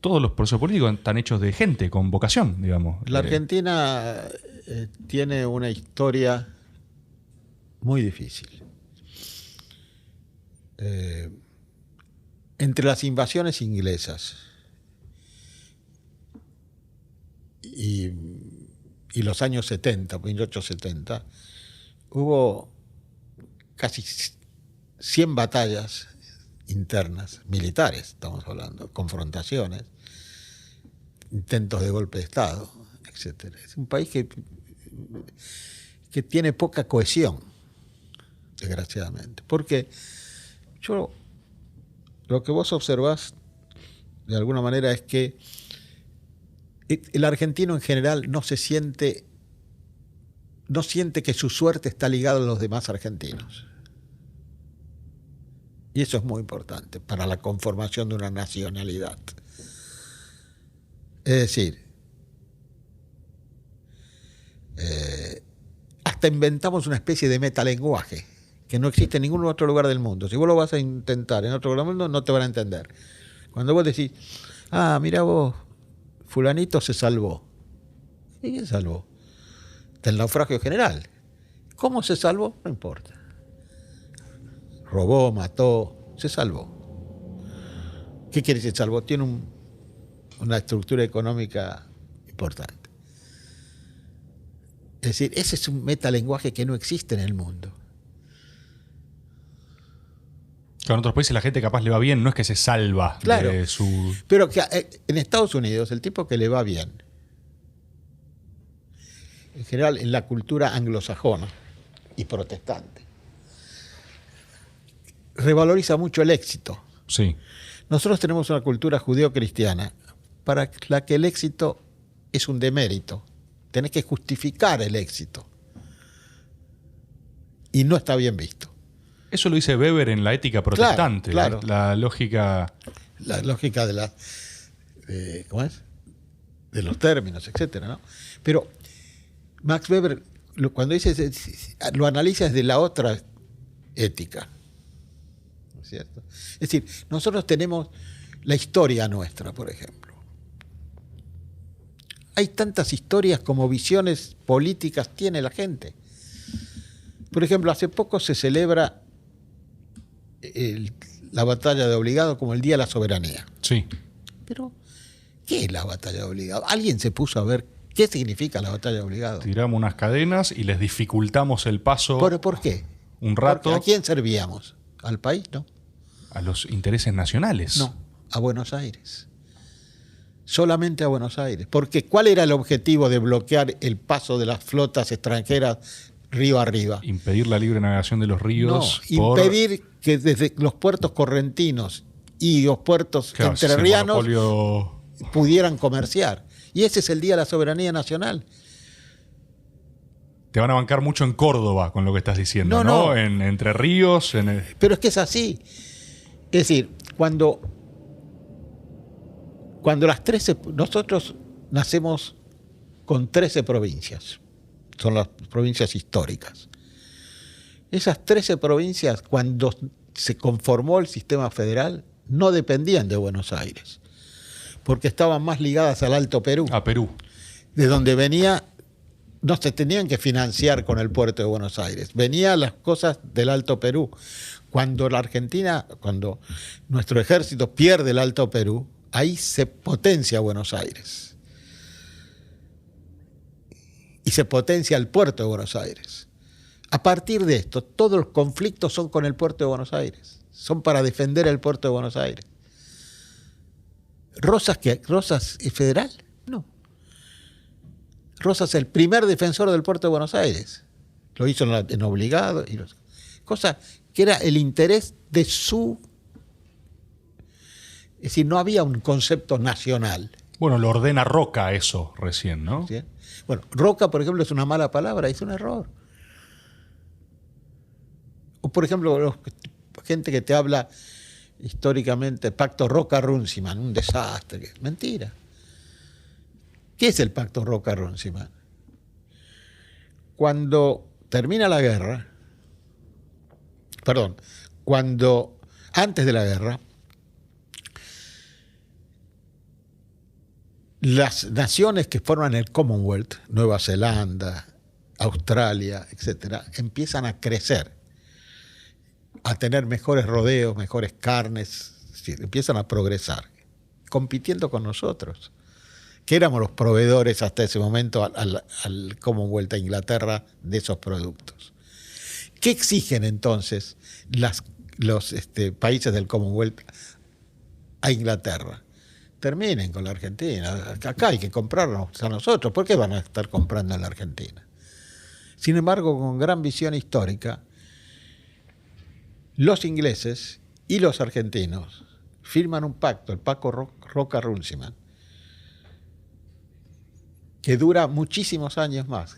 todos los procesos políticos están hechos de gente con vocación, digamos. La Argentina tiene una historia muy difícil. Entre las invasiones inglesas y los años 70, 1870, hubo casi 100 batallas internas, militares, estamos hablando, confrontaciones, intentos de golpe de Estado, etc. Es un país que tiene poca cohesión, desgraciadamente. Porque lo que vos observás, de alguna manera, es que el argentino en general no siente que su suerte está ligada a los demás argentinos. Y eso es muy importante para la conformación de una nacionalidad. Es decir, hasta inventamos una especie de metalenguaje que no existe en ningún otro lugar del mundo. Si vos lo vas a intentar en otro lugar del mundo, no te van a entender. Cuando vos decís, mira vos, fulanito se salvó. ¿Y quién salvó? Del naufragio general. ¿Cómo se salvó? No importa. Robó, mató, se salvó. ¿Qué quiere decir salvó? Tiene una estructura económica importante. Es decir, ese es un metalenguaje que no existe en el mundo. Claro, en otros países la gente capaz le va bien, no es que se salva de su... Pero que en Estados Unidos, el tipo que le va bien, en general en la cultura anglosajona y protestante, revaloriza mucho el éxito. Sí. Nosotros tenemos una cultura judeo-cristiana para la que el éxito es un demérito. Tenés que justificar el éxito. Y no está bien visto. Eso lo dice Weber en la ética protestante. Claro. La lógica... La lógica ¿cómo es? De los términos, etcétera, ¿no? Pero Max Weber, cuando dice, lo analiza desde la otra ética. ¿No es cierto? Es decir, nosotros tenemos la historia nuestra, por ejemplo. Hay tantas historias como visiones políticas tiene la gente. Por ejemplo, hace poco se celebra la batalla de Obligado como el Día de la Soberanía. Sí. Pero, ¿qué es la batalla de Obligado? ¿Alguien se puso a ver qué significa la batalla de Obligado? Tiramos unas cadenas y les dificultamos el paso. ¿Por qué? Un rato. ¿A quién servíamos? ¿Al país? No. A los intereses nacionales. No, a Buenos Aires. Solamente a Buenos Aires. Porque ¿cuál era el objetivo de bloquear el paso de las flotas extranjeras río arriba? Impedir la libre navegación de los ríos. No, impedir que desde los puertos correntinos y los puertos entrerrianos pudieran comerciar. Y ese es el Día de la Soberanía Nacional. Te van a bancar mucho en Córdoba con lo que estás diciendo, ¿no? En Entre Ríos. Pero es que es así. Es decir, cuando nosotros nacemos con 13 provincias, son las provincias históricas. Esas 13 provincias, cuando se conformó el sistema federal, no dependían de Buenos Aires, porque estaban más ligadas al Alto Perú. A Perú. De donde venía, no se tenían que financiar con el puerto de Buenos Aires, venían las cosas del Alto Perú. Cuando la Argentina, cuando nuestro ejército pierde el Alto Perú, ahí se potencia Buenos Aires. Y se potencia el puerto de Buenos Aires. A partir de esto, todos los conflictos son con el puerto de Buenos Aires. Son para defender el puerto de Buenos Aires. ¿Rosas es federal? No. Rosas es el primer defensor del puerto de Buenos Aires. Lo hizo en obligado. Cosa que era el interés de su... Es decir, no había un concepto nacional. Bueno, lo ordena Roca eso recién, ¿no? ¿Sí? Bueno, Roca, por ejemplo, es una mala palabra, es un error. O, por ejemplo, gente que te habla históricamente, pacto Roca-Runciman, un desastre. Mentira. ¿Qué es el pacto Roca-Runciman? Cuando termina la guerra, antes de la guerra, las naciones que forman el Commonwealth, Nueva Zelanda, Australia, etcétera, empiezan a crecer, a tener mejores rodeos, mejores carnes, empiezan a progresar, compitiendo con nosotros, que éramos los proveedores hasta ese momento al Commonwealth, a Inglaterra, de esos productos. ¿Qué exigen entonces los países del Commonwealth a Inglaterra? Terminen con la Argentina. Acá hay que comprarnos a nosotros. ¿Por qué van a estar comprando en la Argentina? Sin embargo, con gran visión histórica, los ingleses y los argentinos firman un pacto, el pacto Roca-Runciman, que dura muchísimos años más,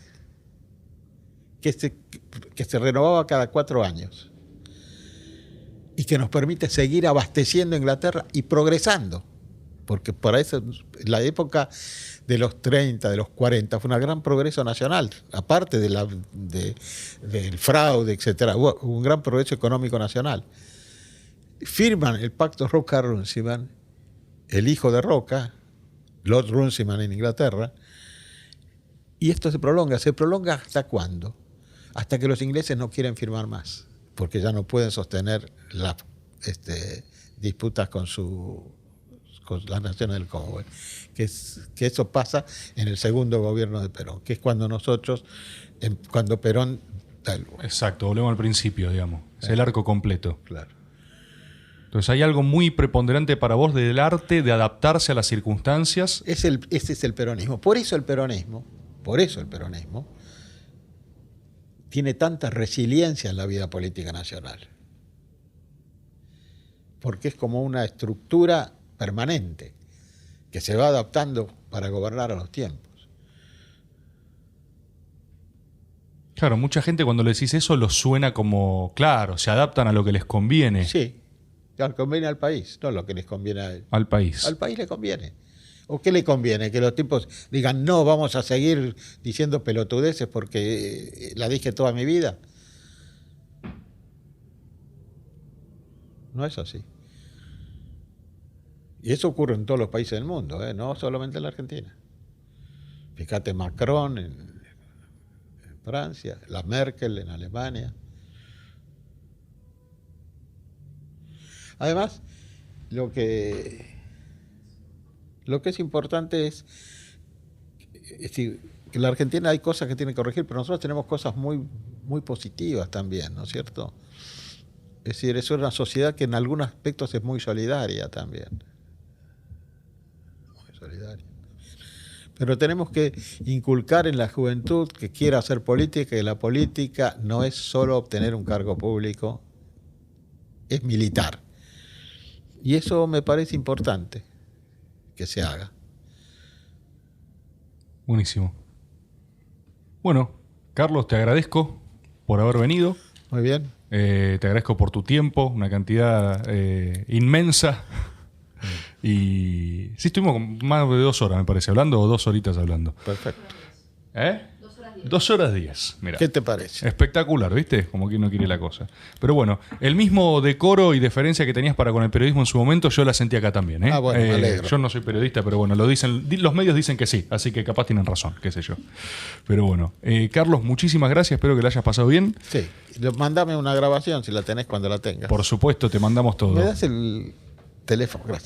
que se renovaba cada 4 años y que nos permite seguir abasteciendo a Inglaterra y progresando. Porque para eso, la época de los 30, de los 40, fue un gran progreso nacional, aparte del fraude, etcétera, hubo un gran progreso económico nacional. Firman el pacto Roca-Runciman, el hijo de Roca, Lord Runciman en Inglaterra, y esto se prolonga ¿hasta cuándo? Hasta que los ingleses no quieren firmar más, porque ya no pueden sostener las disputas con las naciones del Commonwealth, que eso pasa en el segundo gobierno de Perón, que es cuando cuando Perón... Exacto, volvemos al principio, digamos. Es el arco completo. Claro. Entonces hay algo muy preponderante para vos del arte de adaptarse a las circunstancias. Ese es el peronismo. Por eso el peronismo tiene tanta resiliencia en la vida política nacional. Porque es como una estructura permanente, que se va adaptando para gobernar a los tiempos. Claro, mucha gente cuando le decís eso lo suena como, claro, se adaptan a lo que les conviene. Sí, le conviene al país, no lo que les conviene a él. Al país. Al país le conviene. ¿O qué le conviene? Que los tipos digan, no, vamos a seguir diciendo pelotudeces porque la dije toda mi vida. No es así. Y eso ocurre en todos los países del mundo, no solamente en la Argentina. Fíjate, Macron en Francia, la Merkel en Alemania. Además, lo que es importante es decir, que en la Argentina hay cosas que tienen que corregir, pero nosotros tenemos cosas muy, muy positivas también, ¿no es cierto? Es decir, es una sociedad que en algunos aspectos es muy solidaria también. Solidaria. Pero tenemos que inculcar en la juventud que quiera hacer política, que la política no es solo obtener un cargo público, es militar. Y eso me parece importante, que se haga. Buenísimo. Bueno, Carlos, te agradezco por haber venido. Muy bien. Te agradezco por tu tiempo, una cantidad inmensa. Y sí, estuvimos más de 2 horas, me parece, hablando, o 2 horitas hablando. Perfecto. 2 horas 10. Mira. ¿Qué te parece? Espectacular, ¿viste? Como quien no quiere la cosa. Pero bueno, el mismo decoro y deferencia que tenías para con el periodismo en su momento, yo la sentí acá también. ¿eh? Bueno, me alegro. Yo no soy periodista, pero bueno, los medios dicen que sí, así que capaz tienen razón, qué sé yo. Pero bueno, Carlos, muchísimas gracias, espero que la hayas pasado bien. Sí. Mándame una grabación si la tenés cuando la tengas. Por supuesto, te mandamos todo. ¿Me das el teléfono? Gracias.